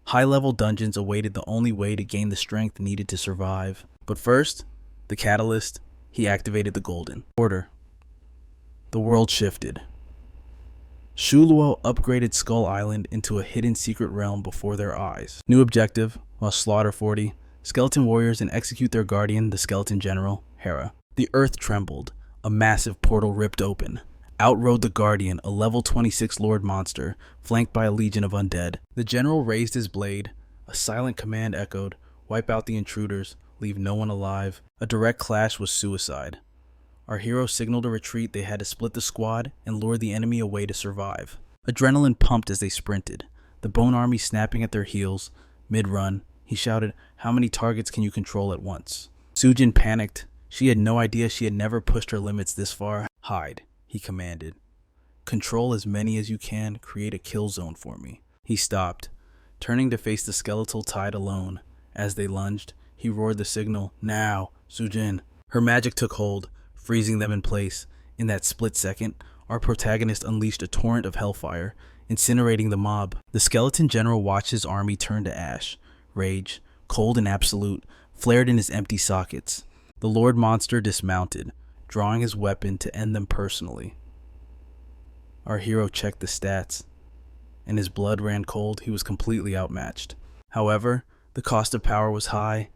High-level dungeons awaited, the only way to gain the strength needed to survive. But first, the catalyst, he activated the golden order. The world shifted. Shuo upgraded Skull Island into a hidden secret realm before their eyes. New objective, must slaughter 40 skeleton warriors and execute their guardian, the skeleton general, Hera. The earth trembled. A massive portal ripped open. Out rode the guardian, a level 26 lord monster, flanked by a legion of undead. The general raised his blade. A silent command echoed, wipe out the intruders, leave no one alive. A direct clash was suicide. Our hero signaled a retreat. They had to split the squad and lure the enemy away to survive. Adrenaline pumped as they sprinted, the bone army snapping at their heels. Mid-run, he shouted, "How many targets can you control at once?" Sujin panicked. She had no idea. She had never pushed her limits this far. Hide, he commanded. Control as many as you can. Create a kill zone for me. He stopped, turning to face the skeletal tide alone. As they lunged, he roared the signal, "Now, Sujin." Her magic took hold, freezing them in place. In that split second, our protagonist unleashed a torrent of hellfire, incinerating the mob. The skeleton general watched his army turn to ash. Rage, cold and absolute, flared in his empty sockets. The lord monster dismounted, drawing his weapon to end them personally. Our hero checked the stats, and his blood ran cold. He was completely outmatched. However, the cost of power was high.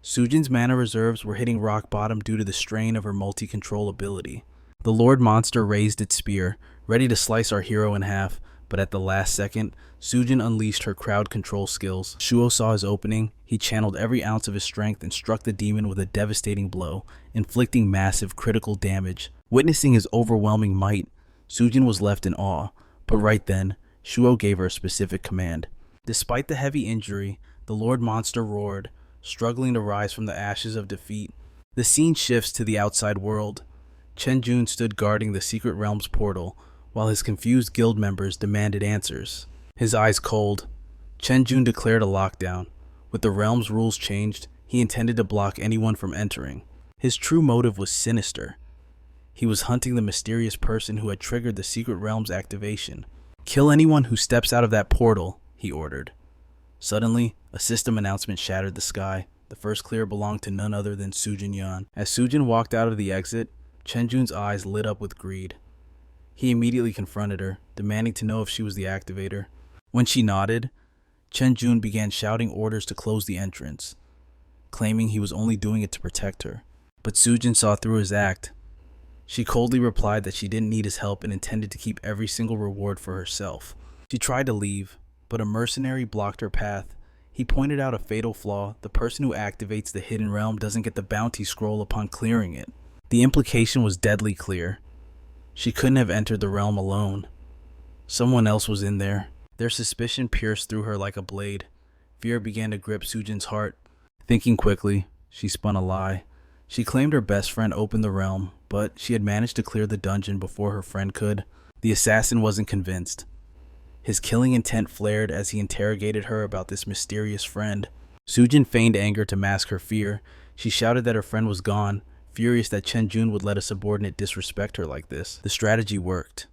Sujin's mana reserves were hitting rock bottom due to the strain of her multi-control ability. The Lord Monster raised its spear, ready to slice our hero in half, but at the last second, Sujin unleashed her crowd control skills. Shuo saw his opening. He channeled every ounce of his strength and struck the demon with a devastating blow, inflicting massive critical damage. Witnessing his overwhelming might, Sujin was left in awe, but right then, Shuo gave her a specific command. Despite the heavy injury, the Lord Monster roared, struggling to rise from the ashes of defeat. The scene shifts to the outside world. Chen Jun stood guarding the secret realm's portal, while his confused guild members demanded answers. His eyes cold, Chen Jun declared a lockdown. With the realm's rules changed, he intended to block anyone from entering. His true motive was sinister. He was hunting the mysterious person who had triggered the secret realm's activation. "Kill anyone who steps out of that portal," he ordered. Suddenly, a system announcement shattered the sky. The first clear belonged to none other than Sujin Yan. As Sujin walked out of the exit, Chen Jun's eyes lit up with greed. He immediately confronted her, demanding to know if she was the activator. When she nodded, Chen Jun began shouting orders to close the entrance, claiming he was only doing it to protect her. But Sujin saw through his act. She coldly replied that she didn't need his help and intended to keep every single reward for herself. She tried to leave, but a mercenary blocked her path. He pointed out a fatal flaw. The person who activates the hidden realm doesn't get the bounty scroll upon clearing it. The implication was deadly clear. She couldn't have entered the realm alone. Someone else was in there. Their suspicion pierced through her like a blade. Fear began to grip Sujin's heart. Thinking quickly, she spun a lie. She claimed her best friend opened the realm, but she had managed to clear the dungeon before her friend could. The assassin wasn't convinced. His killing intent flared as he interrogated her about this mysterious friend. Sujin feigned anger to mask her fear. She shouted that her friend was gone, furious that Chen Jun would let a subordinate disrespect her like this. The strategy worked.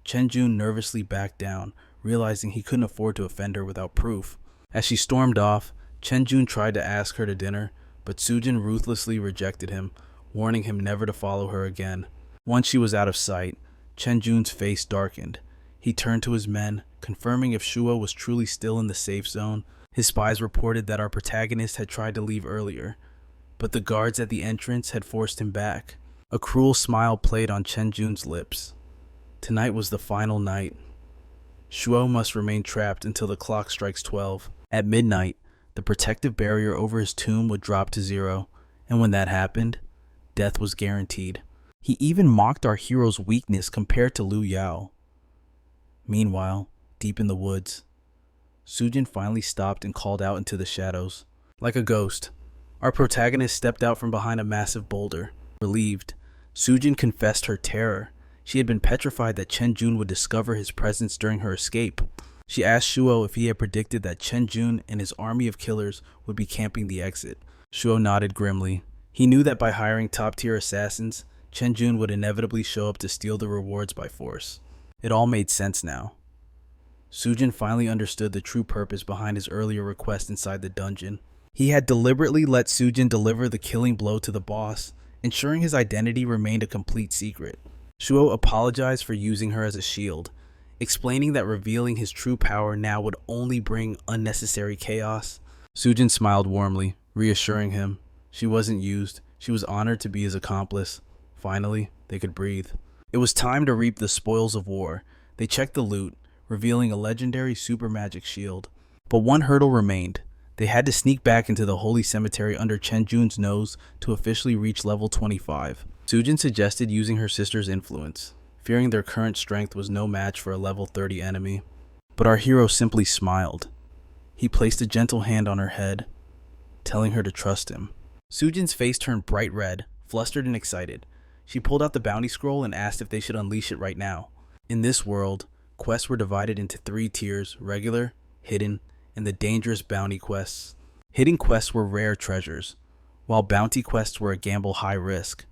Chen Jun nervously backed down, realizing he couldn't afford to offend her without proof. As she stormed off, Chen Jun tried to ask her to dinner, but Sujin ruthlessly rejected him, warning him never to follow her again. Once she was out of sight, Chen Jun's face darkened. He turned to his men, confirming if Shuo was truly still in the safe zone. His spies reported that our protagonist had tried to leave earlier, but the guards at the entrance had forced him back. A cruel smile played on Chen Jun's lips. Tonight was the final night. Shuo must remain trapped until the clock strikes 12. At midnight, the protective barrier over his tomb would drop to 0, and when that happened, death was guaranteed. He even mocked our hero's weakness compared to Lu Yao. Meanwhile, deep in the woods, Sujin finally stopped and called out into the shadows. Like a ghost, our protagonist stepped out from behind a massive boulder. Relieved, Sujin confessed her terror. She had been petrified that Chen Jun would discover his presence during her escape. She asked Shuo if he had predicted that Chen Jun and his army of killers would be camping the exit. Shuo nodded grimly. He knew that by hiring top-tier assassins, Chen Jun would inevitably show up to steal the rewards by force. It all made sense now. Sujin finally understood the true purpose behind his earlier request inside the dungeon. He had deliberately let Sujin deliver the killing blow to the boss, ensuring his identity remained a complete secret. Shuo apologized for using her as a shield, explaining that revealing his true power now would only bring unnecessary chaos. Sujin smiled warmly, reassuring him. She wasn't used. She was honored to be his accomplice. Finally, they could breathe. It was time to reap the spoils of war. They checked the loot, revealing a legendary super magic shield. But one hurdle remained. They had to sneak back into the holy cemetery under Chen Jun's nose to officially reach level 25. Sujin suggested using her sister's influence, fearing their current strength was no match for a level 30 enemy. But our hero simply smiled. He placed a gentle hand on her head, telling her to trust him. Sujin's face turned bright red, flustered and excited. She pulled out the bounty scroll and asked if they should unleash it right now. In this world, quests were divided into 3 tiers: regular, hidden, and the dangerous bounty quests. Hidden quests were rare treasures, while bounty quests were a gamble high risk,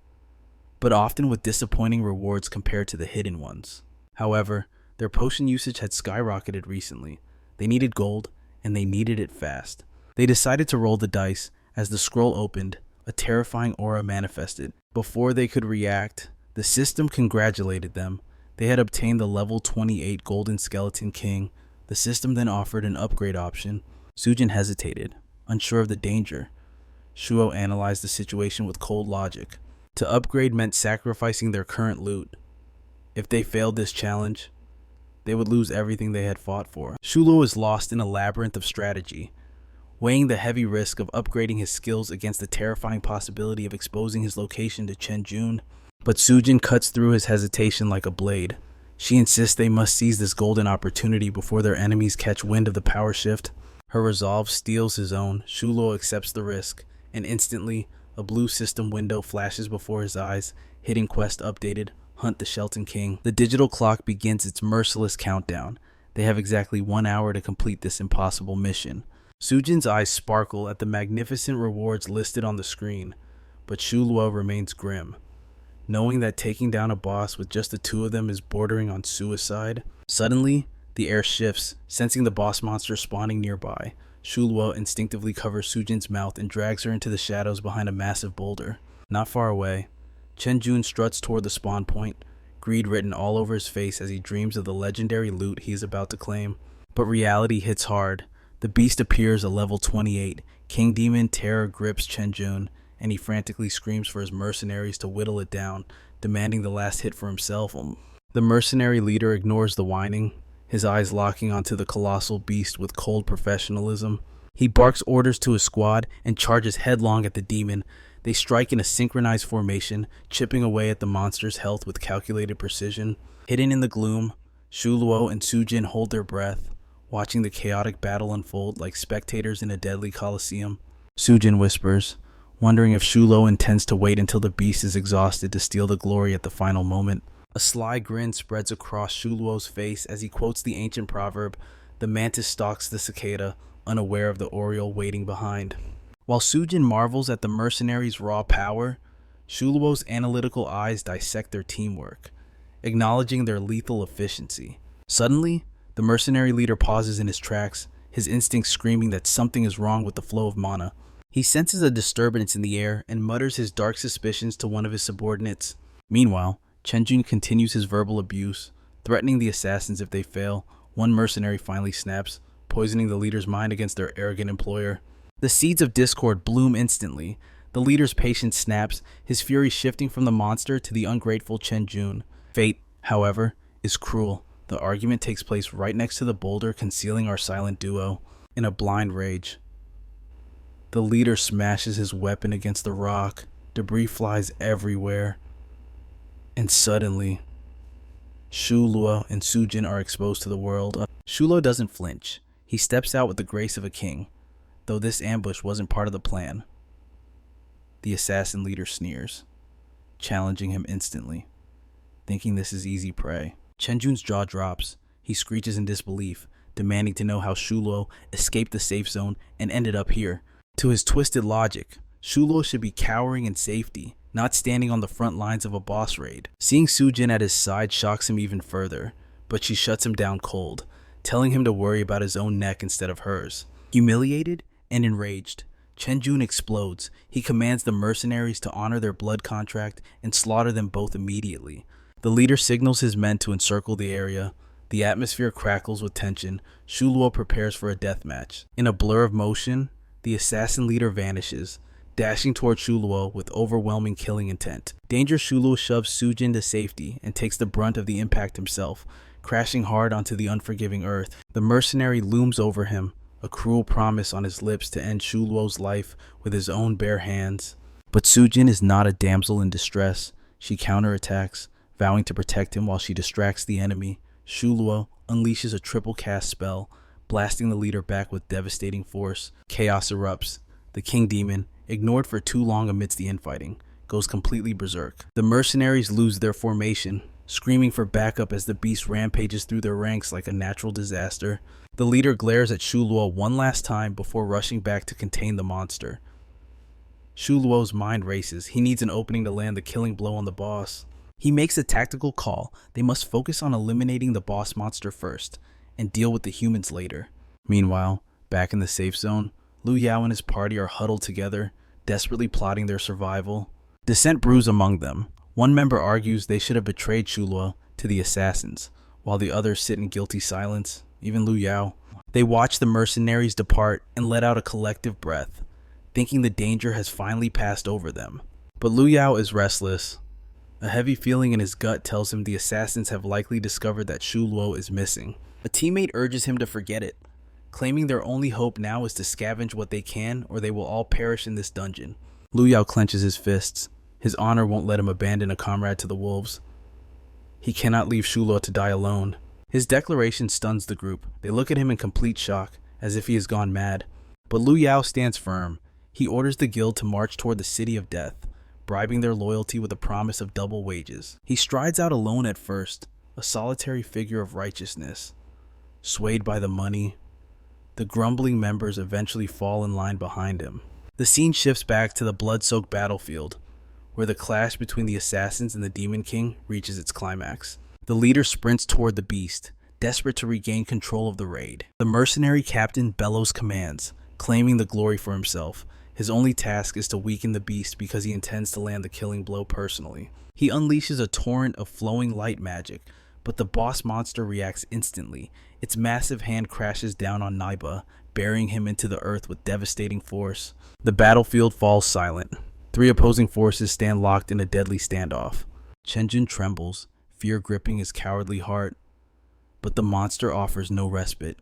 but often with disappointing rewards compared to the hidden ones. However, their potion usage had skyrocketed recently. They needed gold, and they needed it fast. They decided to roll the dice. As the scroll opened, a terrifying aura manifested. Before they could react, the system congratulated them. They had obtained the level 28 Golden Skeleton King. The system then offered an upgrade option. Sujin hesitated, unsure of the danger. Shuo analyzed the situation with cold logic. To upgrade meant sacrificing their current loot. If they failed this challenge, they would lose everything they had fought for. Shuo was lost in a labyrinth of strategy, weighing the heavy risk of upgrading his skills against the terrifying possibility of exposing his location to Chen Jun. But Sujin cuts through his hesitation like a blade. She insists they must seize this golden opportunity before their enemies catch wind of the power shift. Her resolve steals his own. Shuo accepts the risk, and instantly, a blue system window flashes before his eyes. Hidden quest updated. Hunt the Shelton King. The digital clock begins its merciless countdown. They have exactly 1 hour to complete this impossible mission. Sujin's eyes sparkle at the magnificent rewards listed on the screen, but Shuo remains grim, knowing that taking down a boss with just the 2 of them is bordering on suicide. Suddenly, the air shifts, sensing the boss monster spawning nearby. Shuo instinctively covers Sujin's mouth and drags her into the shadows behind a massive boulder. Not far away, Chen Jun struts toward the spawn point, greed written all over his face as he dreams of the legendary loot he is about to claim. But reality hits hard. The beast appears at level 28. King Demon terror grips Chen Jun, and he frantically screams for his mercenaries to whittle it down, demanding the last hit for himself. The mercenary leader ignores the whining, his eyes locking onto the colossal beast with cold professionalism. He barks orders to his squad and charges headlong at the demon. They strike in a synchronized formation, chipping away at the monster's health with calculated precision. Hidden in the gloom, Shuo and Sujin hold their breath, watching the chaotic battle unfold like spectators in a deadly coliseum. Sujin whispers, wondering if Shuo intends to wait until the beast is exhausted to steal the glory at the final moment. A sly grin spreads across Shuo's face as he quotes the ancient proverb, "The mantis stalks the cicada, unaware of the oriole waiting behind." While Sujin marvels at the mercenaries' raw power, Shuo's analytical eyes dissect their teamwork, acknowledging their lethal efficiency. Suddenly, the mercenary leader pauses in his tracks, his instincts screaming that something is wrong with the flow of mana. He senses a disturbance in the air and mutters his dark suspicions to one of his subordinates. Meanwhile, Chen Jun continues his verbal abuse, threatening the assassins if they fail. One mercenary finally snaps, poisoning the leader's mind against their arrogant employer. The seeds of discord bloom instantly. The leader's patience snaps, his fury shifting from the monster to the ungrateful Chen Jun. Fate, however, is cruel. The argument takes place right next to the boulder concealing our silent duo. In a blind rage, the leader smashes his weapon against the rock. Debris flies everywhere. And suddenly, Shuo and Sujin are exposed to the world. Shuo doesn't flinch. He steps out with the grace of a king, though this ambush wasn't part of the plan. The assassin leader sneers, challenging him instantly, thinking this is easy prey. Chen Jun's jaw drops. He screeches in disbelief, demanding to know how Shuo escaped the safe zone and ended up here. To his twisted logic, Shuo should be cowering in safety, not standing on the front lines of a boss raid. Seeing Sujin at his side shocks him even further, but she shuts him down cold, telling him to worry about his own neck instead of hers. Humiliated and enraged, Chen Jun explodes. He commands the mercenaries to honor their blood contract and slaughter them both immediately. The leader signals his men to encircle the area. The atmosphere crackles with tension. Shuo prepares for a death match. In a blur of motion, the assassin leader vanishes, dashing toward Shuo with overwhelming killing intent. Danger Shuo shoves Sujin to safety and takes the brunt of the impact himself, crashing hard onto the unforgiving earth. The mercenary looms over him, a cruel promise on his lips to end Shuo's life with his own bare hands. But Sujin is not a damsel in distress. She counterattacks, vowing to protect him while she distracts the enemy. Shuo unleashes a triple cast spell, blasting the leader back with devastating force. Chaos erupts. The king demon, ignored for too long amidst the infighting, goes completely berserk. The mercenaries lose their formation, screaming for backup as the beast rampages through their ranks like a natural disaster. The leader glares at Shuo one last time before rushing back to contain the monster. Shuo's mind races. He needs an opening to land the killing blow on the boss. He makes a tactical call. They must focus on eliminating the boss monster first, and deal with the humans later. Meanwhile, back in the safe zone, Lu Yao and his party are huddled together, desperately plotting their survival. Dissent brews among them. One member argues they should have betrayed Shuo to the assassins, while the others sit in guilty silence, even Lu Yao. They watch the mercenaries depart and let out a collective breath, thinking the danger has finally passed over them. But Lu Yao is restless. A heavy feeling in his gut tells him the assassins have likely discovered that Shuo is missing. A teammate urges him to forget it, claiming their only hope now is to scavenge what they can or they will all perish in this dungeon. Lu Yao clenches his fists. His honor won't let him abandon a comrade to the wolves. He cannot leave Shuo to die alone. His declaration stuns the group. They look at him in complete shock, as if he has gone mad. But Lu Yao stands firm. He orders the guild to march toward the city of death, bribing their loyalty with a promise of double wages. He strides out alone at first, a solitary figure of righteousness. Swayed by the money, the grumbling members eventually fall in line behind him. The scene shifts back to the blood-soaked battlefield, where the clash between the assassins and the Demon King reaches its climax. The leader sprints toward the beast, desperate to regain control of the raid. The mercenary captain bellows commands, claiming the glory for himself. His only task is to weaken the beast because he intends to land the killing blow personally. He unleashes a torrent of flowing light magic, but the boss monster reacts instantly. Its massive hand crashes down on Naiba, burying him into the earth with devastating force. The battlefield falls silent. Three opposing forces stand locked in a deadly standoff. Chen Jun trembles, fear gripping his cowardly heart, but the monster offers no respite,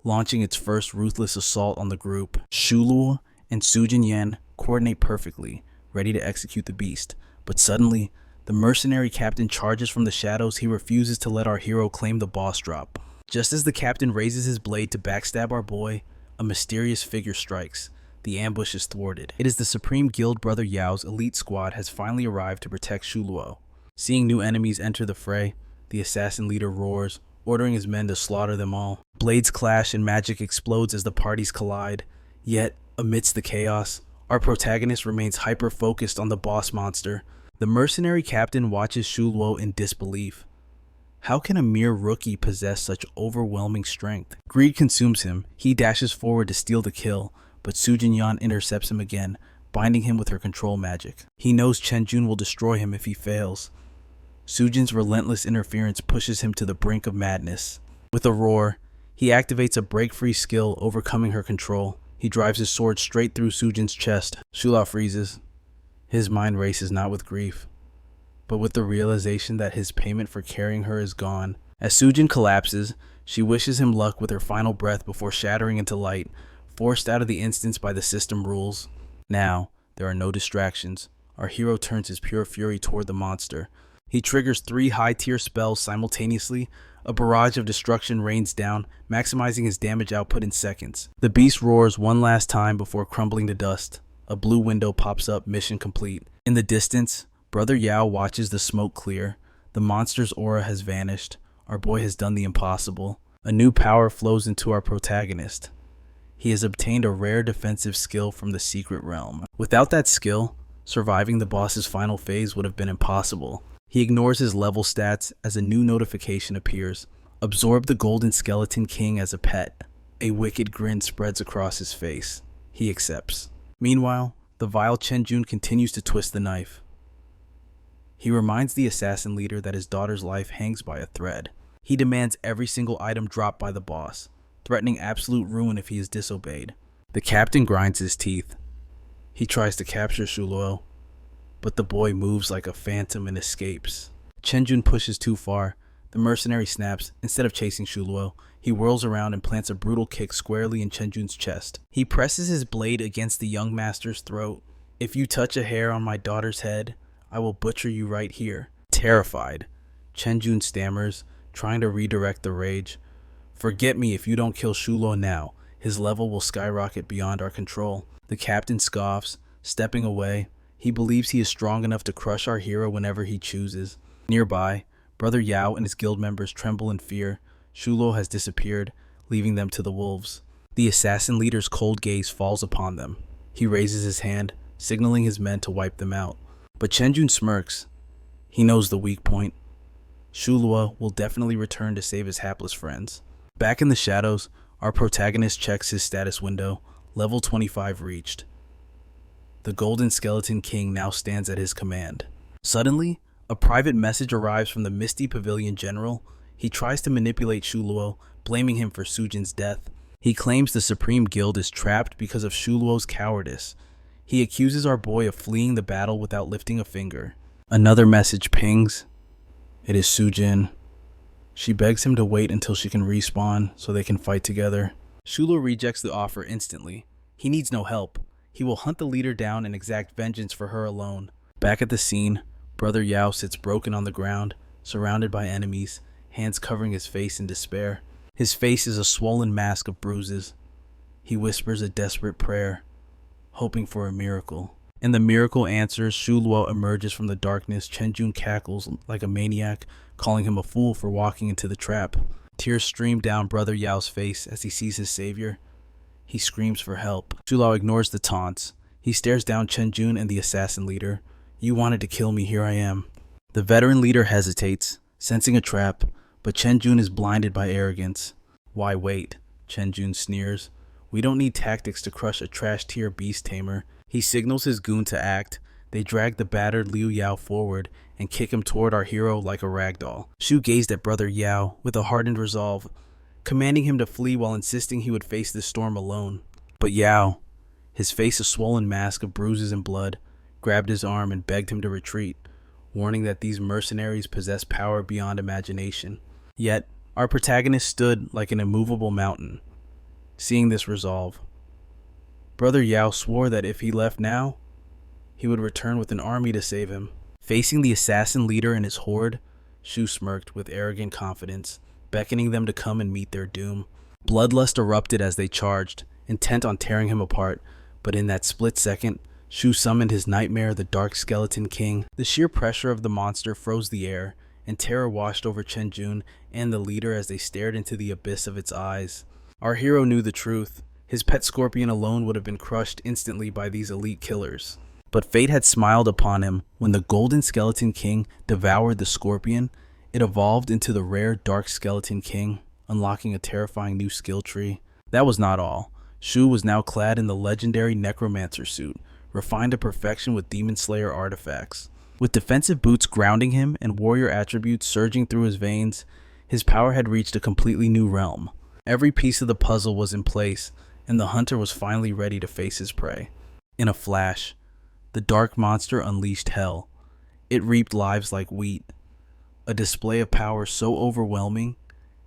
launching its first ruthless assault on the group. Shuo and Sujin Yan coordinate perfectly, ready to execute the beast, but suddenly, the mercenary captain charges from the shadows. He refuses to let our hero claim the boss drop. Just as the captain raises his blade to backstab our boy, a mysterious figure strikes. The ambush is thwarted. It is the Supreme Guild Brother Yao's elite squad has finally arrived to protect Shuo. Seeing new enemies enter the fray, the assassin leader roars, ordering his men to slaughter them all. Blades clash and magic explodes as the parties collide. Yet, amidst the chaos, our protagonist remains hyper-focused on the boss monster. The mercenary captain watches Shuo in disbelief. How can a mere rookie possess such overwhelming strength? Greed consumes him. He dashes forward to steal the kill, but Sujin Yan intercepts him again, binding him with her control magic. He knows Chen Jun will destroy him if he fails. Sujin's relentless interference pushes him to the brink of madness. With a roar, he activates a break-free skill, overcoming her control. He drives his sword straight through Sujin's chest. Shuo freezes. His mind races not with grief, but with the realization that his payment for carrying her is gone. As Sujin collapses, she wishes him luck with her final breath before shattering into light, forced out of the instance by the system rules. Now, there are no distractions. Our hero turns his pure fury toward the monster. He triggers 3 high-tier spells simultaneously. A barrage of destruction rains down, maximizing his damage output in seconds. The beast roars one last time before crumbling to dust. A blue window pops up, mission complete. In the distance, Brother Yao watches the smoke clear. The monster's aura has vanished. Our boy has done the impossible. A new power flows into our protagonist. He has obtained a rare defensive skill from the secret realm. Without that skill, surviving the boss's final phase would have been impossible. He ignores his level stats as a new notification appears. Absorb the Golden Skeleton King as a pet. A wicked grin spreads across his face. He accepts. Meanwhile, the vile Chen Jun continues to twist the knife. He reminds the assassin leader that his daughter's life hangs by a thread. He demands every single item dropped by the boss, threatening absolute ruin if he is disobeyed. The captain grinds his teeth. He tries to capture Shuo, but the boy moves like a phantom and escapes. Chen Jun pushes too far. The mercenary snaps. Instead of chasing Shuo, he whirls around and plants a brutal kick squarely in Chen Jun's chest. He presses his blade against the young master's throat. If you touch a hair on my daughter's head, I will butcher you right here. Terrified, Chen Jun stammers, trying to redirect the rage. Forget me if you don't kill Shuo now. His level will skyrocket beyond our control. The captain scoffs, stepping away. He believes he is strong enough to crush our hero whenever he chooses. Nearby, Brother Yao and his guild members tremble in fear. Shuo has disappeared, leaving them to the wolves. The assassin leader's cold gaze falls upon them. He raises his hand, signaling his men to wipe them out. But Chen Jun smirks. He knows the weak point. Shuo will definitely return to save his hapless friends. Back in the shadows, our protagonist checks his status window. Level 25 reached. The Golden Skeleton King now stands at his command. Suddenly, a private message arrives from the Misty Pavilion General. He tries to manipulate Shuo, blaming him for Sujin's death. He claims the Supreme Guild is trapped because of Shuo's cowardice. He accuses our boy of fleeing the battle without lifting a finger. Another message pings. It is Sujin. She begs him to wait until she can respawn so they can fight together. Shuo rejects the offer instantly. He needs no help. He will hunt the leader down and exact vengeance for her alone. Back at the scene, Brother Yao sits broken on the ground, surrounded by enemies, hands covering his face in despair. His face is a swollen mask of bruises. He whispers a desperate prayer, hoping for a miracle. And the miracle answers. Shuo emerges from the darkness. Chen Jun cackles like a maniac, calling him a fool for walking into the trap. Tears stream down Brother Yao's face as he sees his savior. He screams for help. Shuo ignores the taunts. He stares down Chen Jun and the assassin leader. You wanted to kill me, here I am. The veteran leader hesitates, sensing a trap, but Chen Jun is blinded by arrogance. Why wait? Chen Jun sneers. We don't need tactics to crush a trash-tier beast tamer. He signals his goon to act. They drag the battered Lu Yao forward and kick him toward our hero like a ragdoll. Shu gazed at Brother Yao with a hardened resolve, commanding him to flee while insisting he would face this storm alone. But Yao, his face a swollen mask of bruises and blood, grabbed his arm and begged him to retreat, warning that these mercenaries possess power beyond imagination. Yet, our protagonist stood like an immovable mountain. Seeing this resolve, Brother Yao swore that if he left now, he would return with an army to save him. Facing the assassin leader and his horde, Shu smirked with arrogant confidence, beckoning them to come and meet their doom. Bloodlust erupted as they charged, intent on tearing him apart, but in that split second, Shu summoned his nightmare, the Dark Skeleton King. The sheer pressure of the monster froze the air, and terror washed over Chen Jun and the leader as they stared into the abyss of its eyes. Our hero knew the truth. His pet scorpion alone would have been crushed instantly by these elite killers. But fate had smiled upon him. When the Golden Skeleton King devoured the scorpion, it evolved into the rare Dark Skeleton King, unlocking a terrifying new skill tree. That was not all. Shu was now clad in the legendary Necromancer suit, refined to perfection with Demon Slayer artifacts. With defensive boots grounding him and warrior attributes surging through his veins, his power had reached a completely new realm. Every piece of the puzzle was in place, and the hunter was finally ready to face his prey. In a flash, the dark monster unleashed hell. It reaped lives like wheat, a display of power so overwhelming,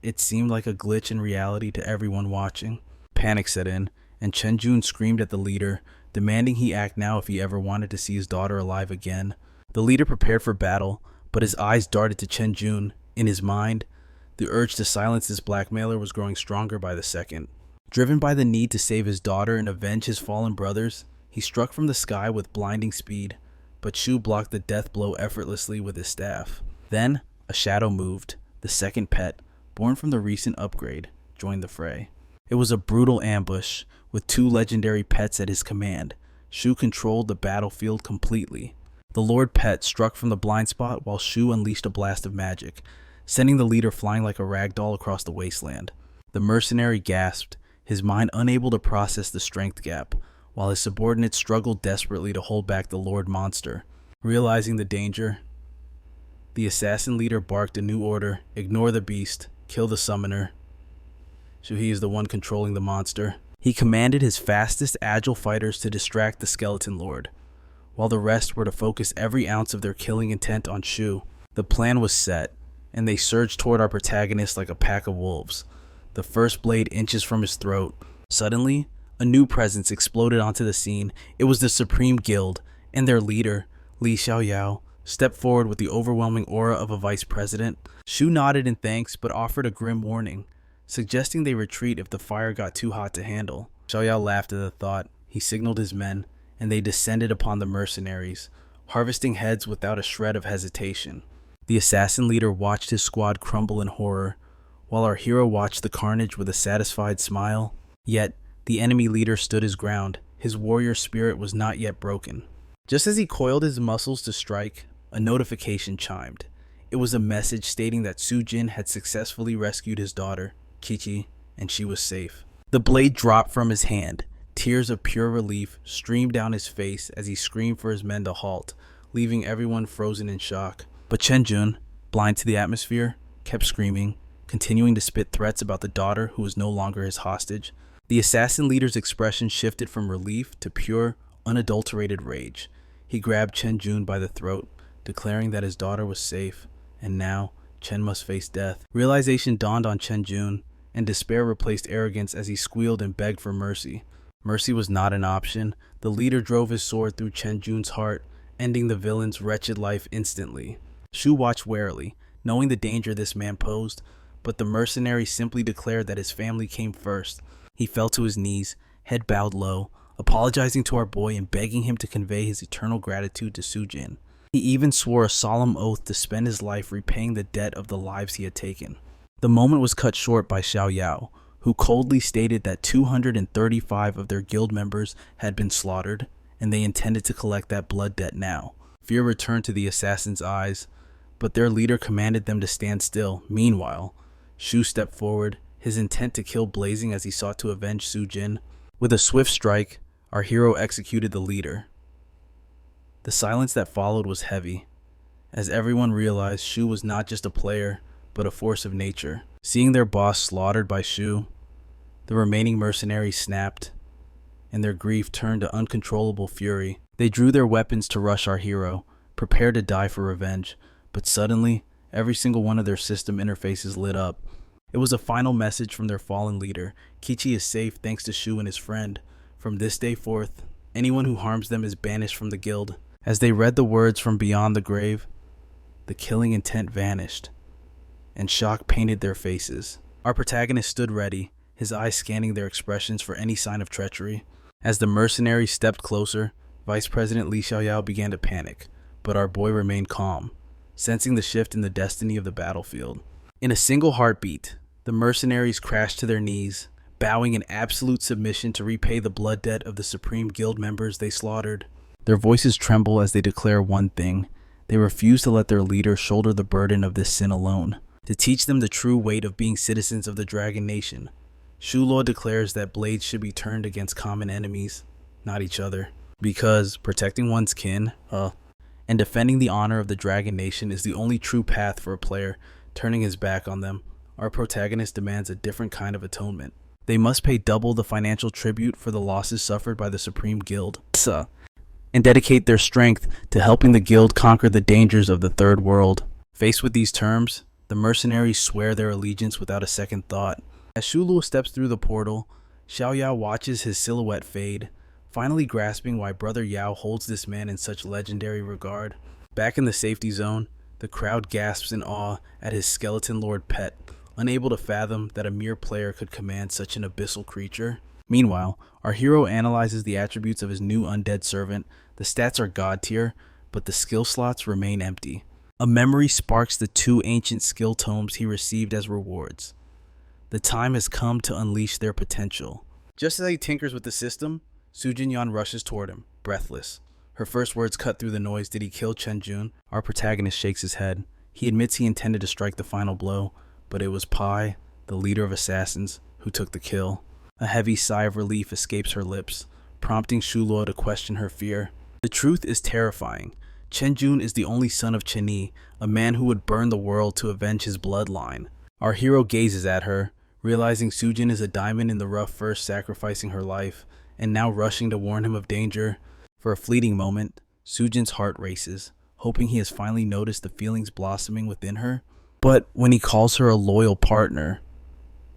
it seemed like a glitch in reality to everyone watching. Panic set in, and Chen Jun screamed at the leader, demanding he act now if he ever wanted to see his daughter alive again. The leader prepared for battle, but his eyes darted to Chen Jun. In his mind, the urge to silence this blackmailer was growing stronger by the second. Driven by the need to save his daughter and avenge his fallen brothers, he struck from the sky with blinding speed, but Shuo blocked the death blow effortlessly with his staff. Then, a shadow moved. The second pet, born from the recent upgrade, joined the fray. It was a brutal ambush, with 2 legendary pets at his command. Shuo controlled the battlefield completely. The Lord Pet struck from the blind spot while Shuo unleashed a blast of magic, sending the leader flying like a rag doll across the wasteland. The mercenary gasped, his mind unable to process the strength gap, while his subordinates struggled desperately to hold back the Lord Monster. Realizing the danger, the assassin leader barked a new order: ignore the beast, kill the summoner. Shuhi is the one controlling the monster. He commanded his fastest, agile fighters to distract the skeleton lord, while the rest were to focus every ounce of their killing intent on Shu. The plan was set, and they surged toward our protagonist like a pack of wolves, the first blade inches from his throat. Suddenly, a new presence exploded onto the scene. It was the Supreme Guild, and their leader, Li Xiaoyao, stepped forward with the overwhelming aura of a vice president. Shu nodded in thanks, but offered a grim warning, suggesting they retreat if the fire got too hot to handle. Xiaoyao laughed at the thought. He signaled his men, and they descended upon the mercenaries, harvesting heads without a shred of hesitation. The assassin leader watched his squad crumble in horror, while our hero watched the carnage with a satisfied smile. Yet, the enemy leader stood his ground. His warrior spirit was not yet broken. Just as he coiled his muscles to strike, a notification chimed. It was a message stating that Sujin had successfully rescued his daughter, Qiqi, and she was safe. The blade dropped from his hand. Tears of pure relief streamed down his face as he screamed for his men to halt, leaving everyone frozen in shock. But Chen Jun, blind to the atmosphere, kept screaming, continuing to spit threats about the daughter who was no longer his hostage. The assassin leader's expression shifted from relief to pure, unadulterated rage. He grabbed Chen Jun by the throat, declaring that his daughter was safe, and now Chen must face death. Realization dawned on Chen Jun, and despair replaced arrogance as he squealed and begged for mercy. Mercy was not an option. The leader drove his sword through Chen Jun's heart, ending the villain's wretched life instantly. Shu watched warily, knowing the danger this man posed, but the mercenary simply declared that his family came first. He fell to his knees, head bowed low, apologizing to our boy and begging him to convey his eternal gratitude to Sujin. He even swore a solemn oath to spend his life repaying the debt of the lives he had taken. The moment was cut short by Xiaoyao, who coldly stated that 235 of their guild members had been slaughtered, and they intended to collect that blood debt now. Fear returned to the assassins' eyes, but their leader commanded them to stand still. Meanwhile, Shu stepped forward, his intent to kill blazing as he sought to avenge Sujin. With a swift strike, our hero executed the leader. The silence that followed was heavy, as everyone realized Shu was not just a player, but a force of nature. Seeing their boss slaughtered by Shu, the remaining mercenaries snapped, and their grief turned to uncontrollable fury. They drew their weapons to rush our hero, prepared to die for revenge, but suddenly, every single one of their system interfaces lit up. It was a final message from their fallen leader. Qiqi is safe thanks to Shu and his friend. From this day forth, anyone who harms them is banished from the guild. As they read the words from beyond the grave, the killing intent vanished, and shock painted their faces. Our protagonist stood ready, his eyes scanning their expressions for any sign of treachery. As the mercenaries stepped closer, Vice President Li Xiaoyao began to panic, but our boy remained calm, sensing the shift in the destiny of the battlefield. In a single heartbeat, the mercenaries crashed to their knees, bowing in absolute submission to repay the blood debt of the Supreme Guild members they slaughtered. Their voices tremble as they declare one thing: they refuse to let their leader shoulder the burden of this sin alone. To teach them the true weight of being citizens of the Dragon Nation, Shuo declares that blades should be turned against common enemies, not each other. Because protecting one's kin, and defending the honor of the Dragon Nation is the only true path for a player turning his back on them. Our protagonist demands a different kind of atonement. They must pay double the financial tribute for the losses suffered by the Supreme Guild, and dedicate their strength to helping the guild conquer the dangers of the Third World. Faced with these terms, the mercenaries swear their allegiance without a second thought. As Shuo steps through the portal, Xiao Yao watches his silhouette fade, finally grasping why Brother Yao holds this man in such legendary regard. Back in the safety zone, the crowd gasps in awe at his skeleton lord pet, unable to fathom that a mere player could command such an abyssal creature. Meanwhile, our hero analyzes the attributes of his new undead servant. The stats are god tier, but the skill slots remain empty. A memory sparks the 2 ancient skill tomes he received as rewards. The time has come to unleash their potential. Just as he tinkers with the system, Sujin rushes toward him, breathless. Her first words cut through the noise. Did he kill Chen Jun? Our protagonist shakes his head. He admits he intended to strike the final blow, but it was Pai, the leader of assassins, who took the kill. A heavy sigh of relief escapes her lips, prompting Shuo to question her fear. The truth is terrifying. Chen Jun is the only son of Chen Yi, a man who would burn the world to avenge his bloodline. Our hero gazes at her, realizing Sujin is a diamond in the rough, first sacrificing her life, and now rushing to warn him of danger. For a fleeting moment, Sujin's heart races, hoping he has finally noticed the feelings blossoming within her. But when he calls her a loyal partner,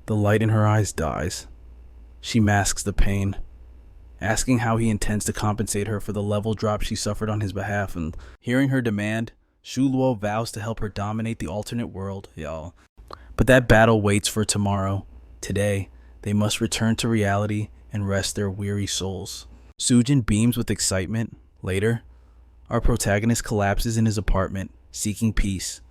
the light in her eyes dies. She masks the pain, asking how he intends to compensate her for the level drop she suffered on his behalf, and hearing her demand, Shuo vows to help her dominate the alternate world, y'all. But that battle waits for tomorrow. Today, they must return to reality and rest their weary souls. Sujin beams with excitement. Later, our protagonist collapses in his apartment, seeking peace.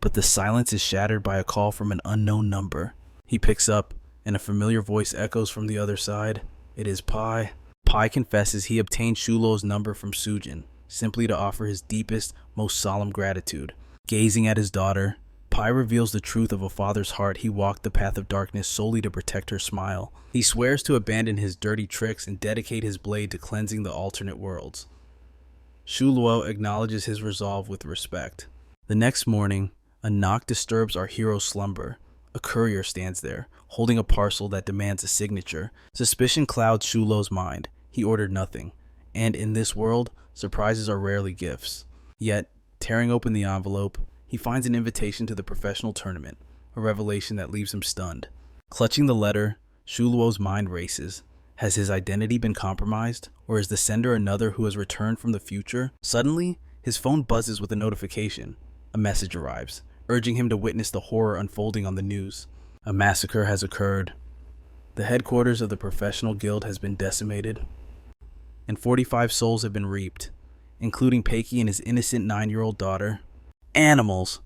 But the silence is shattered by a call from an unknown number. He picks up, and a familiar voice echoes from the other side. It is Pai. Pai confesses he obtained Shulo's number from Sujin, simply to offer his deepest, most solemn gratitude. Gazing at his daughter, Pai reveals the truth of a father's heart. He walked the path of darkness solely to protect her smile. He swears to abandon his dirty tricks and dedicate his blade to cleansing the alternate worlds. Shuo acknowledges his resolve with respect. The next morning, a knock disturbs our hero's slumber. A courier stands there, holding a parcel that demands a signature. Suspicion clouds Shulo's mind. He ordered nothing, and in this world, surprises are rarely gifts. Yet, tearing open the envelope, he finds an invitation to the professional tournament, a revelation that leaves him stunned. Clutching the letter, Shulo's mind races. Has his identity been compromised, or is the sender another who has returned from the future? Suddenly, his phone buzzes with a notification. A message arrives, urging him to witness the horror unfolding on the news. A massacre has occurred. The headquarters of the professional guild has been decimated, and 45 souls have been reaped, including Peiki and his innocent 9-year-old daughter. Animals!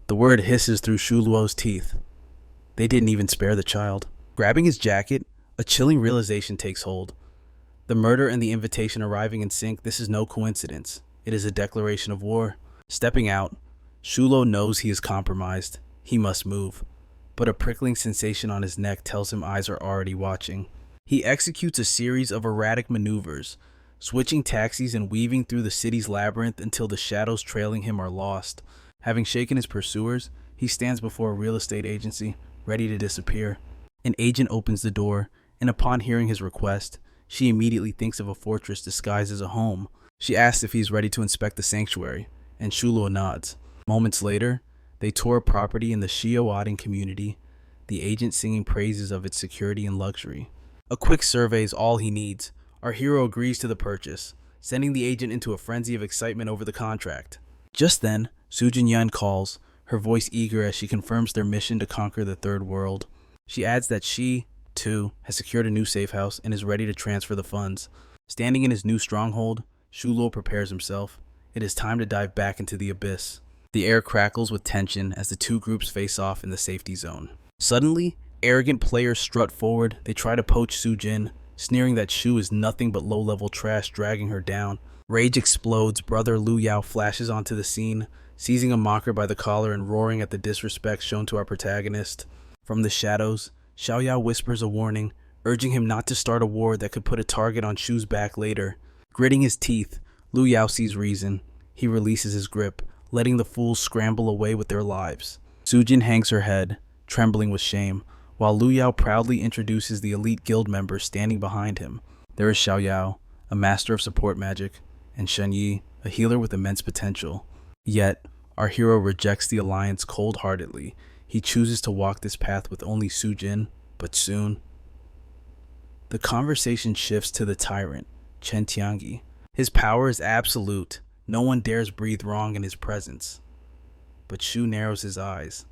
The word hisses through Shulo's teeth. They didn't even spare the child. Grabbing his jacket, a chilling realization takes hold. The murder and the invitation arriving in sync, this is no coincidence. It is a declaration of war. Stepping out, Shuo knows he is compromised. He must move. But a prickling sensation on his neck tells him eyes are already watching. He executes a series of erratic maneuvers, switching taxis and weaving through the city's labyrinth until the shadows trailing him are lost. Having shaken his pursuers, he stands before a real estate agency, ready to disappear. An agent opens the door, and upon hearing his request, she immediately thinks of a fortress disguised as a home. She asks if he's ready to inspect the sanctuary, and Shuo nods. Moments later, they tour a property in the Shuo community, the agent singing praises of its security and luxury. A quick survey is all he needs. Our hero agrees to the purchase, sending the agent into a frenzy of excitement over the contract. Just then, Sujin calls, her voice eager as she confirms their mission to conquer the Third World. She adds that she, too, has secured a new safe house and is ready to transfer the funds. Standing in his new stronghold, Shuo prepares himself. It is time to dive back into the abyss. The air crackles with tension as the two groups face off in the safety zone. Suddenly, arrogant players strut forward. They try to poach Sujin, sneering that Shu is nothing but low-level trash, dragging her down. Rage explodes. Brother Lu Yao flashes onto the scene, seizing a mocker by the collar and roaring at the disrespect shown to our protagonist. From the shadows, Xiao Yao whispers a warning, urging him not to start a war that could put a target on Shu's back later. Gritting his teeth, Lu Yao sees reason. He releases his grip, letting the fools scramble away with their lives. Sujin hangs her head, trembling with shame, while Lu Yao proudly introduces the elite guild members standing behind him. There is Xiao Yao, a master of support magic, and Shen Yi, a healer with immense potential. Yet, our hero rejects the alliance cold-heartedly. He chooses to walk this path with only Sujin, but soon, the conversation shifts to the tyrant, Chen Tiangi. His power is absolute. No one dares breathe wrong in his presence. But Shu narrows his eyes,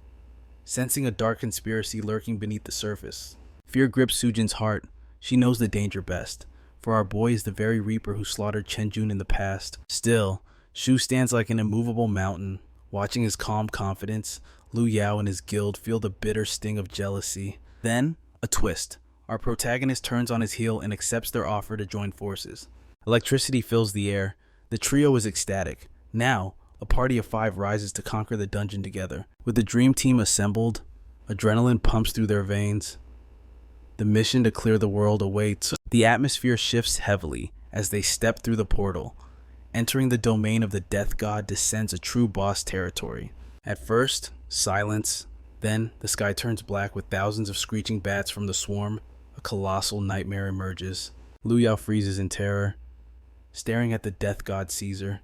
sensing a dark conspiracy lurking beneath the surface. Fear grips Sujin's heart. She knows the danger best, for our boy is the very reaper who slaughtered Chen Jun in the past. Still, Shu stands like an immovable mountain. Watching his calm confidence, Lu Yao and his guild feel the bitter sting of jealousy. Then, a twist. Our protagonist turns on his heel and accepts their offer to join forces. Electricity fills the air. The trio is ecstatic. Now, a party of 5 rises to conquer the dungeon together. With the dream team assembled, adrenaline pumps through their veins. The mission to clear the world awaits. The atmosphere shifts heavily as they step through the portal. Entering the domain of the death god descends a true boss territory. At first, silence. Then, the sky turns black with thousands of screeching bats from the swarm. A colossal nightmare emerges. Lu Yao freezes in terror, staring at the death god Caesar.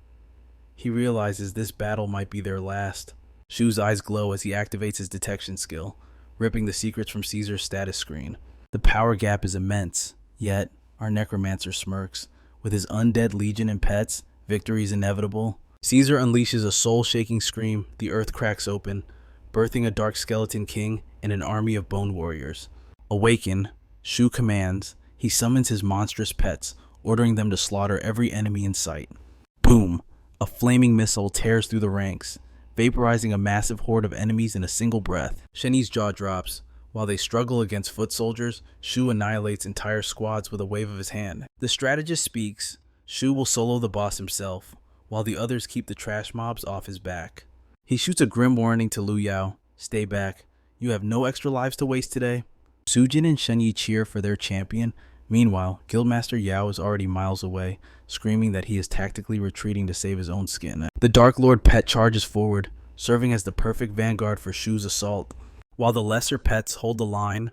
He realizes this battle might be their last. Shu's eyes glow as he activates his detection skill, ripping the secrets from Caesar's status screen. The power gap is immense, yet our Necromancer smirks. With his undead legion and pets, victory is inevitable. Caesar unleashes a soul-shaking scream. The earth cracks open, birthing a dark skeleton king and an army of bone warriors. Awaken, Shu commands. He summons his monstrous pets, ordering them to slaughter every enemy in sight. Boom! A flaming missile tears through the ranks, vaporizing a massive horde of enemies in a single breath. Shen Yi's jaw drops. While they struggle against foot soldiers, Shu annihilates entire squads with a wave of his hand. The strategist speaks. Shu will solo the boss himself, while the others keep the trash mobs off his back. He shoots a grim warning to Lu Yao. Stay back. You have no extra lives to waste today. Sujin and Shen Yi cheer for their champion. Meanwhile, Guildmaster Yao is already miles away, screaming that he is tactically retreating to save his own skin. The Dark Lord pet charges forward, serving as the perfect vanguard for Shu's assault. While the lesser pets hold the line,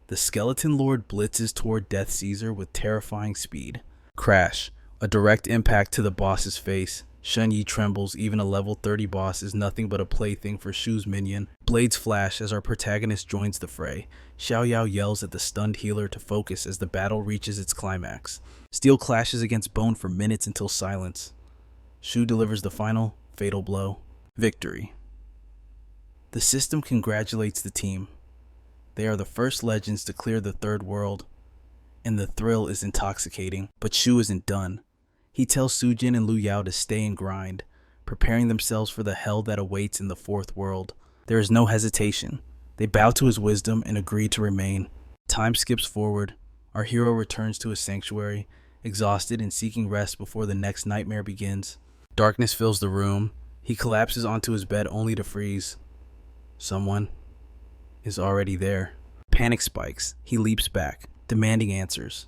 the Skeleton Lord blitzes toward Death Caesar with terrifying speed. Crash, a direct impact to the boss's face. Shen Yi trembles. Even a level 30 boss is nothing but a plaything for Shu's minion. Blades flash as our protagonist joins the fray. Xiao Yao yells at the stunned healer to focus as the battle reaches its climax. Steel clashes against bone for minutes until silence. Shu delivers the final, fatal blow. Victory. The system congratulates the team. They are the first legends to clear the third world, and the thrill is intoxicating. But Shu isn't done. He tells Sujin and Lu Yao to stay and grind, preparing themselves for the hell that awaits in the fourth world. There is no hesitation. They bow to his wisdom and agree to remain. Time skips forward. Our hero returns to his sanctuary, exhausted and seeking rest before the next nightmare begins. Darkness fills the room. He collapses onto his bed only to freeze. Someone is already there. Panic spikes. He leaps back, demanding answers.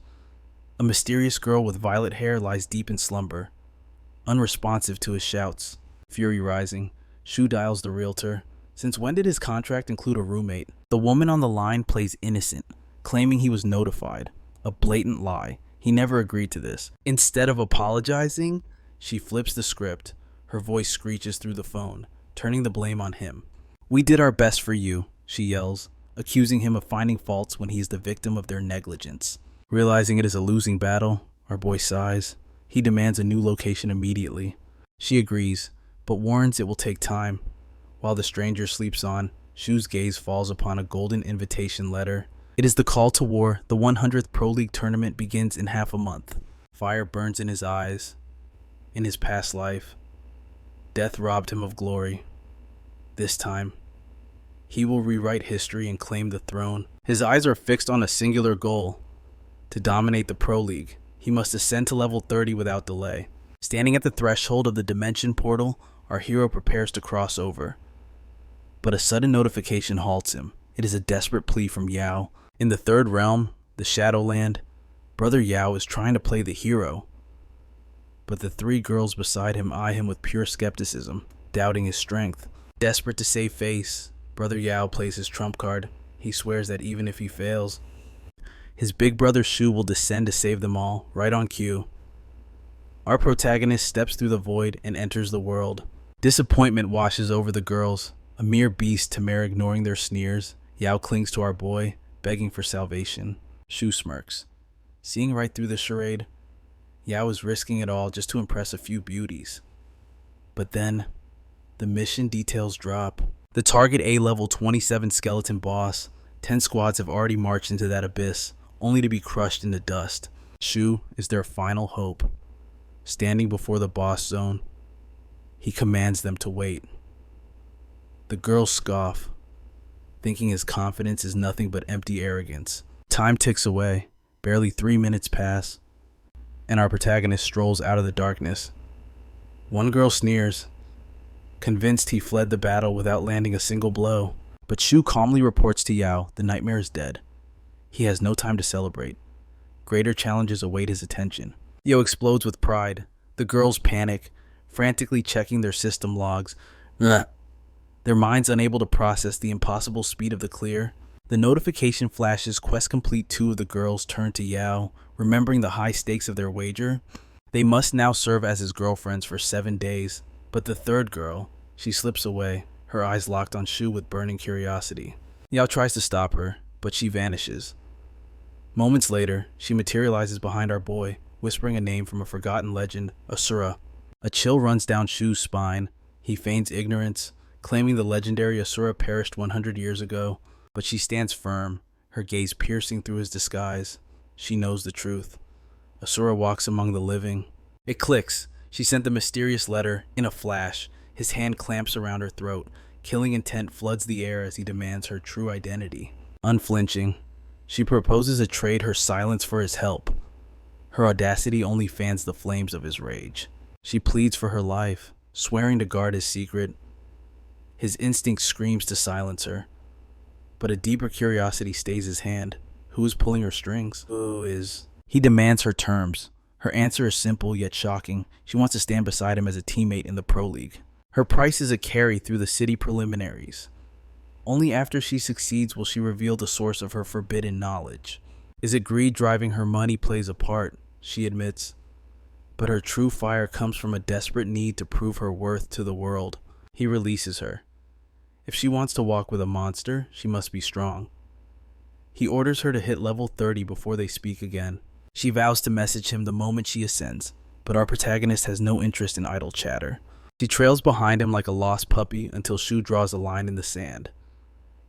A mysterious girl with violet hair lies deep in slumber, unresponsive to his shouts. Fury rising, Shu dials the realtor. Since when did his contract include a roommate? The woman on the line plays innocent, claiming he was notified. A blatant lie. He never agreed to this. Instead of apologizing, she flips the script. Her voice screeches through the phone, turning the blame on him. "We did our best for you," she yells, accusing him of finding faults when he is the victim of their negligence. Realizing it is a losing battle, our boy sighs. He demands a new location immediately. She agrees, but warns it will take time. While the stranger sleeps on, Shu's gaze falls upon a golden invitation letter. It is the call to war. The 100th Pro League tournament begins in half a month. Fire burns in his eyes. In his past life, death robbed him of glory. This time, he will rewrite history and claim the throne. His eyes are fixed on a singular goal: to dominate the Pro League. He must ascend to level 30 without delay. Standing at the threshold of the dimension portal, our hero prepares to cross over. But a sudden notification halts him. It is a desperate plea from Yao. In the third realm, the Shadowland, Brother Yao is trying to play the hero. But the 3 girls beside him eye him with pure skepticism, doubting his strength. Desperate to save face, Brother Yao plays his trump card. He swears that even if he fails, his big brother Shu will descend to save them all, right on cue. Our protagonist steps through the void and enters the world. Disappointment washes over the girls. A mere beast, Tamara ignoring their sneers. Yao clings to our boy, begging for salvation. Shu smirks. Seeing right through the charade, Yao is risking it all just to impress a few beauties. But then, the mission details drop. The target A-level 27 skeleton boss, 10 squads have already marched into that abyss, only to be crushed into dust. Shu is their final hope. Standing before the boss zone, he commands them to wait. The girls scoff, thinking his confidence is nothing but empty arrogance. Time ticks away. Barely 3 minutes pass, and our protagonist strolls out of the darkness. One girl sneers, convinced he fled the battle without landing a single blow. But Shu calmly reports to Yao the nightmare is dead. He has no time to celebrate. Greater challenges await his attention. Yao explodes with pride. The girls panic, frantically checking their system logs. Their minds unable to process the impossible speed of the clear. The notification flashes quest complete. 2 of the girls turn to Yao, remembering the high stakes of their wager. They must now serve as his girlfriends for 7 days. But the third girl, she slips away, her eyes locked on Shu with burning curiosity. Yao tries to stop her, but she vanishes. Moments later, she materializes behind our boy, whispering a name from a forgotten legend, Asura. A chill runs down Shu's spine. He feigns ignorance, claiming the legendary Asura perished 100 years ago. But she stands firm, her gaze piercing through his disguise. She knows the truth. Asura walks among the living. It clicks. She sent the mysterious letter in a flash. His hand clamps around her throat. Killing intent floods the air as he demands her true identity. Unflinching, she proposes a trade, her silence for his help. Her audacity only fans the flames of his rage. She pleads for her life, swearing to guard his secret. His instinct screams to silence her. But a deeper curiosity stays his hand. Who is pulling her strings? Who is? He demands her terms. Her answer is simple yet shocking. She wants to stand beside him as a teammate in the Pro League. Her price is a carry through the city preliminaries. Only after she succeeds will she reveal the source of her forbidden knowledge. Is it greed driving her? Money plays a part, she admits. But her true fire comes from a desperate need to prove her worth to the world. He releases her. If she wants to walk with a monster, she must be strong. He orders her to hit level 30 before they speak again. She vows to message him the moment she ascends, but our protagonist has no interest in idle chatter. She trails behind him like a lost puppy until Shu draws a line in the sand.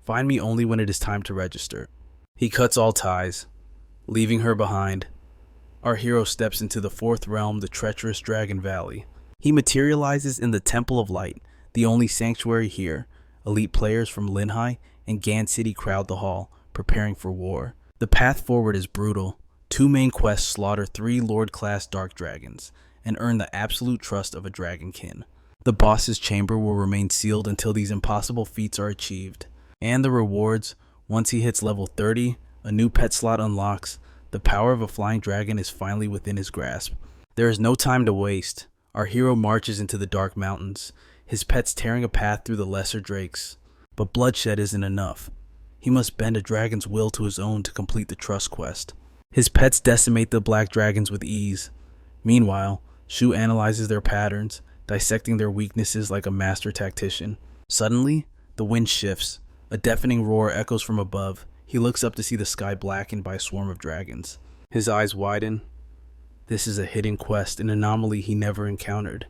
Find me only when it is time to register. He cuts all ties, leaving her behind. Our hero steps into the 4th realm, the treacherous Dragon Valley. He materializes in the Temple of Light, the only sanctuary here. Elite players from Lynn and Gan City crowd the hall, preparing for war. The path forward is brutal. 2 main quests slaughter 3 Lord-class Dark Dragons, and earn the absolute trust of a Dragonkin. The boss's chamber will remain sealed until these impossible feats are achieved. And the rewards, once he hits level 30, a new pet slot unlocks. The power of a flying dragon is finally within his grasp. There is no time to waste. Our hero marches into the Dark Mountains, his pets tearing a path through the lesser drakes. But bloodshed isn't enough. He must bend a dragon's will to his own to complete the trust quest. His pets decimate the black dragons with ease. Meanwhile, Shu analyzes their patterns, dissecting their weaknesses like a master tactician. Suddenly, the wind shifts. A deafening roar echoes from above. He looks up to see the sky blackened by a swarm of dragons. His eyes widen. This is a hidden quest, an anomaly he never encountered,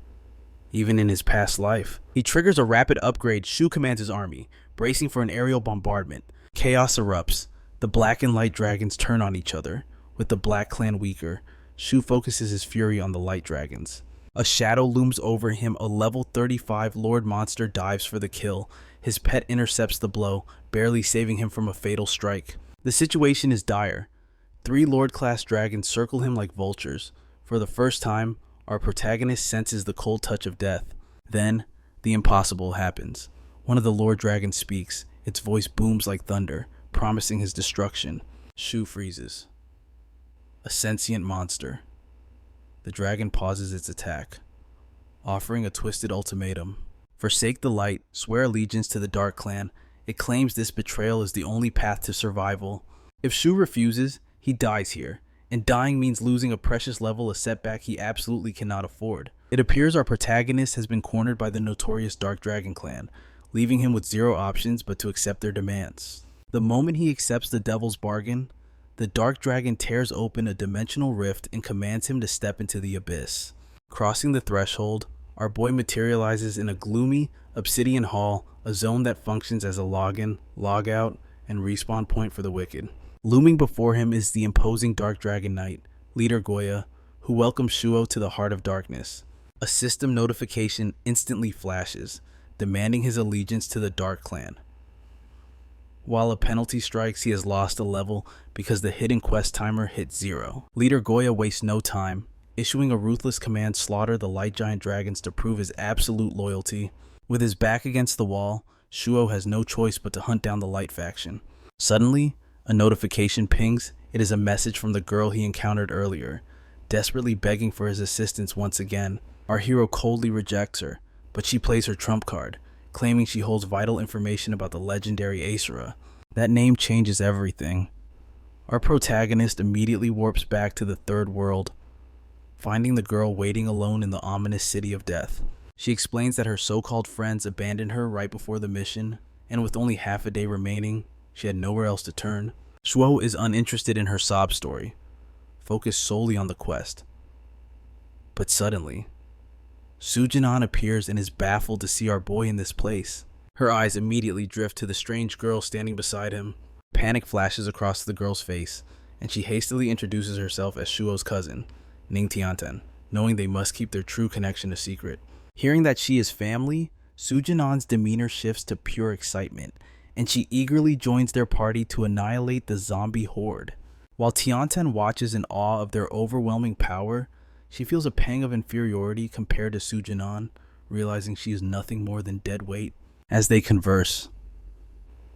even in his past life. He triggers a rapid upgrade. Shu commands his army, bracing for an aerial bombardment. Chaos erupts. The black and light dragons turn on each other. With the black clan weaker, Shu focuses his fury on the light dragons. A shadow looms over him. A level 35 Lord Monster dives for the kill. His pet intercepts the blow, barely saving him from a fatal strike. The situation is dire. 3 Lord-class dragons circle him like vultures. For the first time, our protagonist senses the cold touch of death. Then, the impossible happens. One of the Lord Dragons speaks. Its voice booms like thunder, promising his destruction. Shu freezes. A sentient monster. The dragon pauses its attack, offering a twisted ultimatum. Forsake the light, swear allegiance to the Dark Clan, It claims this betrayal is the only path to survival. If Shu refuses, he dies here, and dying means losing a precious level, a setback he absolutely cannot afford. It appears our protagonist has been cornered by the notorious Dark Dragon clan, leaving him with zero options but to accept their demands. The moment he accepts the devil's bargain, the Dark Dragon tears open a dimensional rift and commands him to step into the abyss. Crossing the threshold, our boy materializes in a gloomy, obsidian hall, a zone that functions as a login, logout, and respawn point for the wicked. Looming before him is the imposing Dark Dragon Knight, Leader Goya, who welcomes Shuo to the heart of darkness. A system notification instantly flashes, demanding his allegiance to the Dark Clan. While a penalty strikes, he has lost a level because the hidden quest timer hit 0. Leader Goya wastes no time, issuing a ruthless command to slaughter the light giant dragons to prove his absolute loyalty. With his back against the wall, Shuo has no choice but to hunt down the light faction. Suddenly, a notification pings. It is a message from the girl he encountered earlier, desperately begging for his assistance once again. Our hero coldly rejects her, but she plays her trump card, claiming she holds vital information about the legendary Asura. That name changes everything. Our protagonist immediately warps back to the third world, finding the girl waiting alone in the ominous city of death. She explains that her so-called friends abandoned her right before the mission, and with only half a day remaining, she had nowhere else to turn. Shuo is uninterested in her sob story, focused solely on the quest. But suddenly, Sujin appears and is baffled to see our boy in this place. Her eyes immediately drift to the strange girl standing beside him. Panic flashes across the girl's face, and she hastily introduces herself as Shuo's cousin, Tientan, knowing they must keep their true connection a secret. Hearing that she is family, Sujin's demeanor shifts to pure excitement, and she eagerly joins their party to annihilate the zombie horde. While Tientan watches in awe of their overwhelming power, she feels a pang of inferiority compared to Sujin, realizing she is nothing more than dead weight. As they converse,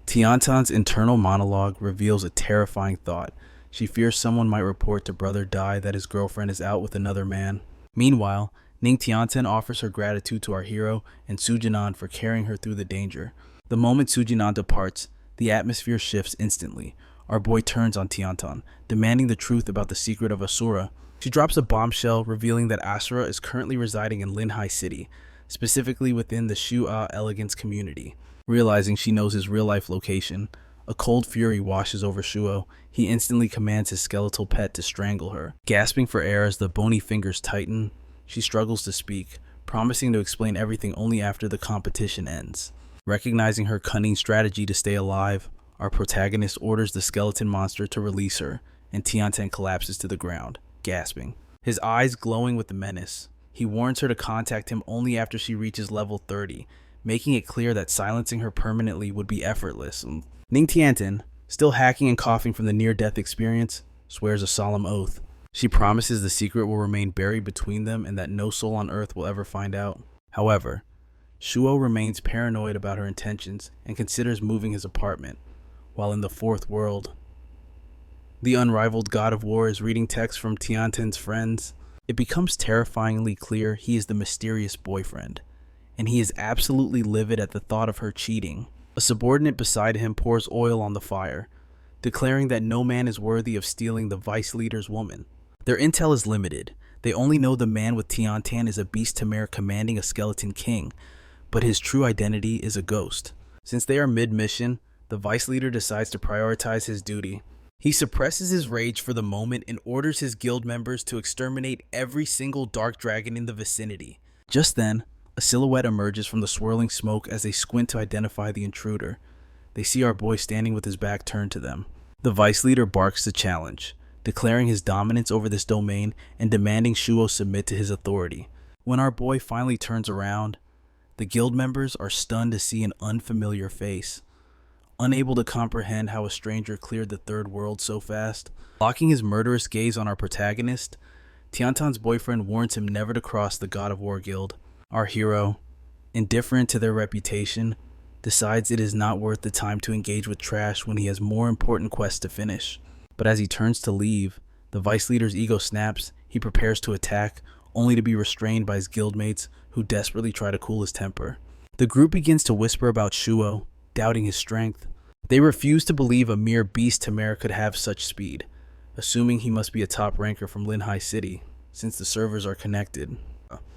Tientan's internal monologue reveals a terrifying thought. She fears someone might report to Brother Dai that his girlfriend is out with another man. Meanwhile, Tientan offers her gratitude to our hero and Sujin for carrying her through the danger. The moment Sujin departs, the atmosphere shifts instantly. Our boy turns on Tientan, demanding the truth about the secret of Asura. She drops a bombshell, revealing that Asura is currently residing in Lynn High City, specifically within the Shuo Elegance community. Realizing she knows his real-life location, a cold fury washes over Shuo. He instantly commands his skeletal pet to strangle her. Gasping for air as the bony fingers tighten, she struggles to speak, promising to explain everything only after the competition ends. Recognizing her cunning strategy to stay alive, our protagonist orders the skeleton monster to release her, and Tientan collapses to the ground, gasping, his eyes glowing with the menace. He warns her to contact him only after she reaches level 30, making it clear that silencing her permanently would be effortless. Tientan, still hacking and coughing from the near-death experience, swears a solemn oath. She promises the secret will remain buried between them and that no soul on Earth will ever find out. However, Shuo remains paranoid about her intentions and considers moving his apartment. While in the fourth world, the unrivaled god of war is reading texts from Tiantan's friends. It becomes terrifyingly clear he is the mysterious boyfriend, and he is absolutely livid at the thought of her cheating. A subordinate beside him pours oil on the fire, declaring that no man is worthy of stealing the vice leader's woman. Their intel is limited. They only know the man with Tientan is a beast Tamir commanding a skeleton king, but his true identity is a ghost. Since they are mid-mission, the vice leader decides to prioritize his duty. He suppresses his rage for the moment and orders his guild members to exterminate every single dark dragon in the vicinity. Just then, a silhouette emerges from the swirling smoke as they squint to identify the intruder. They see our boy standing with his back turned to them. The vice leader barks the challenge, declaring his dominance over this domain and demanding Shuo submit to his authority. When our boy finally turns around, the guild members are stunned to see an unfamiliar face. Unable to comprehend how a stranger cleared the third world so fast, locking his murderous gaze on our protagonist, Tiantan's boyfriend warns him never to cross the God of War Guild. Our hero, indifferent to their reputation, decides it is not worth the time to engage with trash when he has more important quests to finish. But as he turns to leave, the vice leader's ego snaps. He prepares to attack, only to be restrained by his guildmates who desperately try to cool his temper. The group begins to whisper about Shuo, doubting his strength. They refuse to believe a mere beast Tamara could have such speed, assuming he must be a top ranker from Lynn High City, since the servers are connected.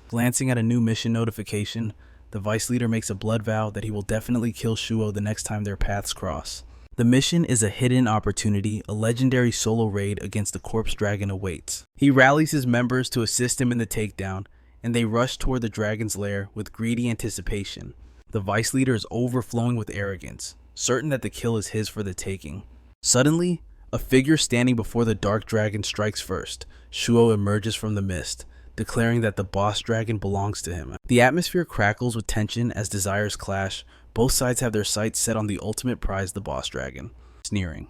Glancing at a new mission notification, the vice leader makes a blood vow that he will definitely kill Shuo the next time their paths cross. The mission is a hidden opportunity. A legendary solo raid against the corpse dragon awaits. He rallies his members to assist him in the takedown, and they rush toward the dragon's lair with greedy anticipation. The vice leader is overflowing with arrogance, certain that the kill is his for the taking. Suddenly, a figure standing before the dark dragon strikes first. Shuo emerges from the mist, declaring that the boss dragon belongs to him. The atmosphere crackles with tension as desires clash. Both sides have their sights set on the ultimate prize, the boss dragon. Sneering.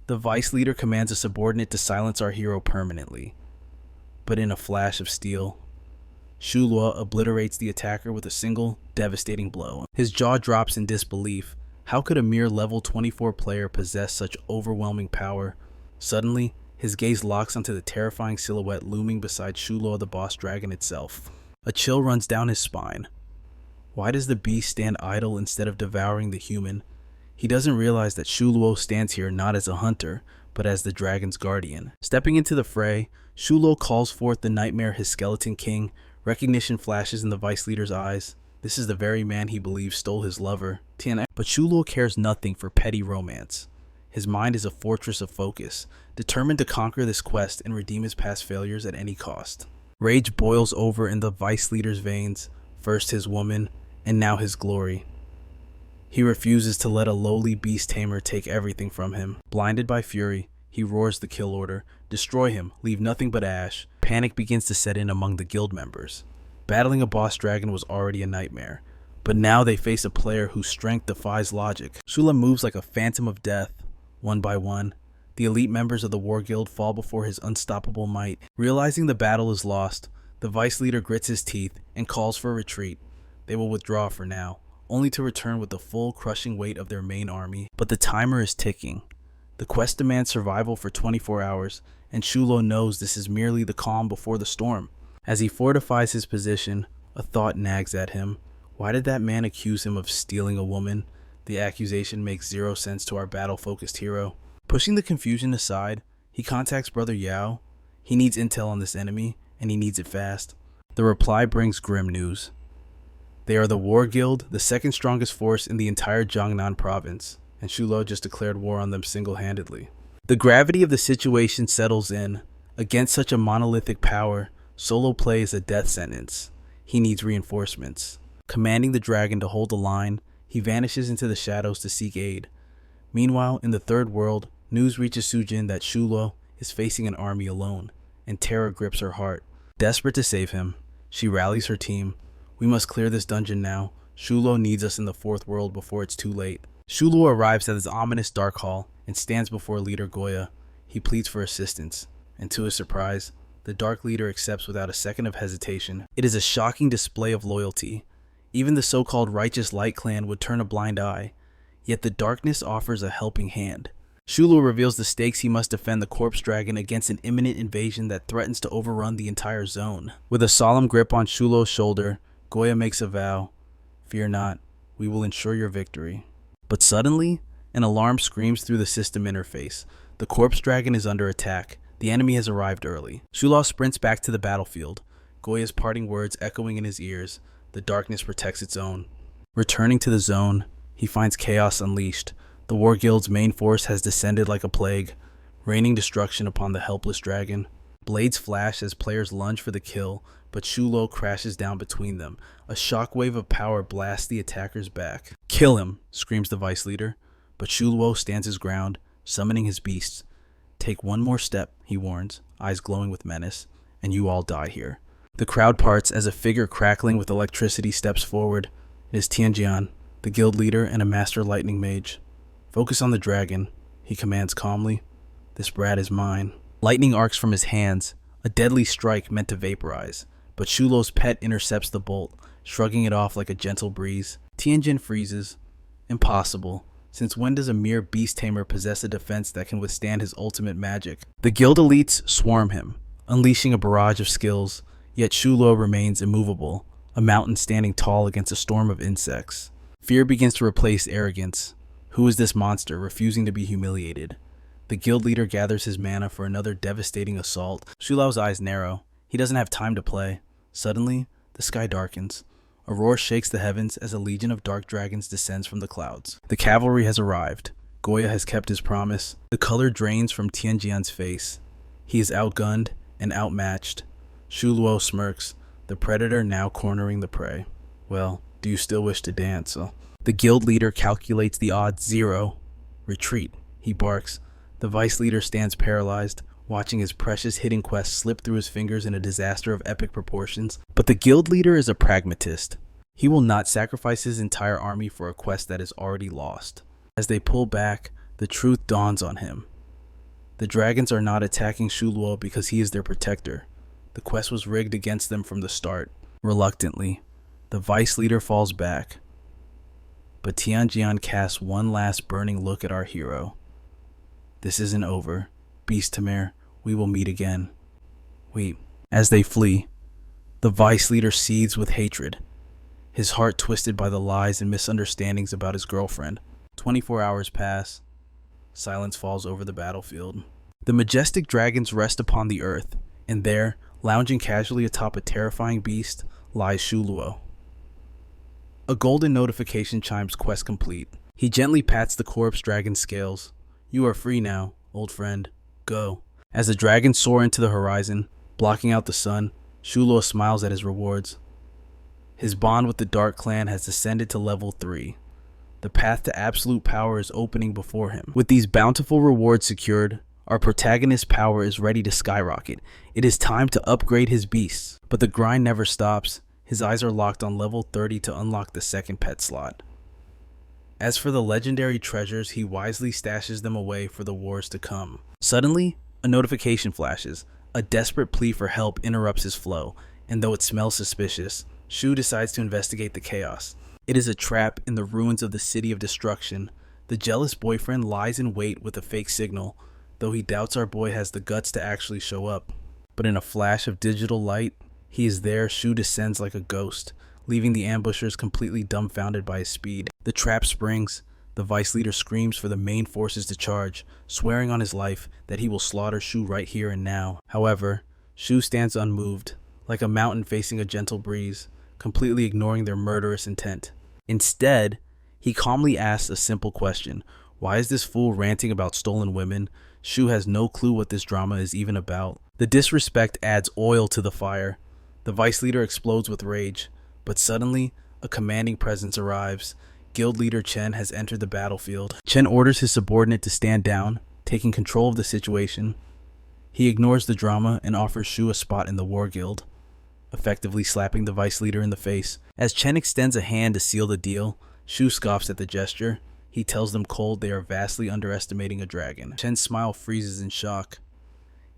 The vice leader commands a subordinate to silence our hero permanently. But in a flash of steel, Shuo obliterates the attacker with a single, devastating blow. His jaw drops in disbelief. How could a mere level 24 player possess such overwhelming power? Suddenly, his gaze locks onto the terrifying silhouette looming beside Shuo, the boss dragon itself. A chill runs down his spine. Why does the beast stand idle instead of devouring the human? He doesn't realize that Shuo stands here not as a hunter, but as the dragon's guardian. Stepping into the fray, Shuo calls forth the nightmare, his skeleton king. Recognition flashes in the vice leader's eyes. This is the very man he believes stole his lover, Tientan. But Shuo cares nothing for petty romance. His mind is a fortress of focus, determined to conquer this quest and redeem his past failures at any cost. Rage boils over in the vice leader's veins, first his woman, and now his glory. He refuses to let a lowly beast tamer take everything from him. Blinded by fury, he roars the kill order. Destroy him, leave nothing but ash. Panic begins to set in among the guild members. Battling a boss dragon was already a nightmare, but now they face a player whose strength defies logic. Shuo moves like a phantom of death. One by one, the elite members of the war guild fall before his unstoppable might. Realizing the battle is lost, the vice leader grits his teeth and calls for retreat. They will withdraw for now, only to return with the full crushing weight of their main army. But the timer is ticking. The quest demands survival for 24 hours, and Shuo knows this is merely the calm before the storm. As he fortifies his position, a thought nags at him. Why did that man accuse him of stealing a woman? The accusation makes zero sense to our battle-focused hero. Pushing the confusion aside, he contacts Brother Yao. He needs intel on this enemy, and he needs it fast. The reply brings grim news. They are the War Guild, the second strongest force in the entire Jiangnan province, and Shuo just declared war on them single-handedly. The gravity of the situation settles in. Against such a monolithic power, solo play is a death sentence. He needs reinforcements. Commanding the dragon to hold the line, he vanishes into the shadows to seek aid. Meanwhile, in the third world, news reaches Sujin that Shuo is facing an army alone, and terror grips her heart. Desperate to save him, she rallies her team. We must clear this dungeon now. Shuo needs us in the fourth world before it's too late. Shuo arrives at his ominous dark hall and stands before leader Goya. He pleads for assistance, and to his surprise, the dark leader accepts without a second of hesitation. It is a shocking display of loyalty. Even the so-called righteous light clan would turn a blind eye, yet the darkness offers a helping hand. Shuo reveals the stakes. He must defend the corpse dragon against an imminent invasion that threatens to overrun the entire zone. With a solemn grip on Shulo's shoulder, Goya makes a vow. Fear not, we will ensure your victory. But suddenly, an alarm screams through the system interface. The corpse dragon is under attack. The enemy has arrived early. Shuo sprints back to the battlefield, Goya's parting words echoing in his ears. The darkness protects its own. Returning to the zone, he finds chaos unleashed. The War Guild's main force has descended like a plague, raining destruction upon the helpless dragon. Blades flash as players lunge for the kill, but Shuo crashes down between them. A shockwave of power blasts the attacker's back. Kill him, screams the vice leader, but Shuo stands his ground, summoning his beasts. Take one more step, he warns, eyes glowing with menace, and you all die here. The crowd parts as a figure crackling with electricity steps forward. It is Tientan, the guild leader and a master lightning mage. Focus on the dragon, he commands calmly. This brat is mine. Lightning arcs from his hands, a deadly strike meant to vaporize, but Shulo's pet intercepts the bolt, shrugging it off like a gentle breeze. Tientan freezes. Impossible. Since when does a mere beast tamer possess a defense that can withstand his ultimate magic? The guild elites swarm him, unleashing a barrage of skills, yet Shuo remains immovable, a mountain standing tall against a storm of insects. Fear begins to replace arrogance. Who is this monster, refusing to be humiliated? The guild leader gathers his mana for another devastating assault. Shu Lao's eyes narrow. He doesn't have time to play. Suddenly, the sky darkens. A roar shakes the heavens as a legion of dark dragons descends from the clouds. The cavalry has arrived. Goya has kept his promise. The color drains from Tianjian's face. He is outgunned and outmatched. Shu Luo smirks, the predator now cornering the prey. Well, do you still wish to dance? The guild leader calculates the odds 0. Retreat, he barks. The vice leader stands paralyzed, watching his precious hidden quest slip through his fingers in a disaster of epic proportions. But the guild leader is a pragmatist. He will not sacrifice his entire army for a quest that is already lost. As they pull back, the truth dawns on him. The dragons are not attacking Shu Luo because he is their protector. The quest was rigged against them from the start. Reluctantly, the vice leader falls back. But Tianjian casts one last burning look at our hero. This isn't over. Beast Tamir, we will meet again. As they flee, the vice leader seethes with hatred, his heart twisted by the lies and misunderstandings about his girlfriend. 24 hours pass. Silence falls over the battlefield. The majestic dragons rest upon the earth, and there, lounging casually atop a terrifying beast, lies Shu Luo. A golden notification chimes quest complete. He gently pats the corpse dragon's scales. You are free now, old friend. Go. As the dragons soar into the horizon, blocking out the sun, Shu Luo smiles at his rewards. His bond with the Dark Clan has ascended to level 3. The path to absolute power is opening before him. With these bountiful rewards secured, our protagonist's power is ready to skyrocket. It is time to upgrade his beasts. But the grind never stops. His eyes are locked on level 30 to unlock the second pet slot. As for the legendary treasures, he wisely stashes them away for the wars to come. Suddenly, a notification flashes. A desperate plea for help interrupts his flow, and though it smells suspicious, Shu decides to investigate the chaos. It is a trap in the ruins of the City of Destruction. The jealous boyfriend lies in wait with a fake signal, though he doubts our boy has the guts to actually show up. But in a flash of digital light, he is there. Shu descends like a ghost, leaving the ambushers completely dumbfounded by his speed. The trap springs. The vice leader screams for the main forces to charge, swearing on his life that he will slaughter Shu right here and now. However, Shu stands unmoved, like a mountain facing a gentle breeze, completely ignoring their murderous intent. Instead, he calmly asks a simple question. Why is this fool ranting about stolen women? Shu has no clue what this drama is even about. The disrespect adds oil to the fire. The vice leader explodes with rage, but suddenly, a commanding presence arrives. Guild leader Chen has entered the battlefield. Chen orders his subordinate to stand down, taking control of the situation. He ignores the drama and offers Shu a spot in the war guild, effectively slapping the vice leader in the face. As Chen extends a hand to seal the deal, Shu scoffs at the gesture. He tells them cold they are vastly underestimating a dragon. Chen's smile freezes in shock.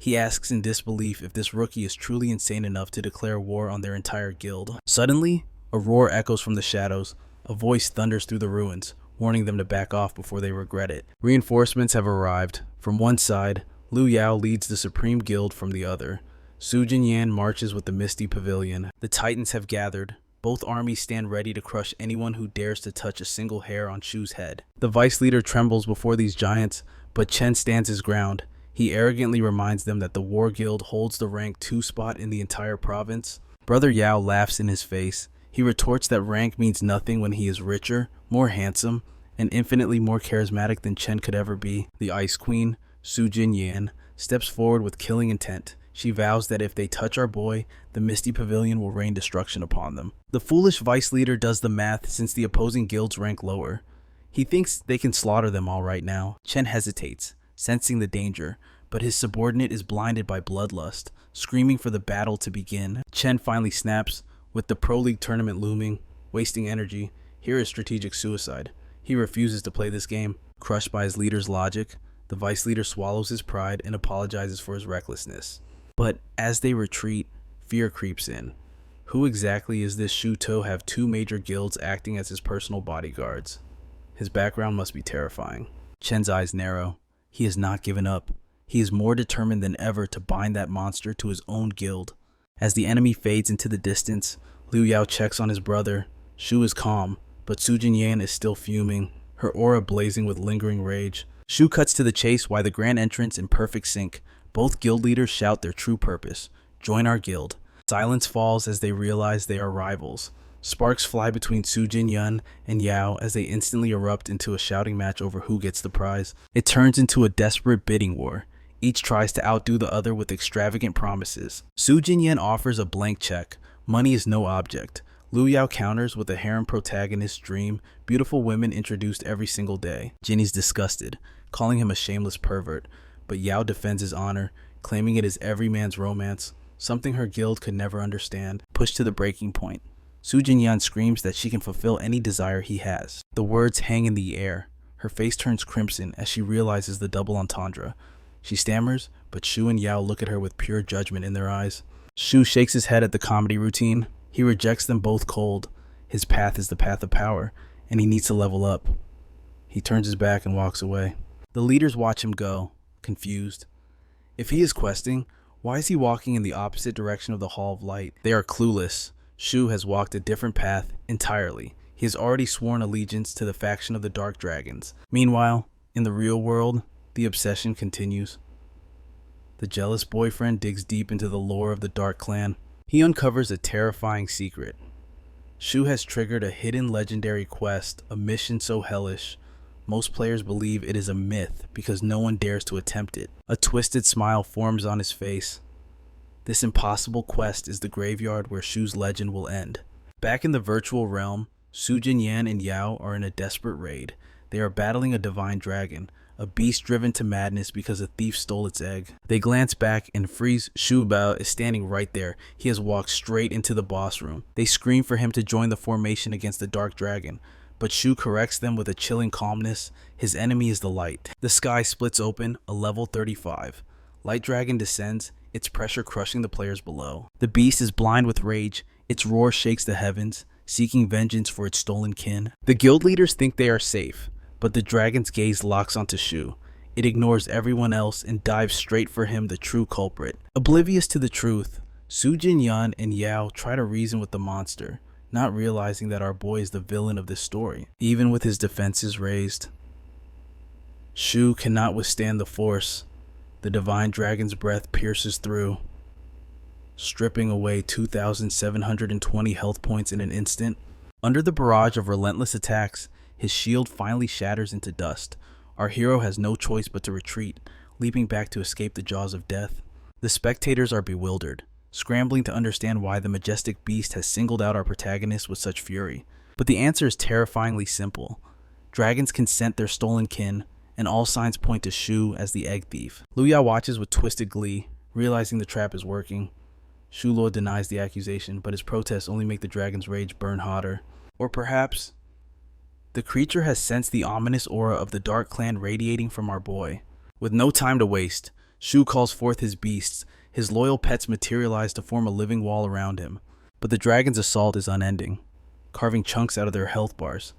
He asks in disbelief if this rookie is truly insane enough to declare war on their entire guild. Suddenly, a roar echoes from the shadows. A voice thunders through the ruins, warning them to back off before they regret it. Reinforcements have arrived. From one side, Lu Yao leads the Supreme Guild from the other. Sujin marches with the Misty Pavilion. The Titans have gathered. Both armies stand ready to crush anyone who dares to touch a single hair on Shu's head. The vice leader trembles before these giants, but Chen stands his ground. He arrogantly reminds them that the War Guild holds the rank 2 spot in the entire province. Brother Yao laughs in his face. He retorts that rank means nothing when he is richer, more handsome, and infinitely more charismatic than Chen could ever be. The Ice Queen, Sujin, steps forward with killing intent. She vows that if they touch our boy, the Misty Pavilion will rain destruction upon them. The foolish vice leader does the math since the opposing guilds rank lower. He thinks they can slaughter them all right now. Chen hesitates, sensing the danger, but his subordinate is blinded by bloodlust, screaming for the battle to begin. Chen finally snaps. With the Pro League tournament looming, wasting energy, here is strategic suicide. He refuses to play this game. Crushed by his leader's logic, the vice leader swallows his pride and apologizes for his recklessness. But as they retreat, fear creeps in. Who exactly is this Shu to have 2 major guilds acting as his personal bodyguards? His background must be terrifying. Chen's eyes narrow. He has not given up. He is more determined than ever to bind that monster to his own guild. As the enemy fades into the distance, Lu Yao checks on his brother. Shu is calm, but Sujin Yan is still fuming, her aura blazing with lingering rage. Shu cuts to the chase while the grand entrance in perfect sync. Both guild leaders shout their true purpose: join our guild. Silence falls as they realize they are rivals. Sparks fly between Sujin Yan and Yao as they instantly erupt into a shouting match over who gets the prize. It turns into a desperate bidding war. Each tries to outdo the other with extravagant promises. Sujin Yan offers a blank check. Money is no object. Lu Yao counters with a harem protagonist's dream, beautiful women introduced every single day. Jinny's disgusted, calling him a shameless pervert, but Yao defends his honor, claiming it is every man's romance, something her guild could never understand. Pushed to the breaking point, Sujin Yan screams that she can fulfill any desire he has. The words hang in the air. Her face turns crimson as she realizes the double entendre. She stammers, but Shu and Yao look at her with pure judgment in their eyes. Shu shakes his head at the comedy routine. He rejects them both cold. His path is the path of power, and he needs to level up. He turns his back and walks away. The leaders watch him go, confused. If he is questing, why is he walking in the opposite direction of the Hall of Light? They are clueless. Shu has walked a different path entirely. He has already sworn allegiance to the faction of the Dark Dragons. Meanwhile, in the real world, the obsession continues. The jealous boyfriend digs deep into the lore of the Dark Clan. He uncovers a terrifying secret. Shu has triggered a hidden legendary quest, a mission so hellish, most players believe it is a myth because no one dares to attempt it. A twisted smile forms on his face. This impossible quest is the graveyard where Shu's legend will end. Back in the virtual realm, Sujin Yan and Yao are in a desperate raid. They are battling a divine dragon, a beast driven to madness because a thief stole its egg. They glance back and freeze. Shu Bao is standing right there. He has walked straight into the boss room. They scream for him to join the formation against the dark dragon, but Shu corrects them with a chilling calmness. His enemy is the light. The sky splits open, a level 35. Light dragon descends, its pressure crushing the players below. The beast is blind with rage. Its roar shakes the heavens, seeking vengeance for its stolen kin. The guild leaders think they are safe, but the dragon's gaze locks onto Shu. It ignores everyone else and dives straight for him, the true culprit. Oblivious to the truth, Sujin Yan and Yao try to reason with the monster, not realizing that our boy is the villain of this story, even with his defenses raised. Shu cannot withstand the force. The divine dragon's breath pierces through, stripping away 2,720 health points in an instant. Under the barrage of relentless attacks, his shield finally shatters into dust. Our hero has no choice but to retreat, leaping back to escape the jaws of death. The spectators are bewildered, scrambling to understand why the majestic beast has singled out our protagonist with such fury. But the answer is terrifyingly simple. Dragons can scent their stolen kin, and all signs point to Shu as the egg thief. Lu Yao watches with twisted glee, realizing the trap is working. Shu Luo denies the accusation, but his protests only make the dragon's rage burn hotter. Or perhaps the creature has sensed the ominous aura of the Dark Clan radiating from our boy. With no time to waste, Shu calls forth his beasts. His loyal pets materialize to form a living wall around him. But the dragon's assault is unending, carving chunks out of their health bars.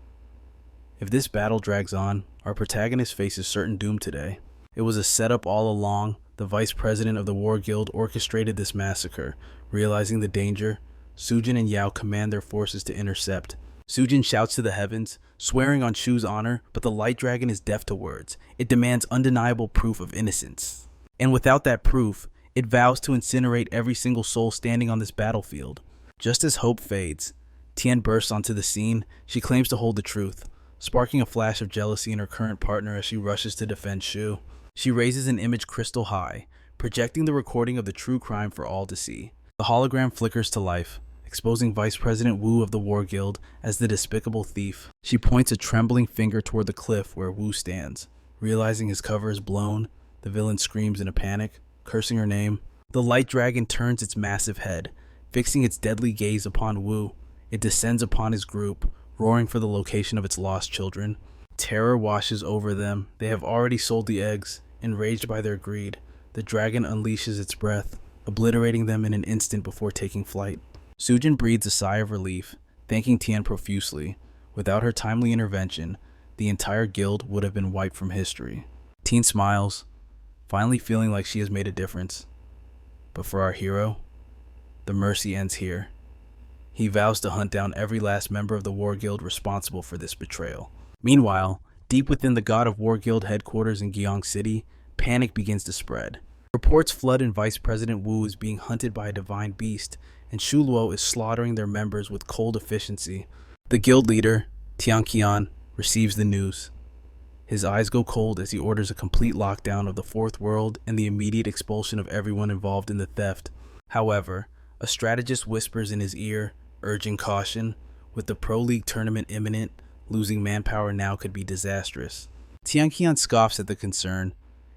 If this battle drags on, our protagonist faces certain doom today. It was a setup all along. The vice president of the war guild orchestrated this massacre. Realizing the danger, Sujin and Yao command their forces to intercept. Sujin shouts to the heavens, swearing on Shu's honor, but the light dragon is deaf to words. It demands undeniable proof of innocence. And without that proof, it vows to incinerate every single soul standing on this battlefield. Just as hope fades, Tian bursts onto the scene. She claims to hold the truth, sparking a flash of jealousy in her current partner as she rushes to defend Shu. She raises an image crystal high, projecting the recording of the true crime for all to see. The hologram flickers to life, exposing Vice President Wu of the War Guild as the despicable thief. She points a trembling finger toward the cliff where Wu stands. Realizing his cover is blown, the villain screams in a panic, cursing her name. The light dragon turns its massive head, fixing its deadly gaze upon Wu. It descends upon his group, roaring for the location of its lost children. Terror washes over them. They have already sold the eggs. Enraged by their greed, the dragon unleashes its breath, obliterating them in an instant before taking flight. Sujin breathes a sigh of relief, thanking Tian profusely. Without her timely intervention, the entire guild would have been wiped from history. Tian smiles, finally feeling like she has made a difference. But for our hero, the mercy ends here. He vows to hunt down every last member of the War Guild responsible for this betrayal. Meanwhile, deep within the God of War Guild headquarters in Gyeong City, panic begins to spread. Reports flood and Vice President Wu is being hunted by a divine beast, and Shuo is slaughtering their members with cold efficiency. The guild leader, Tianqian, receives the news. His eyes go cold as he orders a complete lockdown of the Fourth World and the immediate expulsion of everyone involved in the theft. However, a strategist whispers in his ear, urging caution. With the Pro League tournament imminent, losing manpower now could be disastrous. Tianqian scoffs at the concern.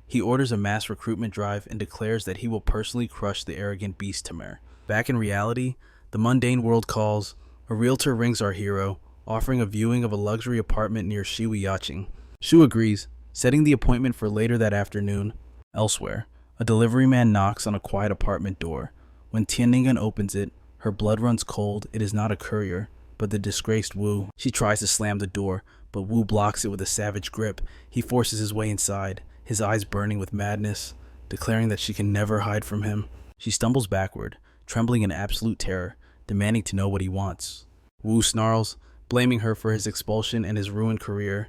He orders a mass recruitment drive and declares that he will personally crush the arrogant beast Tamer. Back in reality, the mundane world calls. A realtor rings our hero, offering a viewing of a luxury apartment near Shiwi Yaching. Shu agrees, setting the appointment for later that afternoon. Elsewhere, a delivery man knocks on a quiet apartment door. When Tianningen opens it, her blood runs cold. It is not a courier, but the disgraced Wu. She tries to slam the door, but Wu blocks it with a savage grip. He forces his way inside, his eyes burning with madness, declaring that she can never hide from him. She stumbles backward, trembling in absolute terror, demanding to know what he wants. Wu snarls, blaming her for his expulsion and his ruined career.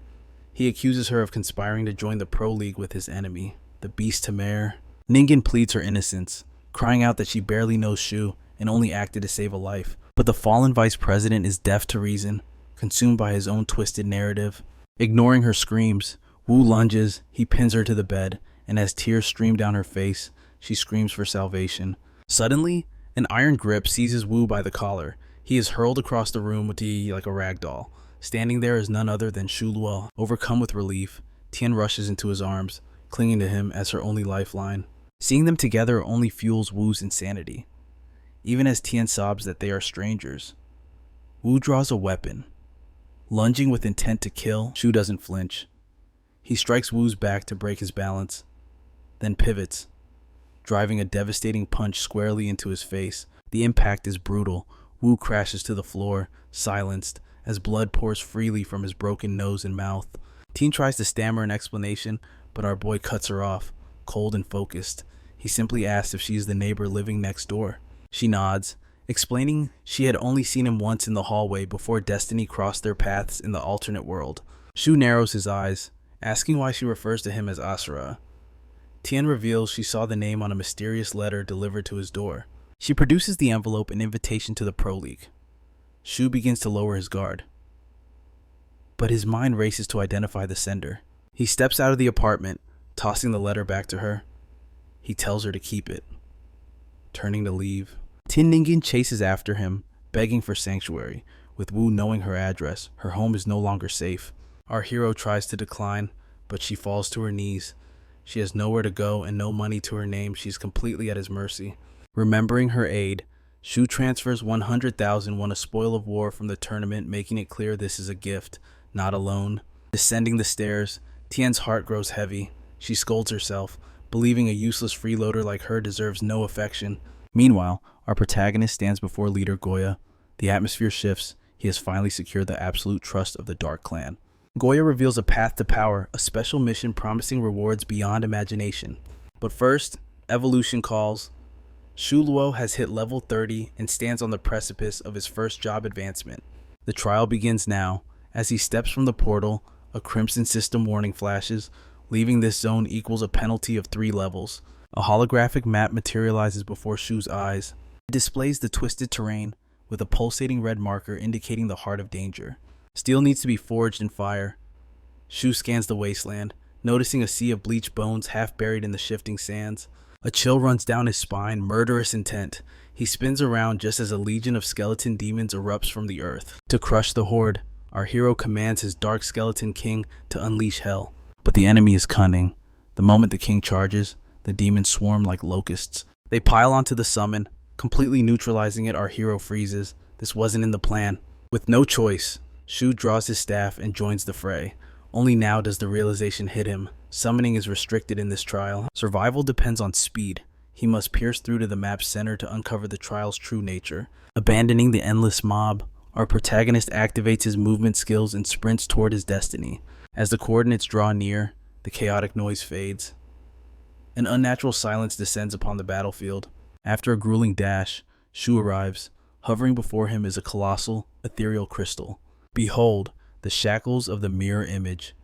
He accuses her of conspiring to join the Pro League with his enemy, the beast Tamer. Ningen pleads her innocence, crying out that she barely knows Shu and only acted to save a life. But the fallen vice president is deaf to reason, consumed by his own twisted narrative. Ignoring her screams, Wu lunges, he pins her to the bed, and as tears stream down her face, she screams for salvation. Suddenly, an iron grip seizes Wu by the collar. He is hurled across the room with Ti like a rag doll. Standing there is none other than Shu Luo. Overcome with relief, Tian rushes into his arms, clinging to him as her only lifeline. Seeing them together only fuels Wu's insanity. Even as Tian sobs that they are strangers, Wu draws a weapon. Lunging with intent to kill, Shu doesn't flinch. He strikes Wu's back to break his balance, then pivots, driving a devastating punch squarely into his face. The impact is brutal. Wu crashes to the floor, silenced, as blood pours freely from his broken nose and mouth. Tian tries to stammer an explanation, but our boy cuts her off, cold and focused. He simply asks if she is the neighbor living next door. She nods, explaining she had only seen him once in the hallway before destiny crossed their paths in the alternate world. Shu narrows his eyes, asking why she refers to him as Asura. Tian reveals she saw the name on a mysterious letter delivered to his door. She produces the envelope an invitation to the Pro League. Shu begins to lower his guard, but his mind races to identify the sender. He steps out of the apartment, tossing the letter back to her. He tells her to keep it. Turning to leave, Tin Ningen chases after him, begging for sanctuary. With Wu knowing her address, her home is no longer safe. Our hero tries to decline, but she falls to her knees. She has nowhere to go and no money to her name. She's completely at his mercy. Remembering her aid, Shu transfers 100,000 won a spoil of war from the tournament, making it clear this is a gift, not a loan. Descending the stairs, Tian's heart grows heavy. She scolds herself, believing a useless freeloader like her deserves no affection. Meanwhile, our protagonist stands before leader Goya. The atmosphere shifts. He has finally secured the absolute trust of the Dark Clan. Goya reveals a path to power, a special mission promising rewards beyond imagination. But first, evolution calls. Shu Luo has hit level 30 and stands on the precipice of his first job advancement. The trial begins now. As he steps from the portal, a Crimson System warning flashes. Leaving this zone equals a penalty of 3 levels. A holographic map materializes before Shu's eyes. It displays the twisted terrain, with a pulsating red marker indicating the heart of danger. Steel needs to be forged in fire. Shu scans the wasteland, noticing a sea of bleached bones half buried in the shifting sands. A chill runs down his spine, murderous intent. He spins around just as a legion of skeleton demons erupts from the earth. To crush the horde, our hero commands his dark skeleton king to unleash hell. But the enemy is cunning. The moment the king charges, the demons swarm like locusts. They pile onto the summon, completely neutralizing it. Our hero freezes. This wasn't in the plan. With no choice, Shu draws his staff and joins the fray. Only now does the realization hit him. Summoning is restricted in this trial. Survival depends on speed. He must pierce through to the map's center to uncover the trial's true nature. Abandoning the endless mob, our protagonist activates his movement skills and sprints toward his destiny. As the coordinates draw near, the chaotic noise fades. An unnatural silence descends upon the battlefield. After a grueling dash, Shu arrives, Hovering before him is a colossal, ethereal crystal. Behold, the shackles of the mirror image.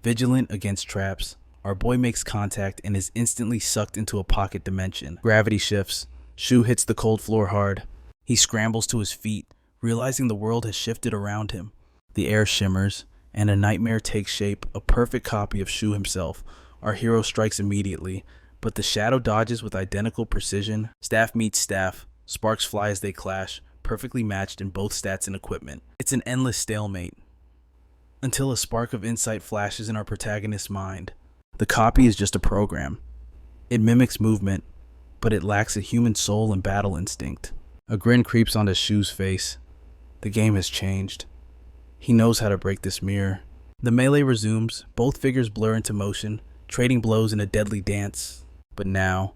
Vigilant against traps, our boy makes contact and is instantly sucked into a pocket dimension. Gravity shifts. Shu hits the cold floor hard. He scrambles to his feet, realizing the world has shifted around him. The air shimmers, and a nightmare takes shape, a perfect copy of Shu himself. Our hero strikes immediately, but the shadow dodges with identical precision. Staff meets staff, sparks fly as they clash, perfectly matched in both stats and equipment. It's an endless stalemate, until a spark of insight flashes in our protagonist's mind. The copy is just a program. It mimics movement, but it lacks a human soul and battle instinct. A grin creeps onto Shu's face. The game has changed. He knows how to break this mirror. The melee resumes, both figures blur into motion, trading blows in a deadly dance. But now,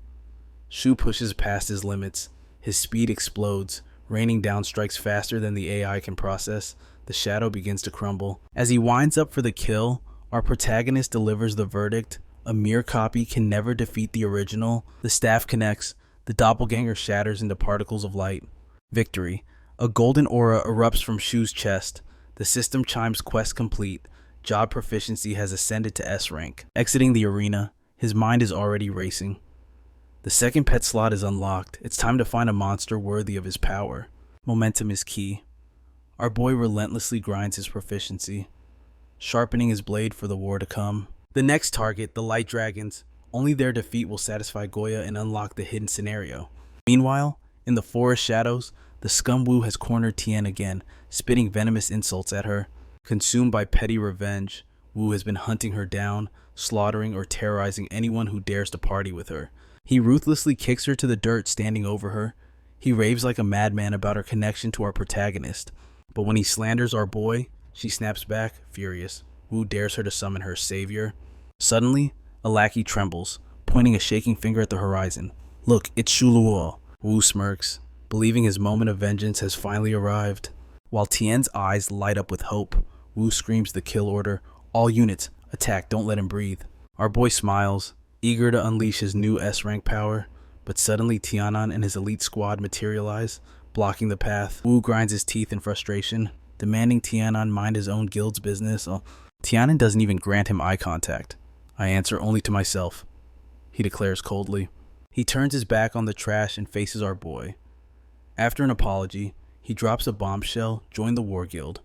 Shu pushes past his limits. His speed explodes, raining down strikes faster than the AI can process. The shadow begins to crumble. As he winds up for the kill, our protagonist delivers the verdict. A mere copy can never defeat the original. The staff connects. The doppelganger shatters into particles of light. Victory. A golden aura erupts from Shu's chest. The system chimes quest complete. Job proficiency has ascended to S rank. Exiting the arena, his mind is already racing. The second pet slot is unlocked. It's time to find a monster worthy of his power. Momentum is key. Our boy relentlessly grinds his proficiency, sharpening his blade for the war to come. The next target, the light dragons. Only their defeat will satisfy Goya and unlock the hidden scenario. Meanwhile, in the forest shadows, the scum Wu has cornered Tien again, spitting venomous insults at her. Consumed by petty revenge, Wu has been hunting her down, slaughtering or terrorizing anyone who dares to party with her. He ruthlessly kicks her to the dirt standing over her. He raves like a madman about her connection to our protagonist. But when he slanders our boy, she snaps back, furious. Wu dares her to summon her savior. Suddenly, a lackey trembles, pointing a shaking finger at the horizon. Look, it's Shuo. Wu smirks, believing his moment of vengeance has finally arrived. While Tien's eyes light up with hope, Wu screams the kill order. All units, attack, don't let him breathe. Our boy smiles, eager to unleash his new S-rank power, but suddenly Tientan and his elite squad materialize, blocking the path. Wu grinds his teeth in frustration, demanding Tientan mind his own guild's business. Tientan doesn't even grant him eye contact. I answer only to myself, he declares coldly. He turns his back on the trash and faces our boy. After an apology, he drops a bombshell, join the war guild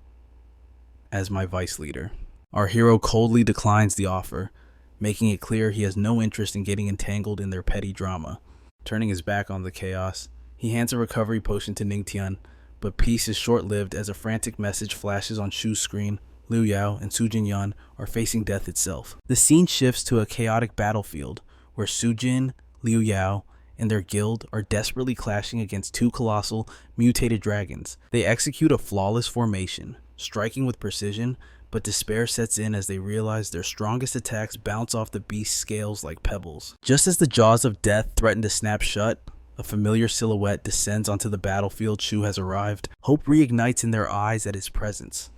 as my vice leader. Our hero coldly declines the offer, making it clear he has no interest in getting entangled in their petty drama. Turning his back on the chaos, he hands a recovery potion to Ningtian, but peace is short-lived as a frantic message flashes on Shu's screen. Lu Yao and Sujin are facing death itself. The scene shifts to a chaotic battlefield where Sujin, Liu Yao, and their guild are desperately clashing against two colossal, mutated dragons. They execute a flawless formation, striking with precision, but despair sets in as they realize their strongest attacks bounce off the beast's scales like pebbles. Just as the jaws of death threaten to snap shut, a familiar silhouette descends onto the battlefield. Shu has arrived. Hope reignites in their eyes at his presence,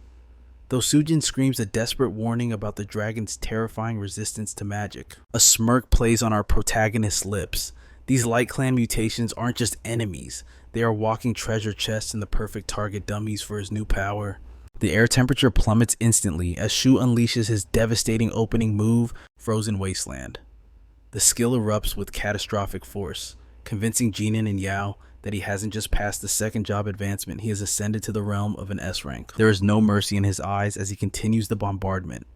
though Sujin screams a desperate warning about the dragon's terrifying resistance to magic. A smirk plays on our protagonist's lips. These Light Clan mutations aren't just enemies, they are walking treasure chests and the perfect target dummies for his new power. The air temperature plummets instantly as Shu unleashes his devastating opening move, Frozen Wasteland. The skill erupts with catastrophic force, convincing Jinan and Yao that he hasn't just passed the second job advancement, he has ascended to the realm of an S rank. There is no mercy in his eyes as he continues the bombardment,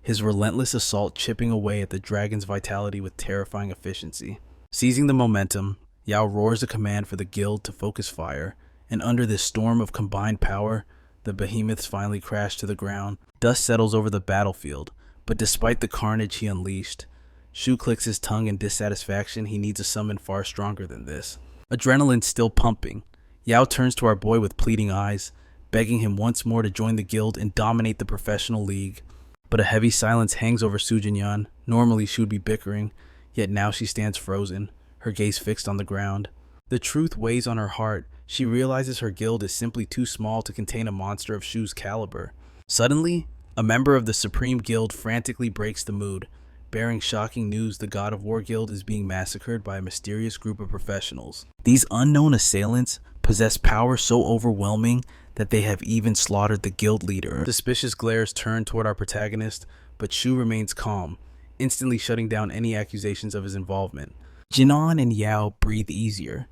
his relentless assault chipping away at the dragon's vitality with terrifying efficiency. Seizing the momentum, Yao roars a command for the guild to focus fire, and under this storm of combined power, the behemoths finally crash to the ground. Dust settles over the battlefield, but despite the carnage he unleashed, Shu clicks his tongue in dissatisfaction. He needs a summon far stronger than this. Adrenaline still pumping, Yao turns to our boy with pleading eyes, begging him once more to join the guild and dominate the professional league. But a heavy silence hangs over Sujin. Normally she would be bickering, yet now she stands frozen, her gaze fixed on the ground. The truth weighs on her heart. She realizes her guild is simply too small to contain a monster of Shu's caliber. Suddenly, a member of the Supreme Guild frantically breaks the mood, bearing shocking news: the God of War Guild is being massacred by a mysterious group of professionals. These unknown assailants possess power so overwhelming that they have even slaughtered the guild leader. Suspicious glares turn toward our protagonist, but Shu remains calm, instantly shutting down any accusations of his involvement. Jinan and Yao breathe easier,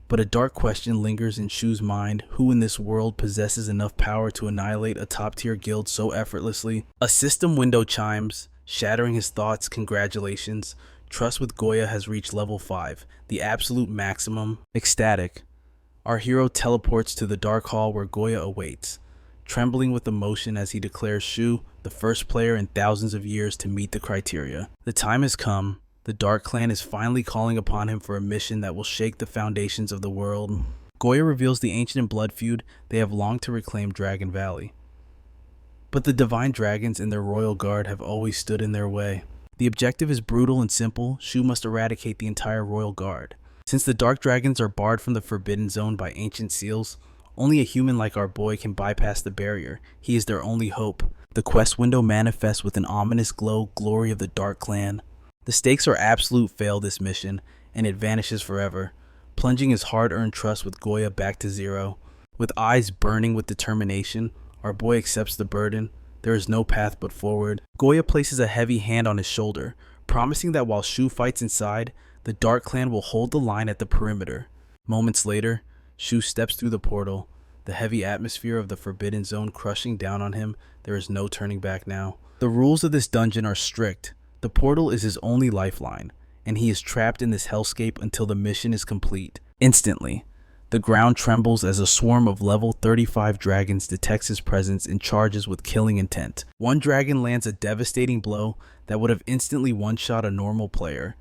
but a dark question lingers in Shu's mind: who in this world possesses enough power to annihilate a top-tier guild so effortlessly? A system window chimes, shattering his thoughts. Congratulations. Trust with Goya has reached level 5, the absolute maximum. Ecstatic, our hero teleports to the dark hall where Goya awaits, trembling with emotion as he declares Shu the first player in thousands of years to meet the criteria. The time has come. The Dark Clan is finally calling upon him for a mission that will shake the foundations of the world. Goya reveals the ancient blood feud they have longed to reclaim Dragon Valley. But the divine dragons and their royal guard have always stood in their way. The objective is brutal and simple: Shu must eradicate the entire royal guard. Since the dark dragons are barred from the Forbidden Zone by ancient seals, only a human like our boy can bypass the barrier. He is their only hope. The quest window manifests with an ominous glow: glory of the Dark Clan. The stakes are absolute fail this mission, and it vanishes forever, plunging his hard-earned trust with Goya back to zero. With eyes burning with determination, our boy accepts the burden. There is no path but forward. Goya places a heavy hand on his shoulder, promising that while Shu fights inside, the Dark Clan will hold the line at the perimeter. Moments later, Shu steps through the portal, the heavy atmosphere of the Forbidden Zone crushing down on him. There is no turning back now. The rules of this dungeon are strict. The portal is his only lifeline, and he is trapped in this hellscape until the mission is complete. Instantly, the ground trembles as a swarm of level 35 dragons detects his presence and charges with killing intent. One dragon lands a devastating blow that would have instantly one-shot a normal player,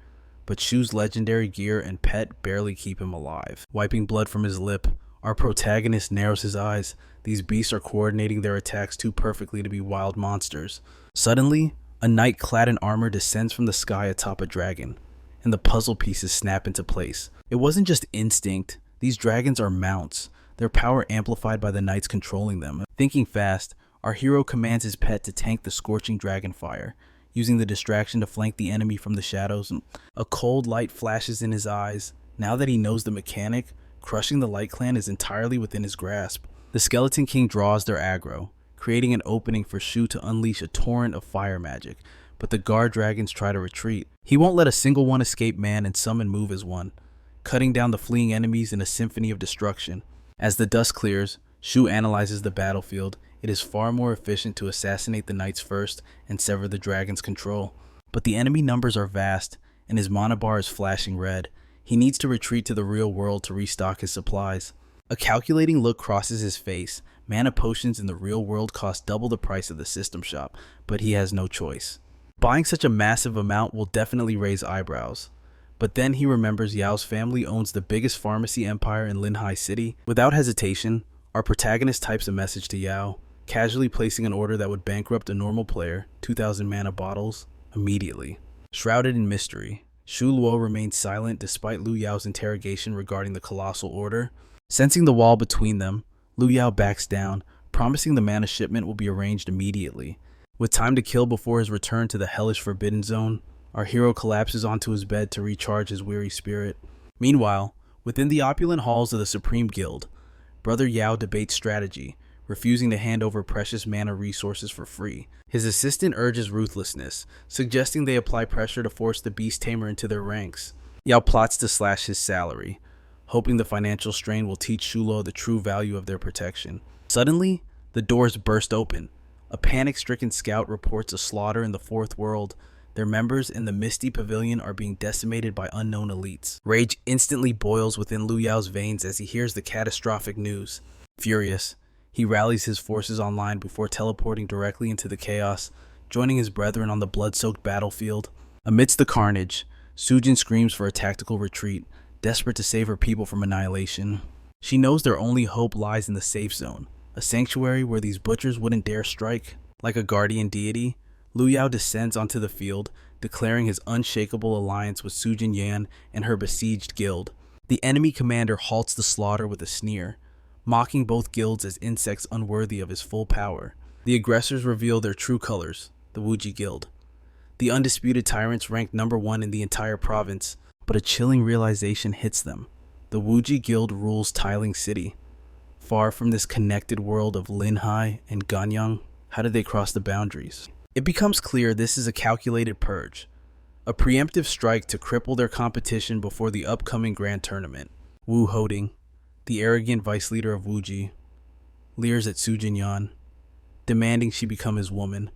but Shu's legendary gear and pet barely keep him alive. Wiping blood from his lip, our protagonist narrows his eyes. These beasts are coordinating their attacks too perfectly to be wild monsters. Suddenly, a knight clad in armor descends from the sky atop a dragon, and the puzzle pieces snap into place. It wasn't just instinct. These dragons are mounts, their power amplified by the knights controlling them. Thinking fast, our hero commands his pet to tank the scorching dragon fire, using the distraction to flank the enemy from the shadows. A cold light flashes in his eyes. Now that he knows the mechanic, crushing the Light Clan is entirely within his grasp. The Skeleton King draws their aggro, creating an opening for Shu to unleash a torrent of fire magic, but the guard dragons try to retreat. He won't let a single one escape man and summon move as one, cutting down the fleeing enemies in a symphony of destruction. As the dust clears, Shu analyzes the battlefield. It is far more efficient to assassinate the knights first and sever the dragon's control. But the enemy numbers are vast, and his mana bar is flashing red. He needs to retreat to the real world to restock his supplies. A calculating look crosses his face. Mana potions in the real world cost double the price of the system shop, but he has no choice. Buying such a massive amount will definitely raise eyebrows. But then he remembers Yao's family owns the biggest pharmacy empire in Linhai City. Without hesitation, our protagonist types a message to Yao, casually placing an order that would bankrupt a normal player, 2,000 mana bottles, immediately. Shrouded in mystery, Shu Luo remains silent despite Lu Yao's interrogation regarding the colossal order. Sensing the wall between them, Lu Yao backs down, promising the mana shipment will be arranged immediately. With time to kill before his return to the hellish Forbidden Zone, our hero collapses onto his bed to recharge his weary spirit. Meanwhile, within the opulent halls of the Supreme Guild, Brother Yao debates strategy, refusing to hand over precious mana resources for free. His assistant urges ruthlessness, suggesting they apply pressure to force the beast tamer into their ranks. Yao plots to slash his salary, hoping the financial strain will teach Shulo the true value of their protection. Suddenly, the doors burst open. A panic-stricken scout reports a slaughter in the Fourth World. Their members in the Misty Pavilion are being decimated by unknown elites. Rage instantly boils within Lu Yao's veins as he hears the catastrophic news. Furious, he rallies his forces online before teleporting directly into the chaos, joining his brethren on the blood-soaked battlefield. Amidst the carnage, Sujin screams for a tactical retreat, desperate to save her people from annihilation. She knows their only hope lies in the safe zone, a sanctuary where these butchers wouldn't dare strike. Like a guardian deity, Lu Yao descends onto the field, declaring his unshakable alliance with Sujin Yan and her besieged guild. The enemy commander halts the slaughter with a sneer, mocking both guilds as insects unworthy of his full power. The aggressors reveal their true colors, the Wuji Guild. The undisputed tyrants ranked #1 in the entire province, but a chilling realization hits them. the Wuji Guild rules Tiling City. Far from this connected world of Lynn and Ganyang, how did they cross the boundaries? It becomes clear this is a calculated purge, a preemptive strike to cripple their competition before the upcoming grand tournament. Wu Hoding, the arrogant vice leader of Wuji, leers at Sujin, demanding she become his woman,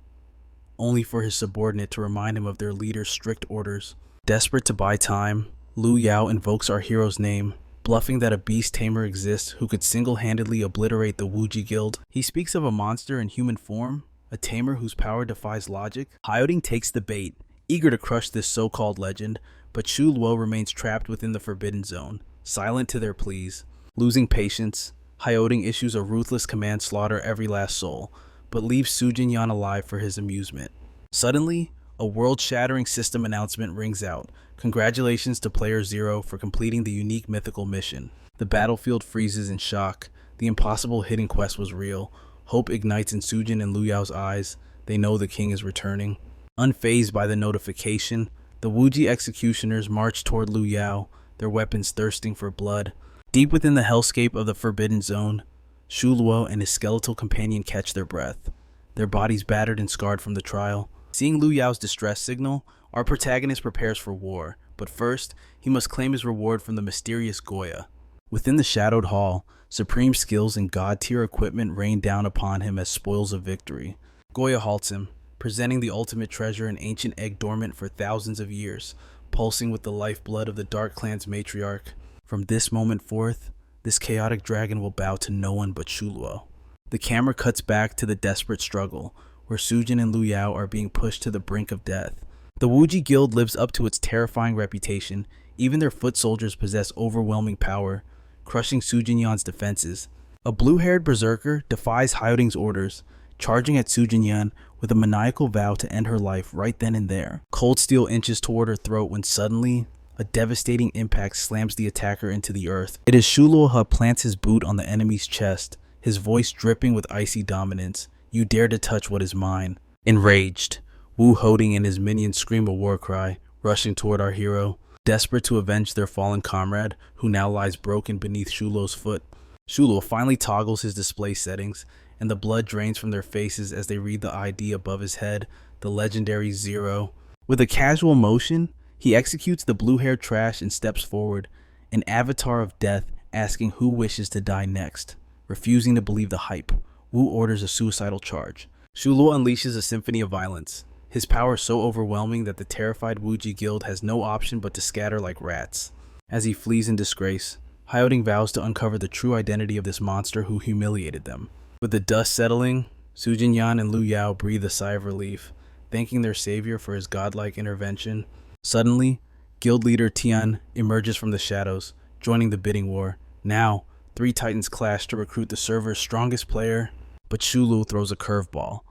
only for his subordinate to remind him of their leader's strict orders. Desperate to buy time, Lu Yao invokes our hero's name, bluffing that a beast tamer exists who could single-handedly obliterate the Wuji Guild. He speaks of a monster in human form, a tamer whose power defies logic. Hoding takes the bait, eager to crush this so-called legend, but Shuo remains trapped within the Forbidden Zone, silent to their pleas. Losing patience, Hoding issues a ruthless command slaughter every last soul, but leaves Sujin alive for his amusement. Suddenly, a world-shattering system announcement rings out. Congratulations to Player Zero for completing the unique mythical mission. The battlefield freezes in shock. The impossible hidden quest was real. Hope ignites in Sujin and Lu Yao's eyes. They know the king is returning. Unfazed by the notification, the Wuji executioners march toward Lu Yao, their weapons thirsting for blood. Deep within the hellscape of the Forbidden Zone, Shuo and his skeletal companion catch their breath, their bodies battered and scarred from the trial. Seeing Lu Yao's distress signal, our protagonist prepares for war, but first, he must claim his reward from the mysterious Goya. Within the shadowed hall, supreme skills and god-tier equipment rain down upon him as spoils of victory. Goya halts him, presenting the ultimate treasure, an ancient egg dormant for thousands of years, pulsing with the lifeblood of the Dark Clan's matriarch. From this moment forth, this chaotic dragon will bow to no one but Shuo. The camera cuts back to the desperate struggle, where Sujin and Lu Yao are being pushed to the brink of death. The Wuji Guild lives up to its terrifying reputation. Even their foot soldiers possess overwhelming power, crushing Sujin defenses. A blue-haired berserker defies Hoding's orders, charging at Sujin with a maniacal vow to end her life right then and there. Cold steel inches toward her throat when suddenly, a devastating impact slams the attacker into the earth. It is Shuo who plants his boot on the enemy's chest, his voice dripping with icy dominance. You dare to touch what is mine. Enraged, Wu Hoding and his minions scream a war cry, rushing toward our hero, desperate to avenge their fallen comrade, who now lies broken beneath Shulo's foot. Shulo finally toggles his display settings, and the blood drains from their faces as they read the ID above his head, the legendary 0. With a casual motion, he executes the blue-haired trash and steps forward, an avatar of death asking who wishes to die next. Refusing to believe the hype, Wu orders a suicidal charge. Shuo unleashes a symphony of violence, his power so overwhelming that the terrified Wuji Guild has no option but to scatter like rats. As he flees in disgrace, Hoding vows to uncover the true identity of this monster who humiliated them. With the dust settling, Sujin and Lu Yao breathe a sigh of relief, thanking their savior for his godlike intervention. Suddenly, guild leader Tian emerges from the shadows, joining the bidding war. Now, 3 titans clash to recruit the server's strongest player, but Shuo throws a curveball,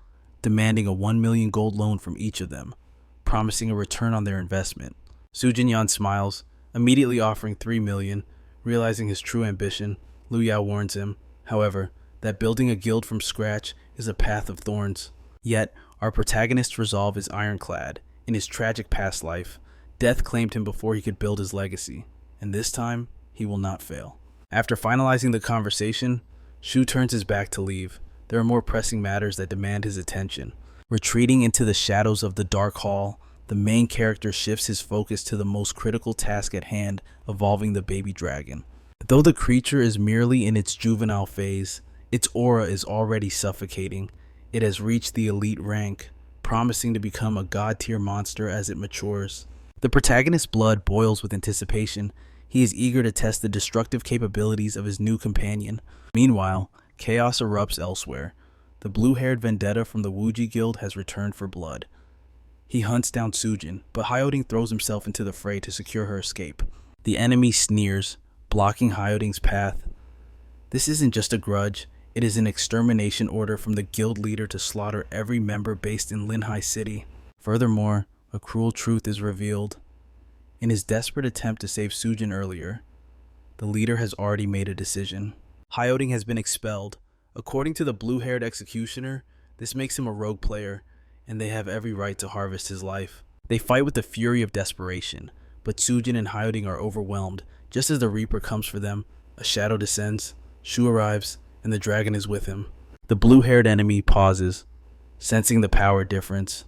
demanding a 1 million gold loan from each of them, promising a return on their investment. Sujin smiles, immediately offering 3 million. Realizing his true ambition, Lu Yao warns him, however, that building a guild from scratch is a path of thorns. Yet, our protagonist's resolve is ironclad. In his tragic past life, death claimed him before he could build his legacy, and this time, he will not fail. After finalizing the conversation, Shu turns his back to leave. There are more pressing matters that demand his attention. Retreating into the shadows of the Dark Hall, the main character shifts his focus to the most critical task at hand, evolving the baby dragon. Though the creature is merely in its juvenile phase, its aura is already suffocating. It has reached the elite rank, promising to become a god-tier monster as it matures. The protagonist's blood boils with anticipation. He is eager to test the destructive capabilities of his new companion. Meanwhile, chaos erupts elsewhere. The blue-haired vendetta from the Wuji Guild has returned for blood. He hunts down Sujin, but Hoding throws himself into the fray to secure her escape. The enemy sneers, blocking Hoding's path. This isn't just a grudge, it is an extermination order from the guild leader to slaughter every member based in Linhai City. Furthermore, a cruel truth is revealed. In his desperate attempt to save Sujin earlier, the leader has already made a decision. Hoding has been expelled. According to the blue-haired executioner, this makes him a rogue player, and they have every right to harvest his life. They fight with the fury of desperation, but Sujin and Hoding are overwhelmed, Just as the Reaper comes for them, a shadow descends, Shu arrives, and the dragon is with him. The blue-haired enemy pauses, sensing the power difference.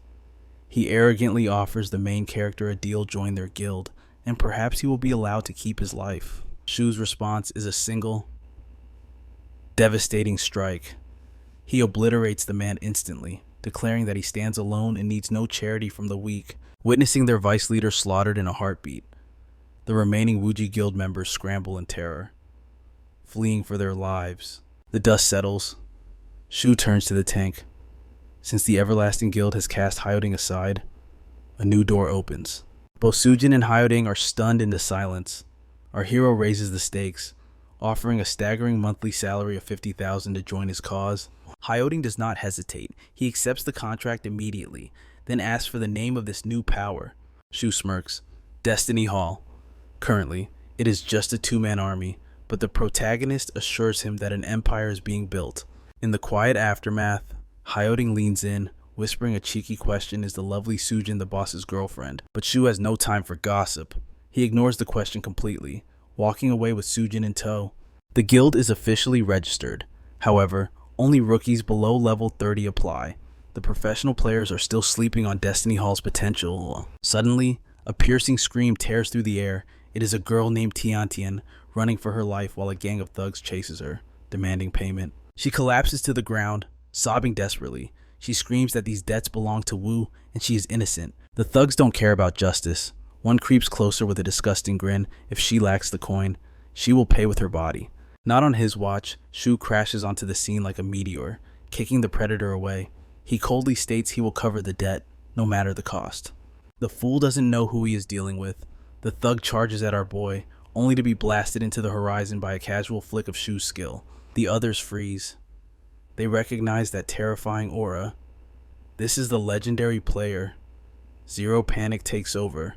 He arrogantly offers the main character a deal to join their guild, and perhaps he will be allowed to keep his life. Shu's response is a single, devastating strike. He obliterates the man instantly, declaring that he stands alone and needs no charity from the weak. Witnessing their vice leader slaughtered in a heartbeat, the remaining Wuji guild members scramble in terror, fleeing for their lives. The dust settles. Shu turns to the tank. Since the Everlasting Guild has cast Hyoding aside, a new door opens. Both Sujin and Hyoding are stunned into silence. Our hero raises the stakes, offering a staggering monthly salary of 50,000 to join his cause. Hyoding does not hesitate. He accepts the contract immediately, then asks for the name of this new power. Shu smirks. Destiny Hall. Currently, it is just a two-man army, but the protagonist assures him that an empire is being built. In the quiet aftermath, Hyoding leans in, whispering a cheeky question, is the lovely Sujin the boss's girlfriend? But Shu has no time for gossip. He ignores the question completely, walking away with Sujin in tow. The guild is officially registered. However, only rookies below level 30 apply. The professional players are still sleeping on Destiny Hall's potential. Suddenly, a piercing scream tears through the air. It is a girl named Tientan running for her life while a gang of thugs chases her, demanding payment. She collapses to the ground, sobbing desperately. She screams that these debts belong to Wu and she is innocent. The thugs don't care about justice. One creeps closer with a disgusting grin. If she lacks the coin, she will pay with her body. Not on his watch, Shu crashes onto the scene like a meteor, kicking the predator away. He coldly states he will cover the debt, no matter the cost. The fool doesn't know who he is dealing with. The thug charges at our boy, only to be blasted into the horizon by a casual flick of Shu's skill. The others freeze. They recognize that terrifying aura. This is the legendary player. Zero panic takes over,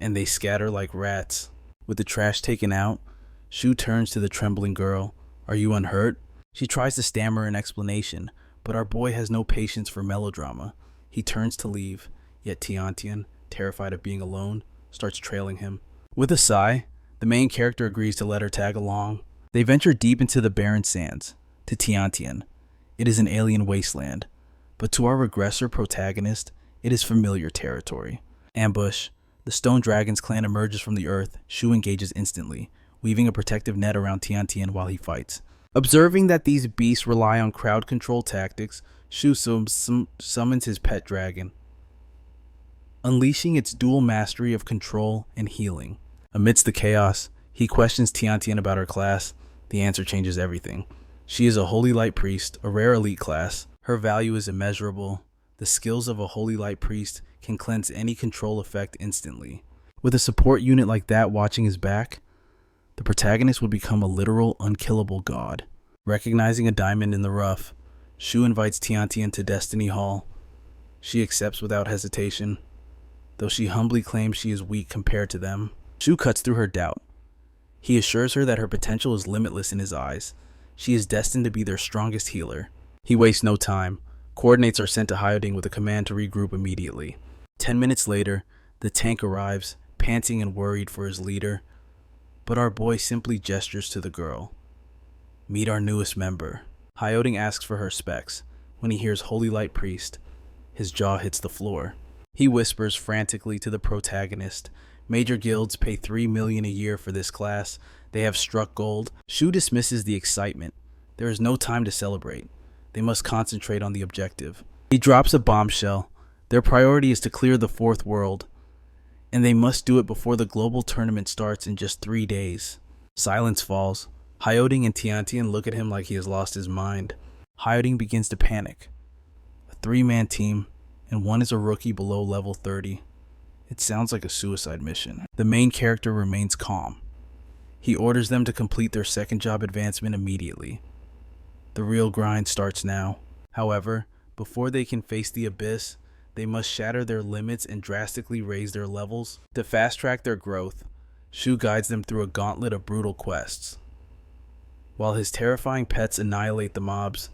and they scatter like rats. With the trash taken out, Shu turns to the trembling girl. Are you unhurt? She tries to stammer an explanation, but our boy has no patience for melodrama. He turns to leave, yet Tientan, terrified of being alone, starts trailing him. With a sigh, the main character agrees to let her tag along. They venture deep into the barren sands. To Tientan, it is an alien wasteland, but to our regressor protagonist, it is familiar territory. Ambush. The Stone Dragon's clan emerges from the earth. Shu engages instantly, weaving a protective net around Tientan while he fights. Observing that these beasts rely on crowd control tactics, Shu summons his pet dragon, unleashing its dual mastery of control and healing. Amidst the chaos, he questions Tientan about her class. The answer changes everything. She is a Holy Light Priest, a rare elite class. Her value is immeasurable. The skills of a Holy Light Priest can cleanse any control effect instantly. With a support unit like that watching his back, the protagonist would become a literal, unkillable god. Recognizing a diamond in the rough, Shu invites Tientan to Destiny Hall. She accepts without hesitation, though she humbly claims she is weak compared to them. Shu cuts through her doubt. He assures her that her potential is limitless in his eyes. She is destined to be their strongest healer. He wastes no time. Coordinates are sent to Hyoding with a command to regroup immediately. 10 minutes later, the tank arrives, panting and worried for his leader. But our boy simply gestures to the girl. Meet our newest member. Hyoding asks for her specs. When he hears Holy Light Priest, his jaw hits the floor. He whispers frantically to the protagonist. Major guilds pay 3 million a year for this class. They have struck gold. Shu dismisses the excitement. There is no time to celebrate. They must concentrate on the objective. He drops a bombshell. Their priority is to clear the fourth world, and they must do it before the global tournament starts in just 3 days. Silence falls. Hyoding and Tientan look at him like he has lost his mind. Hyoding begins to panic. A 3-man team, and one is a rookie below level 30. It sounds like a suicide mission. The main character remains calm. He orders them to complete their second job advancement immediately. The real grind starts now. However, before they can face the abyss, they must shatter their limits and drastically raise their levels. To fast-track their growth, Shu guides them through a gauntlet of brutal quests. While his terrifying pets annihilate the mobs,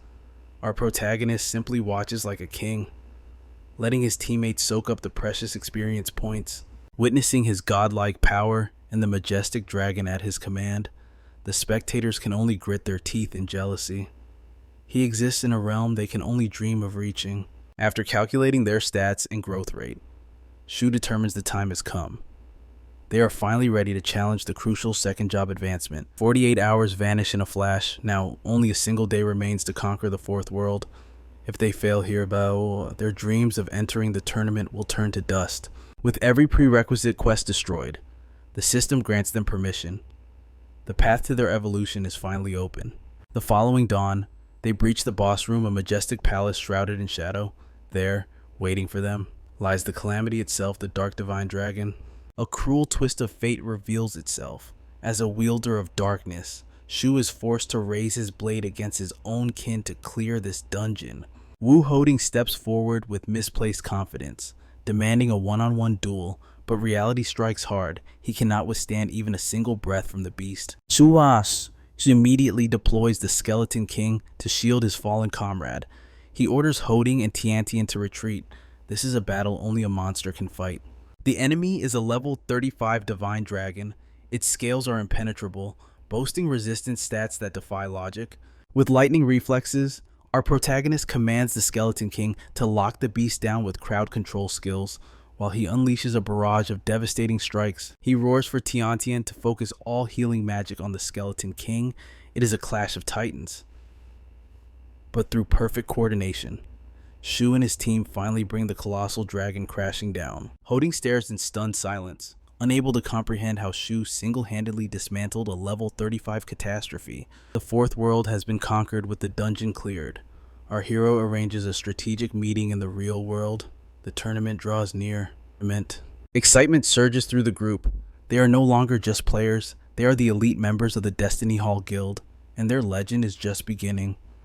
our protagonist simply watches like a king, letting his teammates soak up the precious experience points. Witnessing his godlike power and the majestic dragon at his command, the spectators can only grit their teeth in jealousy. He exists in a realm they can only dream of reaching. After calculating their stats and growth rate, Shuo determines the time has come. They are finally ready to challenge the crucial second job advancement. 48 hours vanish in a flash. Now only a single day remains to conquer the fourth world. If they fail here, their dreams of entering the tournament will turn to dust. With every prerequisite quest destroyed, the system grants them permission. The path to their evolution is finally open. The following dawn, they breach the boss room, a majestic palace shrouded in shadow. There, waiting for them, lies the calamity itself, the dark divine dragon. A cruel twist of fate reveals itself. As a wielder of darkness, Shuo is forced to raise his blade against his own kin to clear this dungeon. Wu Hoding steps forward with misplaced confidence, demanding a one-on-one duel, but reality strikes hard. He cannot withstand even a single breath from the beast. Shuo immediately deploys the Skeleton King to shield his fallen comrade. He orders Hoding and Tientan to retreat. This is a battle only a monster can fight. The enemy is a level 35 divine dragon. Its scales are impenetrable, boasting resistance stats that defy logic. With lightning reflexes, our protagonist commands the Skeleton King to lock the beast down with crowd control skills, while he unleashes a barrage of devastating strikes. He roars for Tientan to focus all healing magic on the Skeleton King. It is a clash of titans. But through perfect coordination, Shuo and his team finally bring the colossal dragon crashing down. Hoding stares in stunned silence, unable to comprehend how Shuo single-handedly dismantled a level 35 catastrophe. The fourth world has been conquered with the dungeon cleared. Our hero arranges a strategic meeting in the real world. The tournament draws near. Excitement surges through the group. They are no longer just players. They are the elite members of the Destiny Hall Guild, and their legend is just beginning.